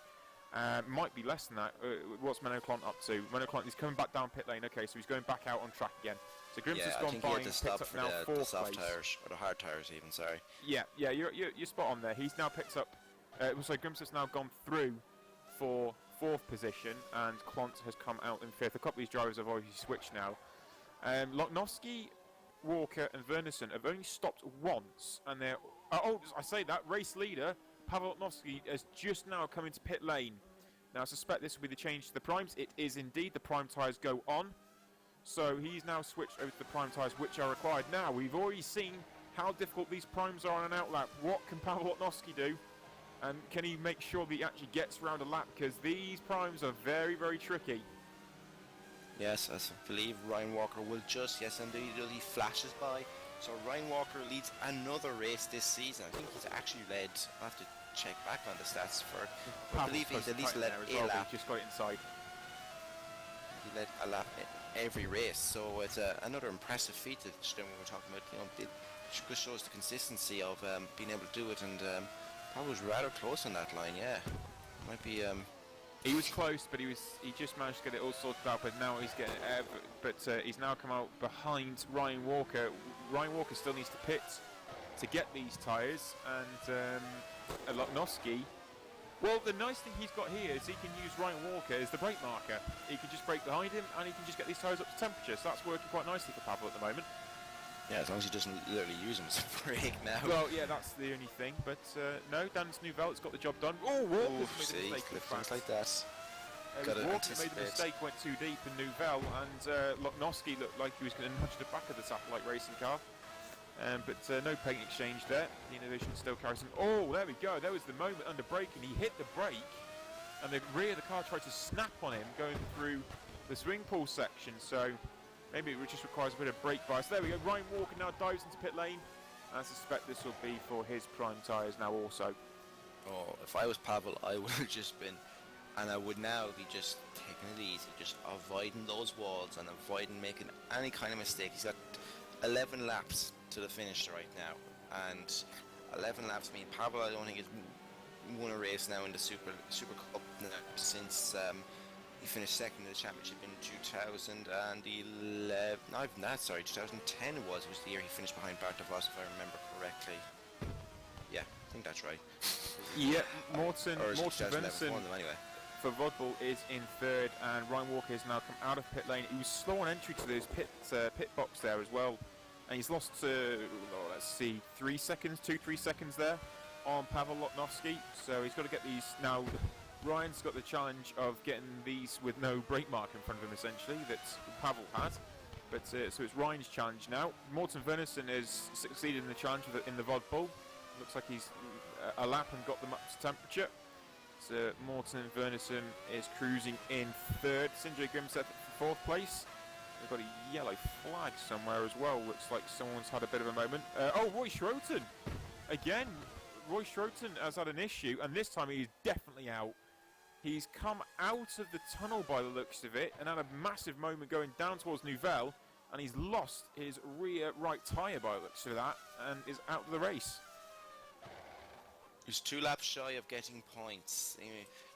Might be less than that. What's Menno Klant up to? Menno Klant is coming back down pit lane. Okay, so he's going back out on track again. So Grimseth's gone by and picked up now 4th place. Soft tyres, or the hard tyres even, sorry. Yeah, you're spot on there. He's now picked up... so Grimseth's now gone through for 4th position, and Klant has come out in 5th. A couple of these drivers have already switched now. Luknowski, Walker and Vernison have only stopped once, and they're... I say that, race leader, Pavel Luknowski, has just now come into pit lane. Now I suspect this will be the change to the primes. It is indeed. The prime tyres go on. So he's now switched over to the prime tyres, which are required now. We've already seen how difficult these primes are on an outlap. What can Pavel Luknowski do? And can he make sure that he actually gets around a lap? Because these primes are very, very tricky. Yes, I believe Ryan Walker will just, yes indeed, he flashes by. So Ryan Walker leads another race this season. I think he's actually led, I'll have to check back on the stats for it. I believe he's at least led a lap. Just got inside. He led a lap every race, so it's another impressive feat that when we're talking about, you know, it just shows the consistency of being able to do it, and probably was rather close on that line, yeah. Might be He was close, but he just managed to get it all sorted out. But now he's getting, he's now come out behind Ryan Walker. Ryan Walker still needs to pit to get these tyres, and Lotnowski. Well, the nice thing he's got here is he can use Ryan Walker as the brake marker. He can just brake behind him, and he can just get these tyres up to temperature. So that's working quite nicely for Pavel at the moment. Yeah, as long as he doesn't literally use them as a brake now. Well, yeah, that's the only thing. But no, Dan's Nouvel's got the job done. Oh, Walker's made a mistake. Things like that. Walker made a mistake, went too deep in Nouvel, and Lotnowski looked like he was going to nudge the back of the satellite racing car. But no paint exchange there. The Innovation still carries him. Oh, there we go. There was the moment under braking. He hit the brake, and the rear of the car tried to snap on him going through the swing pool section. So maybe it just requires a bit of brake bias. There we go. Ryan Walker now dives into pit lane. I suspect this will be for his prime tyres now also. Oh, if I was Pavel, I would have just been, and I would now be just taking it easy, just avoiding those walls and avoiding making any kind of mistake. He's got 11 laps to the finish right now, and 11 laps mean Pavel, I don't think, has won a race now in the Supercup since he finished second in the championship in 2010 was the year he finished behind Bartovos, if I remember correctly. Yeah, I think that's right. Yeah, Morten Venison anyway. For Vodbull is in third, and Ryan Walker has now come out of pit lane. He was slow on entry to those pit box there as well, and he's lost 3 seconds there on Pavel Lotnowski. So he's got to get these now. Ryan's got the challenge of getting these with no brake mark in front of him, essentially, that Pavel had. But so it's Ryan's challenge now. Morten Venison has succeeded in the challenge in the Vodbull. Looks like he's a lap and got them up to temperature. So Morten Venison is cruising in third. Sinjay Grimseth for fourth place. They've got a yellow flag somewhere as well. Looks like someone's had a bit of a moment. Roy Schroten. Again, Roy Schroten has had an issue, and this time he's definitely out. He's come out of the tunnel by the looks of it and had a massive moment going down towards Nouvel, and he's lost his rear right tyre by the looks of that and is out of the race. He's 2 laps shy of getting points.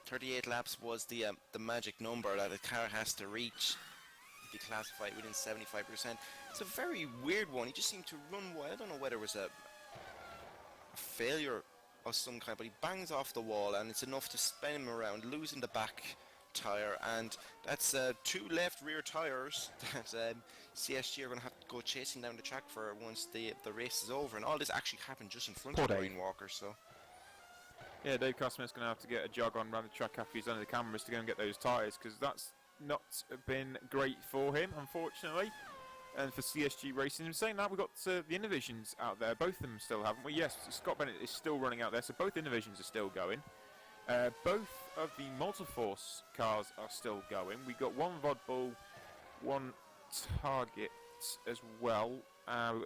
38 laps was the magic number that a car has to reach to be classified within 75%. It's a very weird one. He just seemed to run wide. I don't know whether it was a failure of some kind, but he bangs off the wall, and it's enough to spin him around, losing the back tyre, and that's 2 left rear tyres that CSG are going to have to go chasing down the track for once the race is over. And all this actually happened just in front of Ryan Walker, so... Yeah, Dave Cosmo's going to have to get a jog on around the track after he's under the cameras to go and get those tyres, because that's not been great for him, unfortunately, and for CSG Racing. I'm saying that we've got the Innovisions out there. Both of them still haven't we? Yes, Scott Bennett is still running out there, so both Innovisions are still going. Both of the Multiforce cars are still going. We've got one Vodbull, one Target as well.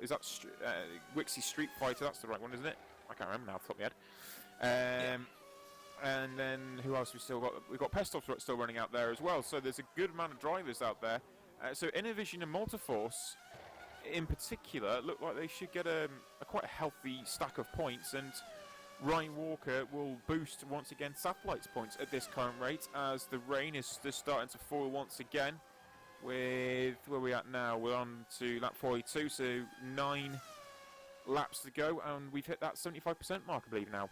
Is that Wixie Street Fighter? That's the right one, isn't it? I can't remember now off the top of my head. And then who else we still got? We've got Pestov still running out there as well. So there's a good amount of drivers out there. So Innovision and Multiforce in particular look like they should get a quite healthy stack of points, and Ryan Walker will boost once again Satellite's points at this current rate as the rain is just starting to fall once again. With where we're at now, we're on to lap 42, so 9 laps to go, and we've hit that 75% mark, I believe, now.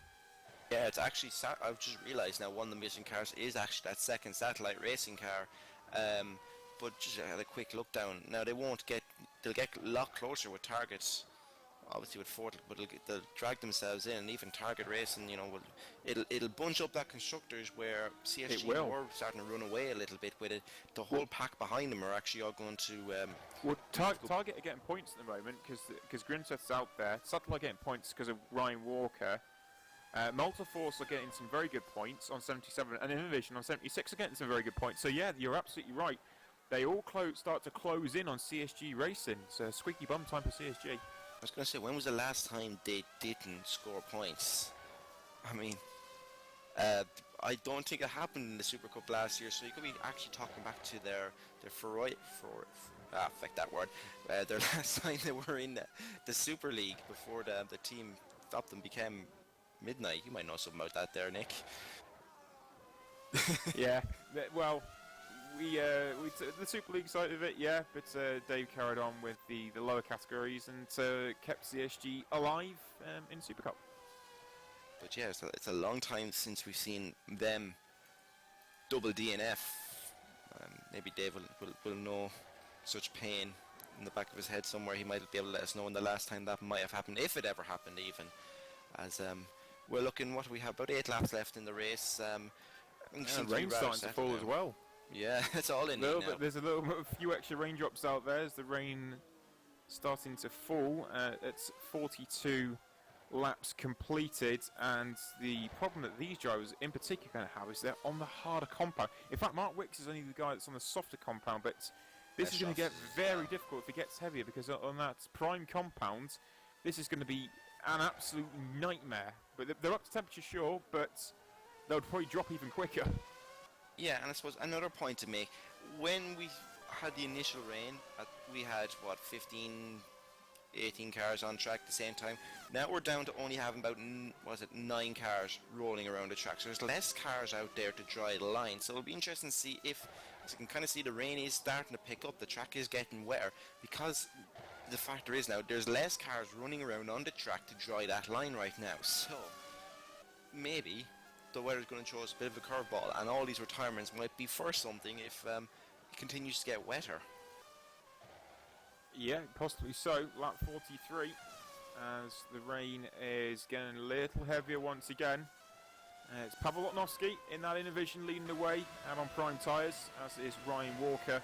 Yeah, it's actually, I've just realised now one of the missing cars is actually that second Satellite racing car. But just had a quick look down. Now they'll get a lot closer with Targets, obviously with Ford, but they'll drag themselves in, and even Target Racing, it'll bunch up that constructors where CSG were starting to run away a little bit with it. The whole pack behind them are actually all going to... Target are getting points at the moment because Grimseth's out there. Satellite getting points because of Ryan Walker. Multiforce are getting some very good points on 77, and Innovation on 76 are getting some very good points. So yeah, you're absolutely right. They all start to close in on CSG Racing. So squeaky bum time for CSG. I was going to say, when was the last time they didn't score points? I mean, I don't think it happened in the Supercup last year, so you could be actually talking back to their last time they were in the Super League before the team stopped and became Midnight. You might know something about that there, Nick. Yeah, well, we took the Super League side of it, yeah, but Dave carried on with the lower categories and kept CSG alive in Supercup. But yeah, it's a long time since we've seen them double DNF. Maybe Dave will know such pain in the back of his head somewhere. He might be able to let us know when the last time that might have happened, if it ever happened even. As we're looking, what do we have? About 8 laps left in the race. Rain's starting to fall as well. Yeah, it's all in now. There's a few extra raindrops out there as the rain starting to fall. It's 42 laps completed, and the problem that these drivers in particular are going to have is they're on the harder compound. In fact, Mark Wicks is only the guy that's on the softer compound, but this is going to get very difficult if it gets heavier, because on that prime compound, this is going to be an absolute nightmare. But they're up to temperature, sure, but they'll probably drop even quicker. Yeah, and I suppose another point to make, when we had the initial rain, we had, 18 cars on track at the same time. Now we're down to only having about, 9 cars rolling around the track. So there's less cars out there to dry the line. So it'll be interesting to see if, as you can kind of see, the rain is starting to pick up, the track is getting wetter, because the factor is now there's less cars running around on the track to dry that line right now. So maybe the weather's going to throw us a bit of a curveball, and all these retirements might be for something if it continues to get wetter. Yeah, possibly so. Lap 43, as the rain is getting a little heavier once again. It's Pavel Lotnowski in that Innovision leading the way out on prime tyres, as is Ryan Walker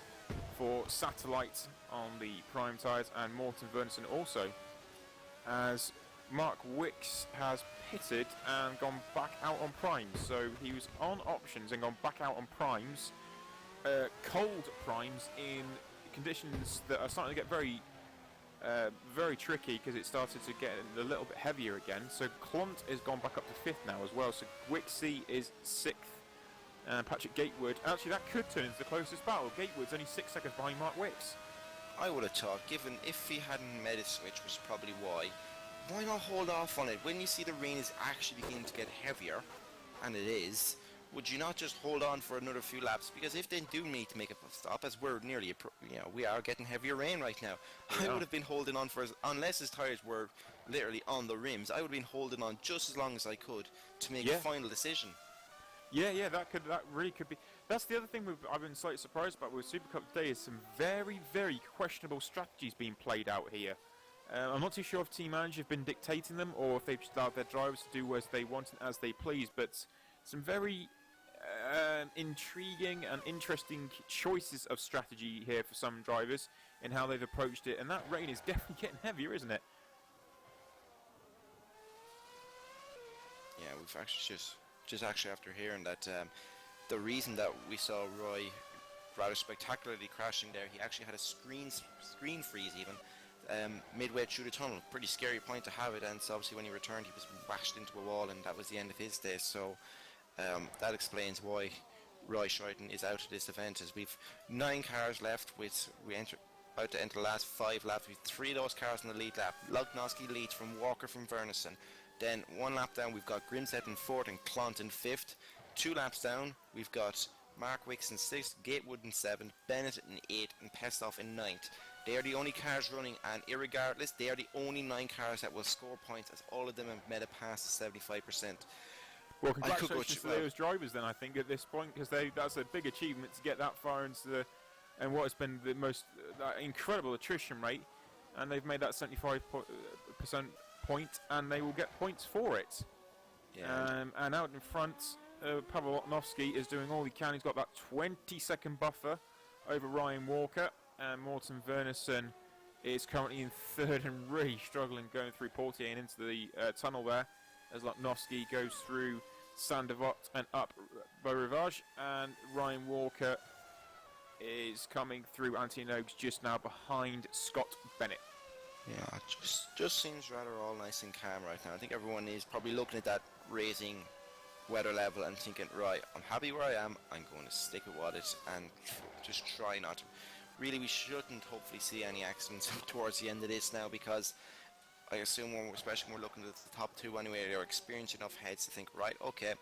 for Satellite on the prime tyres, and Morten Vernson also, as Mark Wicks has pitted and gone back out on primes. So he was on options and gone back out on primes, cold primes, in conditions that are starting to get very tricky, because it started to get a little bit heavier again. So Clont has gone back up to 5th now as well. So Wixie is 6th. Patrick Gatewood, actually that could turn into the closest battle. Gatewood's only 6 seconds behind Mark Wicks. I would have thought, given if he hadn't made a switch, which is probably why not hold off on it? When you see the rain is actually beginning to get heavier, and it is, would you not just hold on for another few laps? Because if they do need to make a stop, as we're nearly, we are getting heavier rain right now. I would have been holding on for, unless his tyres were literally on the rims, I would have been holding on just as long as I could to make a final decision. Yeah, that really could be. That's the other thing I've been slightly surprised about with Supercup today, is some very, very questionable strategies being played out here. I'm not too sure if team managers have been dictating them, or if they've just allowed their drivers to do as they want and as they please, but some very intriguing and interesting choices of strategy here for some drivers in how they've approached it, and that rain is definitely getting heavier, isn't it? Yeah, we've actually just actually after hearing that the reason that we saw Roy rather spectacularly crashing there, he actually had a screen freeze even midway through the tunnel. Pretty scary point to have it, and so obviously when he returned he was bashed into a wall, and that was the end of his day. So that explains why Roy Schreiten is out of this event, as we've 9 cars left. About to enter the last 5 laps. We've 3 of those cars in the lead lap. Lugnosky leads from Walker from Vernison. Then 1 lap down we've got Grimstead in 4th and Clont in 5th. 2 laps down we've got Mark Wicks in 6th, Gatewood in 7th, Bennett in 8th, and Pestoff in 9th. They are the only cars running, and irregardless, they are the only 9 cars that will score points, as all of them have made it past the 75%. Well, congratulations to those drivers then, I think, at this point, because that's a big achievement to get that far into and what has been the most incredible attrition rate, and they've made that 75% point, and they will get points for it. Yeah. And out in front, Pavel Lotnowski is doing all he can. He's got that 20-second buffer over Ryan Walker, and Morten Vernison is currently in 3rd and really struggling going through Portier and into the tunnel there, as Lotnowski goes through Sandevot and up Beau Rivage, and Ryan Walker is coming through Antinogues just now behind Scott Bennett. Yeah, it just seems rather all nice and calm right now. I think everyone is probably looking at that raising weather level and thinking, right, I'm happy where I am, I'm going to stick with it and just try not to. Really, we shouldn't hopefully see any accidents towards the end of this now, because I assume, especially when we're looking at the top 2 anyway, they're experienced enough heads to think, right, okay,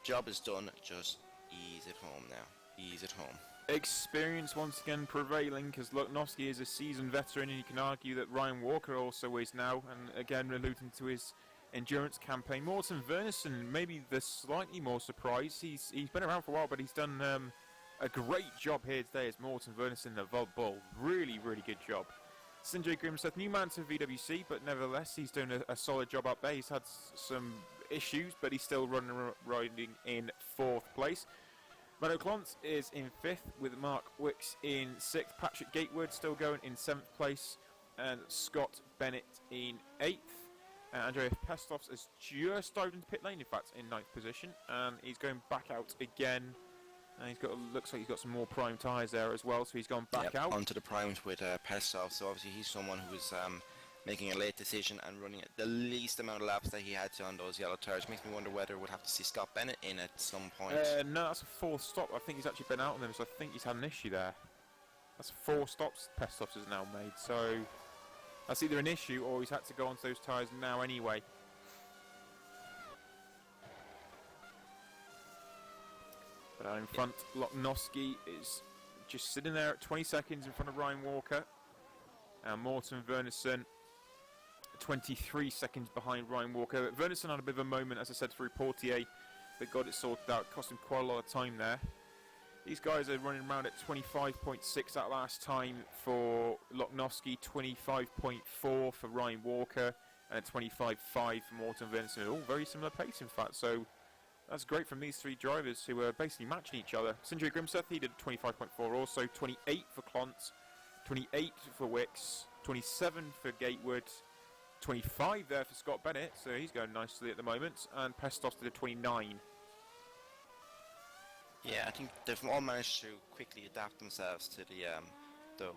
job is done. Just ease it home now. Ease it home. Experience once again prevailing, because Luknowski is a seasoned veteran, and you can argue that Ryan Walker also is now, and again alluding to his endurance campaign. Morten Wernersen, maybe the slightly more surprise. He's been around for a while, but he's done a great job here today as Morten Wernersen, the Volt Bull. Really, really good job. Sinjay Grimseth, new man to VWC, but nevertheless, he's doing a solid job up there. He's had some issues, but he's still riding in 4th place. Monaco Clont is in 5th, with Mark Wicks in 6th. Patrick Gatewood still going in 7th place, and Scott Bennett in 8th. Andrea Pestovs has just dived into pit lane, in fact, in 9th position, and he's going back out again. And looks like he's got some more prime tyres there as well, so he's gone back out. Onto the primes with Pestovs. So obviously he's someone who was making a late decision and running the least amount of laps that he had to on those yellow tyres. Makes me wonder whether we'll have to see Scott Bennett in at some point. No, that's a 4th stop. I think he's actually been out on them, so I think he's had an issue there. That's 4 stops Pestovs has now made, so that's either an issue or he's had to go onto those tyres now anyway. But out in front, Luknowski is just sitting there at 20 seconds in front of Ryan Walker. And Morten Wernersen 23 seconds behind Ryan Walker. Wernersen had a bit of a moment, as I said, through Portier, that got it sorted out. Cost him quite a lot of time there. These guys are running around at 25.6 that last time for Luknowski, 25.4 for Ryan Walker, and 25.5 for Morten Wernersen. All very similar pace, in fact. So that's great from these 3 drivers who are basically matching each other. Sinjay Grimseth, he did 25.4 also, 28 for Clont, 28 for Wicks, 27 for Gatewood, 25 there for Scott Bennett, so he's going nicely at the moment, and Pestovs did a 29. Yeah, I think they've all managed to quickly adapt themselves to the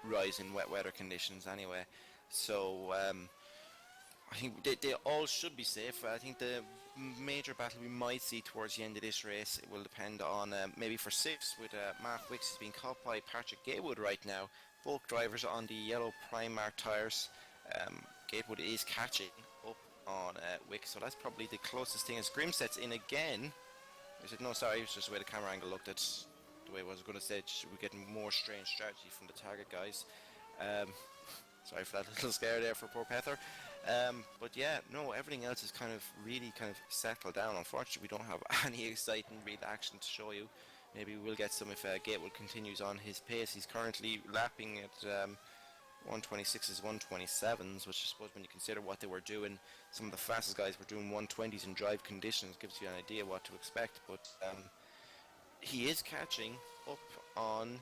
rise in wet weather conditions anyway. So I think they all should be safe. I think the major battle we might see towards the end of this race, it will depend on maybe for 6th with Mark Wicks is being caught by Patrick Gatewood right now. Both drivers are on the yellow prime mark tyres. Gatewood is catching up on Wicks, so that's probably the closest thing. As Grimseth's in again. No, sorry, it was just the way the camera angle looked at the way I was going to say. We're getting more strange strategy from the target guys. Sorry for that little scare there for poor Pether. But yeah, no, everything else is really settled down. Unfortunately, we don't have any exciting real action to show you. Maybe we'll get some if Gatewood continues on his pace. He's currently lapping at 126s, 127s, which I suppose when you consider what they were doing, some of the fastest guys were doing 120s in drive conditions, gives you an idea what to expect. But he is catching up on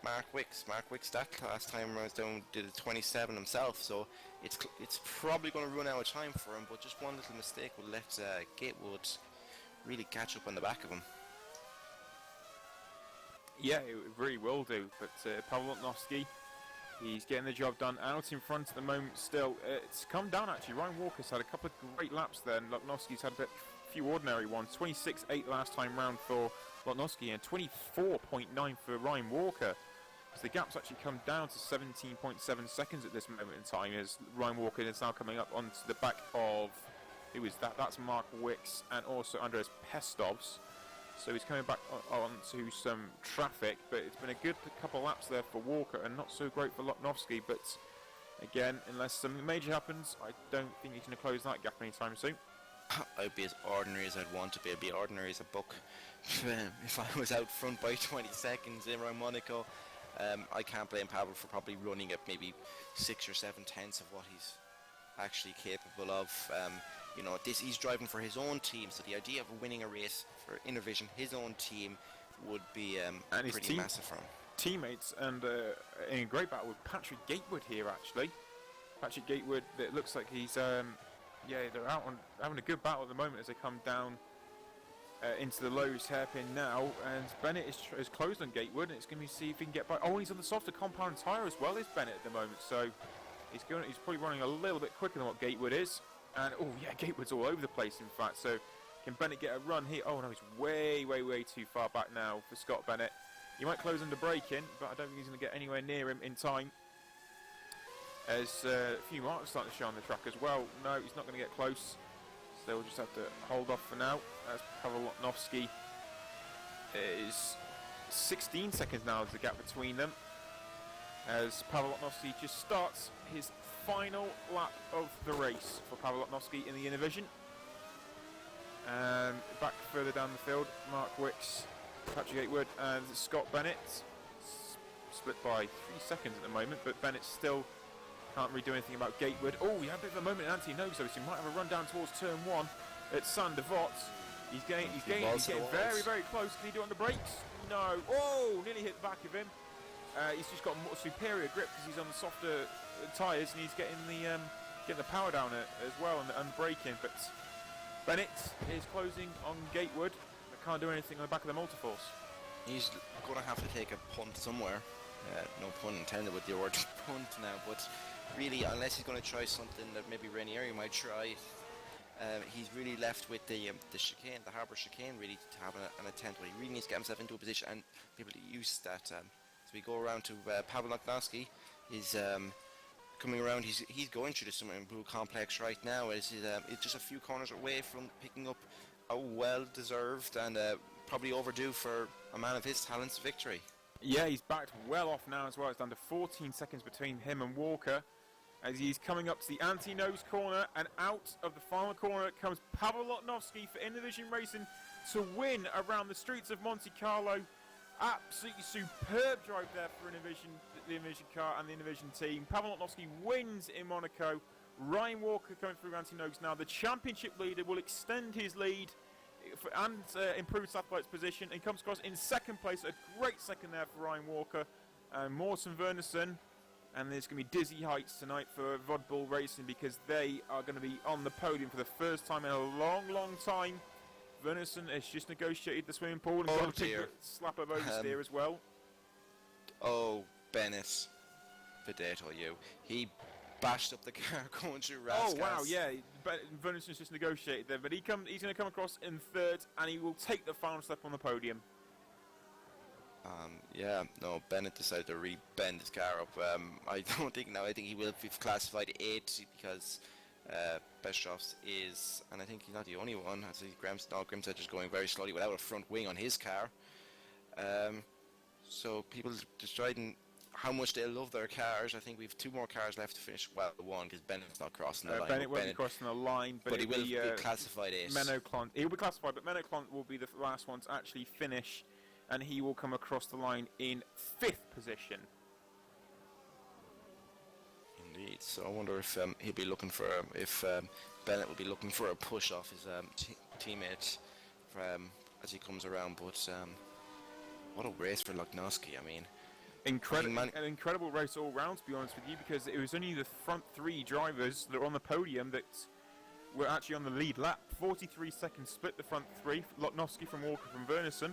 Mark Wicks. Mark Wicks that last time around did a 27 himself, so it's probably going to run out of time for him, but just one little mistake will let Gatewood really catch up on the back of him. Yeah, it really will do, but Pavel Luknowski, he's getting the job done out in front at the moment still. It's come down actually. Ryan Walker's had a couple of great laps there, and Luknowski's had a few ordinary ones. 26.8 last time round for Luknowski and 24.9 for Ryan Walker. So the gap's actually come down to 17.7 seconds at this moment in time as Ryan Walker is now coming up onto the back of, who is that? That's Mark Wicks and also Andreas Pestovs. So he's coming back onto some traffic, but it's been a good couple of laps there for Walker and not so great for Luknowski. But again, unless something major happens, I don't think he's going to close that gap anytime soon. I'd be as ordinary as I'd want to be. I'd be ordinary as a buck if I was out front by 20 seconds in around Monaco. I can't blame Pavel for probably running at maybe 6 or 7 tenths of what he's actually capable of. He's driving for his own team, so the idea of winning a race for Intervision, his own team, would be pretty massive for him. Teammates and in a great battle with Patrick Gatewood here actually. Patrick Gatewood, it looks like he's they're out on having a good battle at the moment as they come down into the lows hairpin now, and Bennett is closed on Gatewood, and it's going to be see if he can get by. Oh, and he's on the softer compound tyre as well as Bennett at the moment, so he's probably running a little bit quicker than what Gatewood is. And oh yeah, Gatewood's all over the place in fact, so can Bennett get a run here? Oh no, he's way too far back now for Scott Bennett. He might close under braking, but I don't think he's going to get anywhere near him in time. As a few marks starting to show on the track as well. No, he's not going to get close. So we'll just have to hold off for now, as Pavel Lotnovsky is 16 seconds now is the gap between them, as Pavel Lotnovsky just starts his final lap of the race for Pavel Lotnovsky in the Univision. And back further down the field, Mark Wicks, Patrick Gatewood and Scott Bennett, split by 3 seconds at the moment, but Bennett still can't really do anything about Gatewood. Oh, we had a bit of a moment in Anti-Nose, so he might have a run down towards turn 1 at Sander Vought. He's getting very, very close. Can he do it on the brakes? No. Oh, nearly hit the back of him. He's just got more superior grip because he's on the softer tyres, and he's getting the power down as well and braking. But Bennett is closing on Gatewood. They can't do anything on the back of the Multiforce. He's going to have to take a punt somewhere. No pun intended with the word punt now, but really, unless he's going to try something that maybe Ranieri might try, he's really left with the chicane, the harbour chicane, really to have an attempt. But he really needs to get himself into a position and be able to use that. So we go around to Pavel Lotnovsky. He's coming around. He's going through the swimming pool complex right now. It's just a few corners away from picking up a well-deserved and probably overdue for a man of his talents victory. Yeah, he's backed well off now as well. It's down to 14 seconds between him and Walker as he's coming up to the anti-nose corner, and out of the final corner comes Pavel Lotnovsky for Innovision Racing to win around the streets of Monte Carlo. Absolutely superb drive there for the Innovision car and the Innovision team. Pavel Lotnovsky wins in Monaco. Ryan Walker coming through anti-nose now. The championship leader will extend his lead and improve Satellite's position, and comes across in second place. A great second there for Ryan Walker and Morten Wernersen. And there's going to be dizzy heights tonight for Vodbull Racing because they are going to be on the podium for the first time in a long, long time. Wernersen has just negotiated the swimming pool and got a slap of oversteer as well. Oh, Bennett, potato you. He bashed up the car going through Raskas. Oh wow, yeah, Wernersen's just negotiated there, but he's going to come across in third, and he will take the final step on the podium. Yeah, no, Bennett decided to re-bend his car up. I think he will be classified 8 because Bestrov's is, and I think he's not the only one. I think Grimsledge is going very slowly without a front wing on his car. So people deciding how much they love their cars. I think we have 2 more cars left to finish. Well, 1 because Bennett's not crossing the line. Bennett won't be crossing the line, but he will be classified 8. Menno Klont. He'll be classified, but Menno Klont will be the last one to actually finish, and he will come across the line in 5th position. Indeed. So I wonder if he'll be looking for Bennett will be looking for a push off his teammate as he comes around. But what a race for Lotnovsky! I mean, an incredible race all round, to be honest with you, because it was only the front 3 drivers that were on the podium that were actually on the lead lap. 43 seconds split the front 3. Lotnovsky from Walker from Wernersen.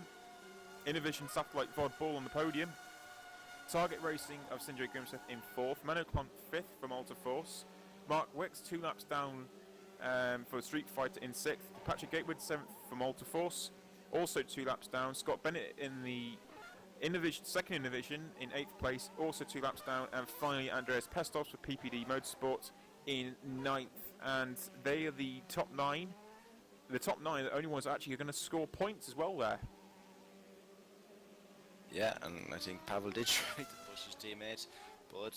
Innovision Satellite Vodbull on the podium. Target Racing of Sindre Grimseth in 4th. Menno Klont 5th from Multiforce. Mark Wicks 2 laps down for Street Fighter in 6th. Patrick Gatewood 7th for Multiforce. Also 2 laps down. Scott Bennett in the second Innovision in 8th place. Also 2 laps down. And finally Andreas Pestos for PPD Motorsport in 9th. And they are the top 9. The top 9 are the only ones that actually are going to score points as well there. Yeah, and I think Pavel did try to push his teammate, but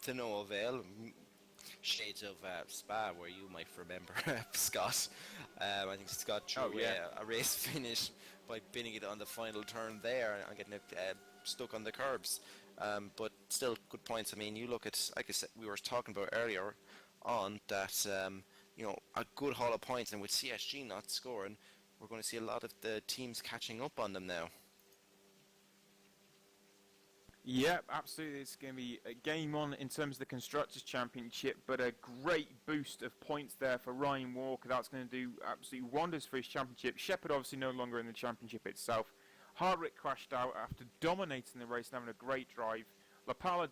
to no avail. Shades of Spa, where you might remember Scott. I think Scott drew a race finish by binning it on the final turn there and getting it stuck on the curbs. But still, good points. I mean, you look at, like I said, we were talking about earlier on that a good haul of points, and with CSG not scoring, we're going to see a lot of the teams catching up on them now. Yeah, absolutely. It's going to be a game on in terms of the Constructors' Championship, but a great boost of points there for Ryan Walker. That's going to do absolutely wonders for his championship. Shepherd obviously no longer in the championship itself. Hardwick crashed out after dominating the race and having a great drive. Lapala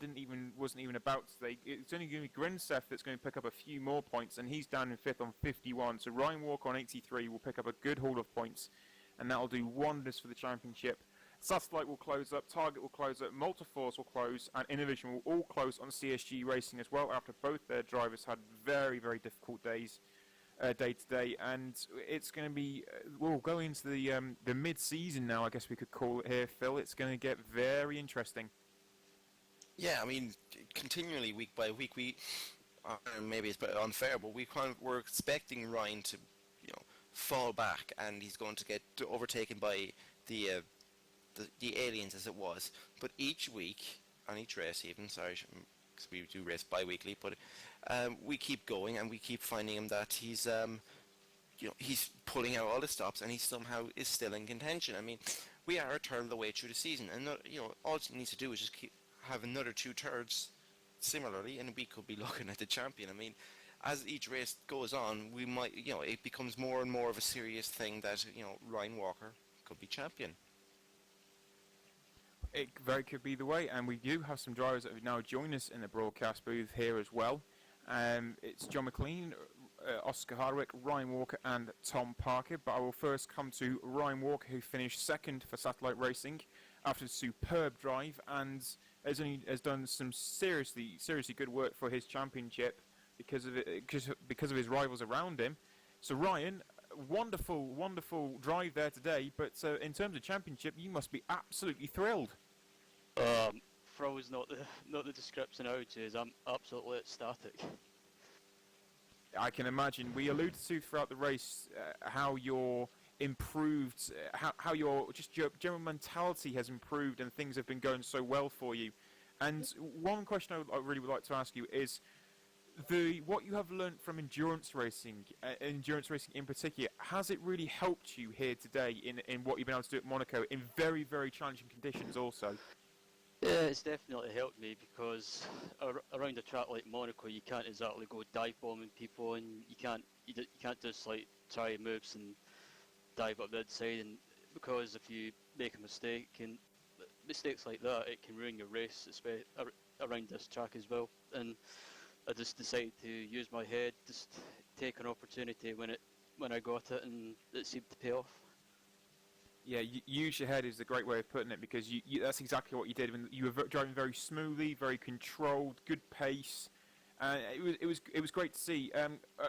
wasn't even about today. It's only going to be Grimseth that's going to pick up a few more points, and he's down in 5th on 51. So Ryan Walker on 83 will pick up a good haul of points, and that'll do wonders for the championship. Satellite will close up, Target will close up, Multiforce will close, and Innovision will all close on CSG Racing as well, after both their drivers had very, very difficult days. day to day, and it's going to be we'll go into the mid-season now, I guess we could call it here, Phil. It's going to get very interesting. Yeah, I mean, continually week by week, maybe it's a bit unfair, but we're expecting Ryan to, fall back, and he's going to get overtaken by the aliens as it was. But each week, on each race even, because we do race bi-weekly, but we keep going and we keep finding him that he's he's pulling out all the stops and he somehow is still in contention. I mean, we are a third of the way through the season, and all he needs to do is just have another 2 thirds similarly, and we could be looking at the champion. I mean, as each race goes on, we might, it becomes more and more of a serious thing that, Ryan Walker could be champion. It very could be the way, and we do have some drivers that have now joined us in the broadcast booth here as well. It's John McLean, Oscar Hardwick, Ryan Walker and Tom Parker, but I will first come to Ryan Walker, who finished second for Satellite Racing after a superb drive and has done some seriously good work for his championship because of his rivals around him. So Ryan, wonderful drive there today, but in terms of championship, you must be absolutely thrilled. Thrill is not the description I would use. I'm absolutely ecstatic. I can imagine. We alluded to throughout the race how your improved, how your general mentality has improved, and things have been going so well for you. And one question I really would like to ask you is what you have learnt from endurance racing in particular. Has it really helped you here today in what you've been able to do at Monaco in very, very challenging conditions also? Yeah, it's definitely helped me because around a track like Monaco, you can't exactly go dive bombing people, and you can't just like try moves and dive up the inside, and because if you make a mistake, and mistakes like that, it can ruin your race, especially around this track as well. And I just decided to use my head, just take an opportunity when I got it, and it seemed to pay off. Yeah, use your head is a great way of putting it, because that's exactly what you did. When you were driving very smoothly, very controlled, good pace. It was great to see.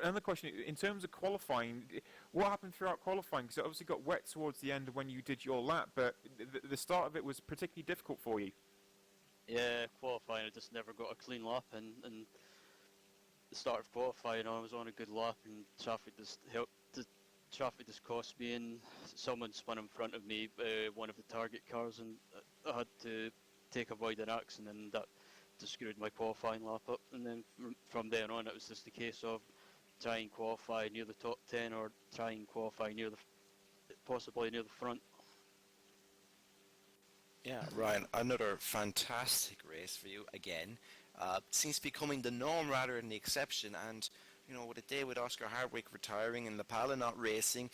Another question, in terms of qualifying, what happened throughout qualifying? Because it obviously got wet towards the end when you did your lap, but the start of it was particularly difficult for you. Yeah, qualifying, I just never got a clean lap, and the start of qualifying, I was on a good lap, and traffic just cost me, and someone spun in front of me, one of the target cars, and I had to take a avoid an accident, and that just screwed my qualifying lap up. And then from then on, it was just a case of trying to qualify near the top 10 or trying to qualify possibly near the front. Yeah, Ryan, another fantastic race for you again. Seems to be becoming the norm rather than the exception, and with a day with Oscar Hardwick retiring and Lapala not racing,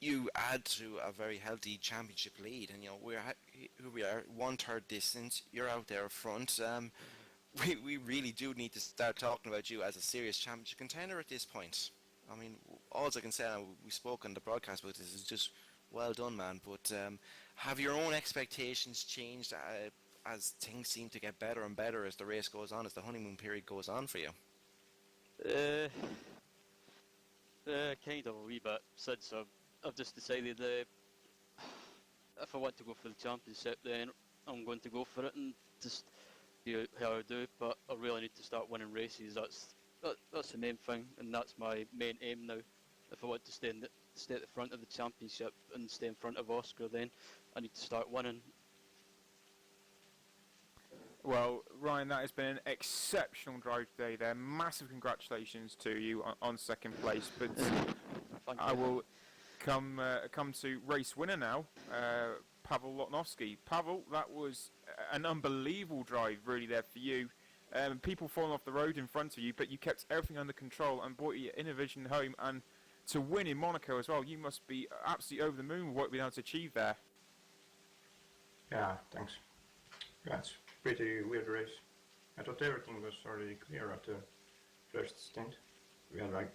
you add to a very healthy championship lead. And we are 1/3 distance. You're out there front. We really do need to start talking about you as a serious championship contender at this point. I mean, all I can say, we spoke on the broadcast about this, is just well done, man. But have your own expectations changed as things seem to get better and better as the race goes on, as the honeymoon period goes on for you? Kind of a wee bit, since I've just decided that if I want to go for the championship, then I'm going to go for it and just do how I do. But I really need to start winning races. That's the main thing, and that's my main aim now. If I want to stay at the front of the championship and stay in front of Oscar, then I need to start winning. Well, Ryan, that has been an exceptional drive today there. Massive congratulations to you on second place. But I will come to race winner now, Pavel Lotnowski. Pavel, that was an unbelievable drive really there for you. People falling off the road in front of you, but you kept everything under control and brought your Innovision home. And to win in Monaco as well, you must be absolutely over the moon with what you've been able to achieve there. Yeah, thanks. That's pretty weird race. I thought everything was already clear at the first stint. We had like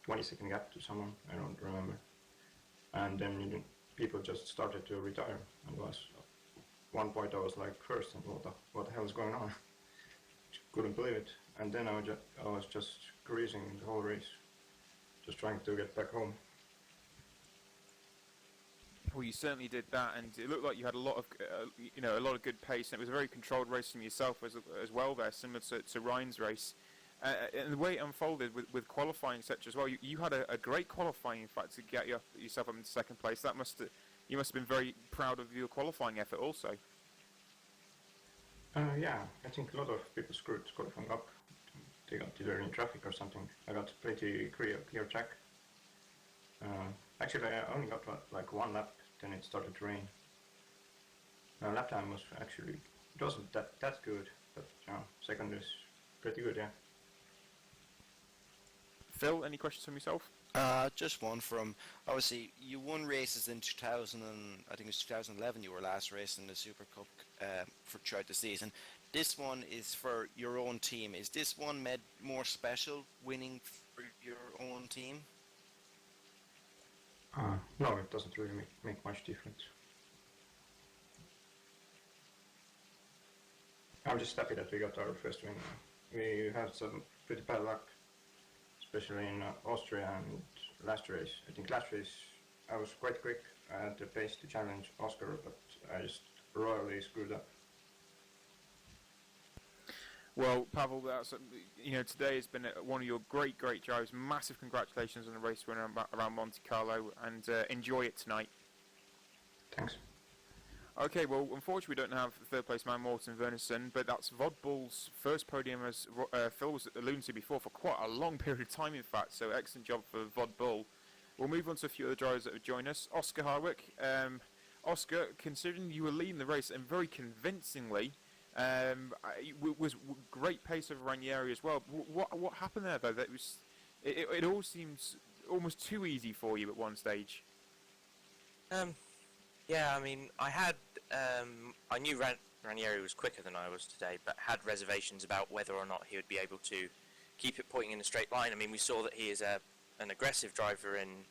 20-second gap to someone, I don't remember. And then people just started to retire, and was one point I was like first, and what the hell is going on? Couldn't believe it. And then I was just cruising the whole race. just trying to get back home. Well, you certainly did that, and it looked like you had a lot of, a lot of good pace, and it was a very controlled race from yourself as well there, similar to Ryan's race. And the way it unfolded with qualifying such as well, you had a great qualifying, in fact, to get yourself up into second place. You must have been very proud of your qualifying effort also. Yeah, I think a lot of people screwed qualifying up. They got either in traffic or something. I got pretty clear track. Actually, I only got like one lap, then it started to rain. Lap time was actually, it wasn't that good, but second is pretty good, yeah. Phil, any questions from yourself? Just one from, obviously, you won races in 2000, and I think it was 2011 you were last racing the Supercup for throughout the season. This one is for your own team. Is this one made more special, winning for your own team? No, it doesn't really make much difference. I'm just happy that we got our first win. We had some pretty bad luck, especially in Austria and last race. I think last race I was quite quick. I had the pace to challenge Oscar, but I just royally screwed up. Well, Pavel, today has been one of your great drives. Massive congratulations on the race win around Monte Carlo, and enjoy it tonight. Thanks. Okay, well, unfortunately we don't have the third place man, Morten Wernersen, but that's Vodbull's first podium, as Phil was alluding to before, for quite a long period of time, in fact, so excellent job for Vodbull. We'll move on to a few other drivers that have joined us. Oscar Harwick. Oscar, considering you were leading the race, and very convincingly, was great pace over Ranieri as well. What happened there, though? It all seems almost too easy for you at one stage. Yeah, I mean, I knew Ranieri was quicker than I was today, but had reservations about whether or not he would be able to keep it pointing in a straight line. I mean, we saw that he is an aggressive driver in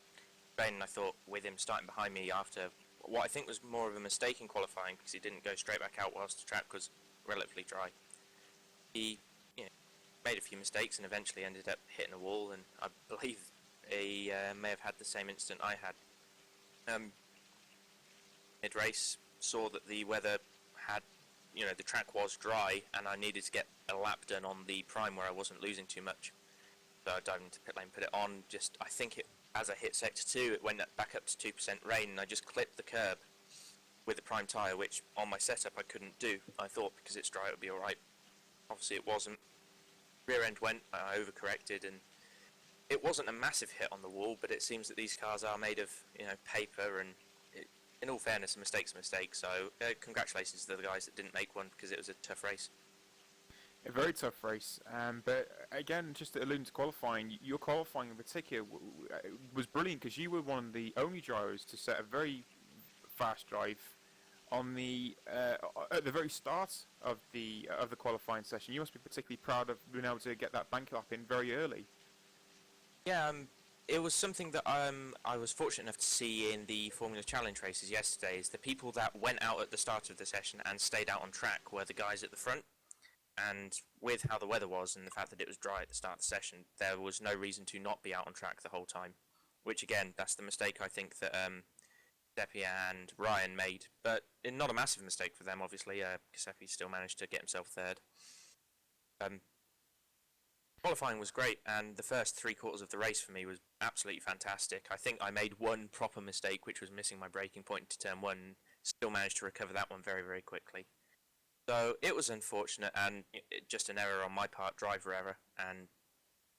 Spain, and I thought with him starting behind me after what I think was more of a mistake in qualifying, because he didn't go straight back out whilst the track was relatively dry. He made a few mistakes and eventually ended up hitting a wall, and I believe he may have had the same incident I had. Mid-race, saw that the weather had, the track was dry, and I needed to get a lap done on the prime where I wasn't losing too much. So I dived into pit lane, put it on. I think as I hit sector 2, it went back up to 2% rain, and I just clipped the curb with the prime tyre, which on my setup I couldn't do. I thought because it's dry it would be alright. Obviously it wasn't. Rear end went, I overcorrected, and it wasn't a massive hit on the wall, but it seems that these cars are made of paper, and in all fairness, a mistake's a mistake. So congratulations to the guys that didn't make one, because it was a tough race. A very tough race, but again, just to allude to qualifying, your qualifying in particular was brilliant, because you were one of the only drivers to set a very fast drive on at the very start of the qualifying session. You must be particularly proud of being able to get that bank lap in very early. Yeah, it was something that I was fortunate enough to see in the Formula Challenge races yesterday. Is the people that went out at the start of the session and stayed out on track were the guys at the front. And with how the weather was and the fact that it was dry at the start of the session, there was no reason to not be out on track the whole time. Which again, that's the mistake I think that Giuseppe and Ryan made. But not a massive mistake for them, obviously. Giuseppe still managed to get himself third. Qualifying was great, and the first 3/4 of the race for me was absolutely fantastic. I think I made one proper mistake, which was missing my braking point into turn 1. Still managed to recover that one very, very quickly. So it was unfortunate, and just an error on my part, driver error, and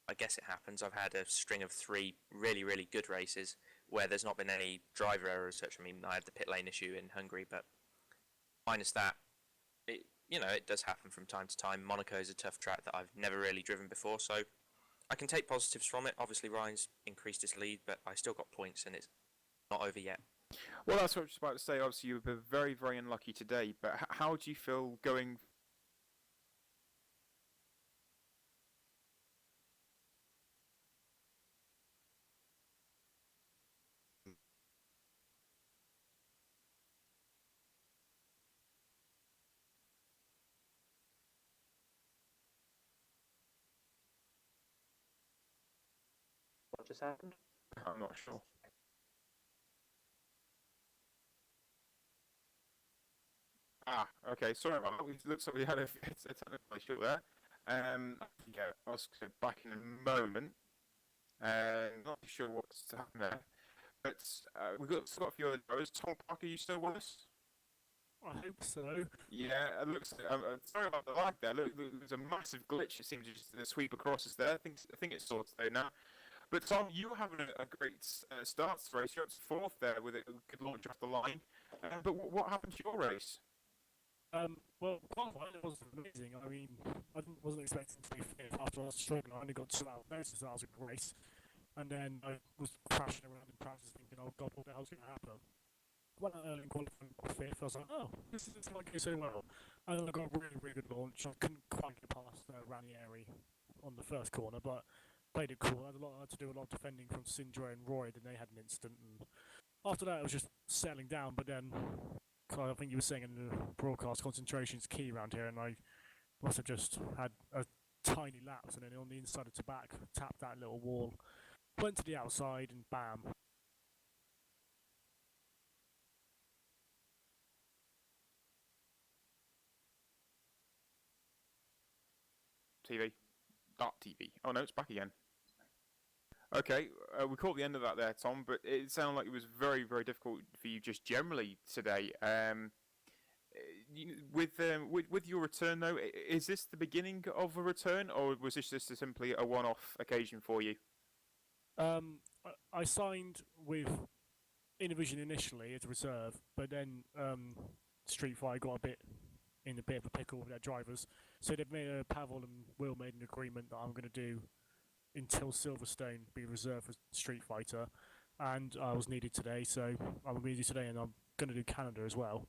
I guess it happens. I've had a string of 3 really, really good races where there's not been any driver error as such. I mean, I had the pit lane issue in Hungary, but minus that, it does happen from time to time. Monaco is a tough track that I've never really driven before, so I can take positives from it. Obviously, Ryan's increased his lead, but I still got points, and it's not over yet. Well, that's what I was about to say. Obviously, you were very, very unlucky today, but how do you feel going? just happened? I'm not sure. Ah, okay. Sorry about that. It looks like we had a technical issue there. Yeah, I'll back in a moment. Not too sure what's happened there, but still got a few other drivers. Tom Parker, you still with us? I hope so. Yeah, it looks. Sorry about the lag there. Look, there's a massive glitch. It seems to just sweep across us there. I think it's sorted out now. But Tom, you were having a great start to the race. You're up to fourth there with a good launch off the line. But what happened to your race? Well, qualifying was amazing. I mean, wasn't expecting to be fifth after I was struggling. I only got 2 hours notice that I was going to race, and then I was crashing around in practice, thinking, "Oh God, what the hell's going to happen?" Went out early in qualifying, got fifth. I was like, "Oh, this isn't going to go so well." And then I got a really, really good launch. I couldn't quite get past Ranieri on the first corner, but played it cool. I had to do a lot of defending from Sindre and Roy, and they had an incident. And after that, it was just settling down. But then, I think you were saying in the broadcast, concentration is key around here, and I must have just had a tiny lapse, and then on the inside of the back, tapped that little wall, went to the outside, and bam. TV. Oh no, it's back again. Okay, we caught the end of that there, Tom, but it sounded like it was very, very difficult for you just generally today. With your return though, is this the beginning of a return, or was this just simply a one-off occasion for you? I signed with Innovision initially as a reserve, but then Street Fighter got in a bit of a pickle with their drivers, so they've made Pavel and Will made an agreement that I'm going to do until Silverstone be reserved for Street Fighter, and I was needed today, so I'm going to do today, and I'm going to do Canada as well.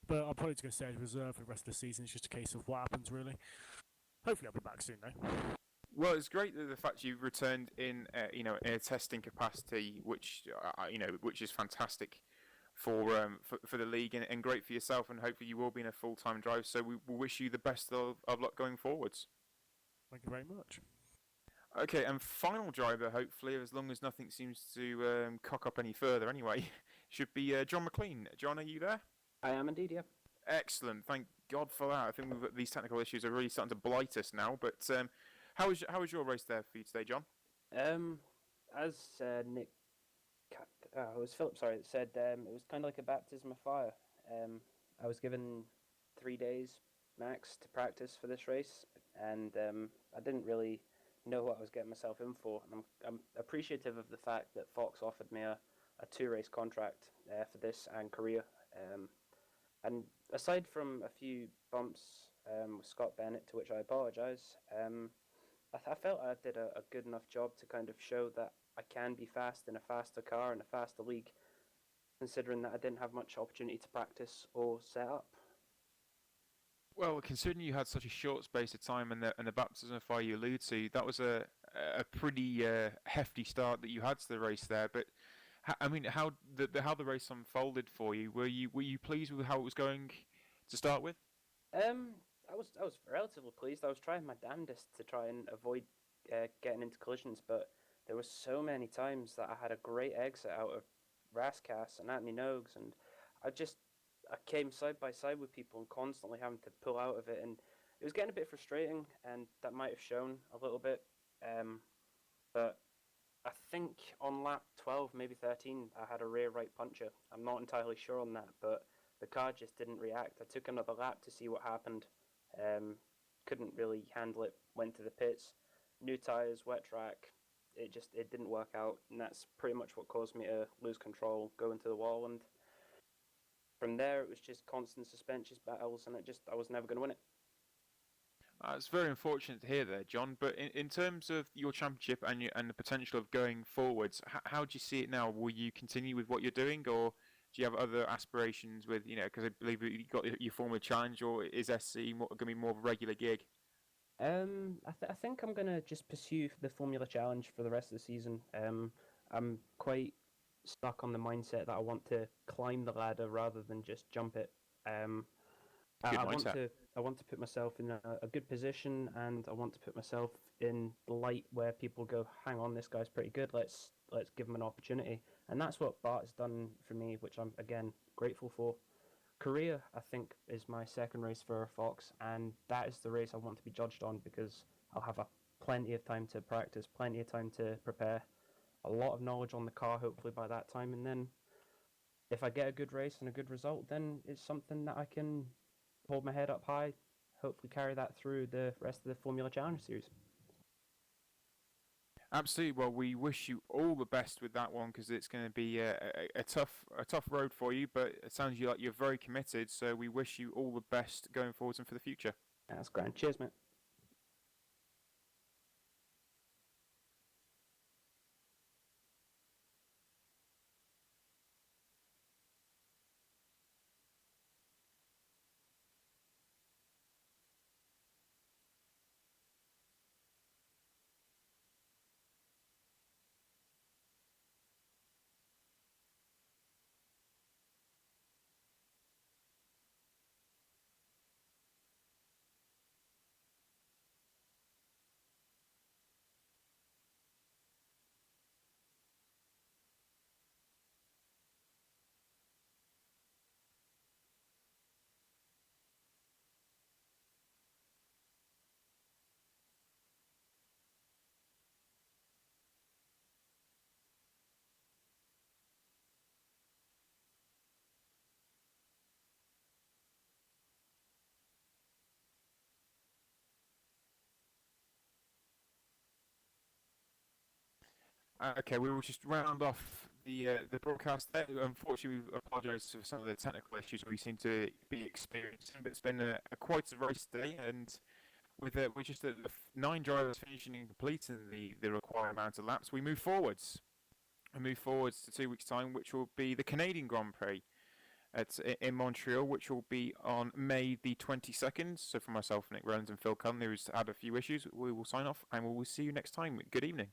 But I'm probably going to stay as reserve for the rest of the season. It's just a case of what happens, really. Hopefully, I'll be back soon, though. Well, it's great that the fact you returned in in a testing capacity, which which is fantastic for the league, and great for yourself, and hopefully you will be in a full-time drive. So we wish you the best of luck going forwards. Thank you very much. Okay, and final driver, hopefully, as long as nothing seems to cock up any further anyway, should be John McLean. John, are you there? I am indeed, yeah. Excellent, thank God for that. I think these technical issues are really starting to blight us now, but how was your race there for you today, John? As Nick, it was Philip, sorry, that said it was kind of like a baptism of fire. I was given 3 days max to practice for this race, and I didn't really know what I was getting myself in for. And I'm appreciative of the fact that Fox offered me a 2-race contract for this and Korea. And aside from a few bumps with Scott Bennett, to which I apologise, I felt I did a good enough job to kind of show that I can be fast in a faster car and a faster league, considering that I didn't have much opportunity to practice or set up. Well, considering you had such a short space of time and the baptism of fire you allude to, that was a pretty hefty start that you had to the race there. But how the race unfolded for you? Were you pleased with how it was going to start with? I was relatively pleased. I was trying my damnedest to try and avoid getting into collisions, but there were so many times that I had a great exit out of Rascasse and Anthony Nogues, and I came side by side with people and constantly having to pull out of it, and it was getting a bit frustrating, and that might have shown a little bit. But I think on lap 12, maybe 13, I had a rear right puncher. I'm not entirely sure on that, but the car just didn't react. I took another lap to see what happened. Couldn't really handle it. Went to the pits. New tyres, wet track. It didn't work out, and that's pretty much what caused me to lose control, go into the wall, and from there it was just constant suspension battles, and I was never going to win it. It's very unfortunate to hear there, John. But in terms of your championship and the potential of going forwards, how do you see it now? Will you continue with what you're doing, or do you have other aspirations with, because I believe you got your Formula Challenge, or is SC going to be more of a regular gig? I think I'm going to just pursue the Formula Challenge for the rest of the season. I'm quite stuck on the mindset that I want to climb the ladder rather than just jump it. I, Good I want mindset. to I want to put myself in a good position, and I want to put myself in the light where people go, hang on, this guy's pretty good. Let's give him an opportunity, and that's what Bart has done for me, which I'm again grateful for. Korea, I think, is my second race for Fox, and that is the race I want to be judged on because I'll have plenty of time to practice, plenty of time to prepare, a lot of knowledge on the car hopefully by that time, and then if I get a good race and a good result, then it's something that I can hold my head up high, hopefully carry that through the rest of the Formula Challenge Series. Absolutely. Well, we wish you all the best with that one because it's going to be a tough road for you. But it sounds like you're very committed. So we wish you all the best going forwards and for the future. That's grand. Cheers, mate. Okay, we will just round off the broadcast there. Unfortunately, we apologise for some of the technical issues we seem to be experiencing, but it's been quite a race day, and with just the 9 drivers finishing and completing the required amount of laps, we move forwards. And move forwards to 2 weeks' time, which will be the Canadian Grand Prix in Montreal, which will be on May the 22nd. So for myself, Nick Rowland and Phil Cullen, who's had a few issues, we will sign off, and we will see you next time. Good evening.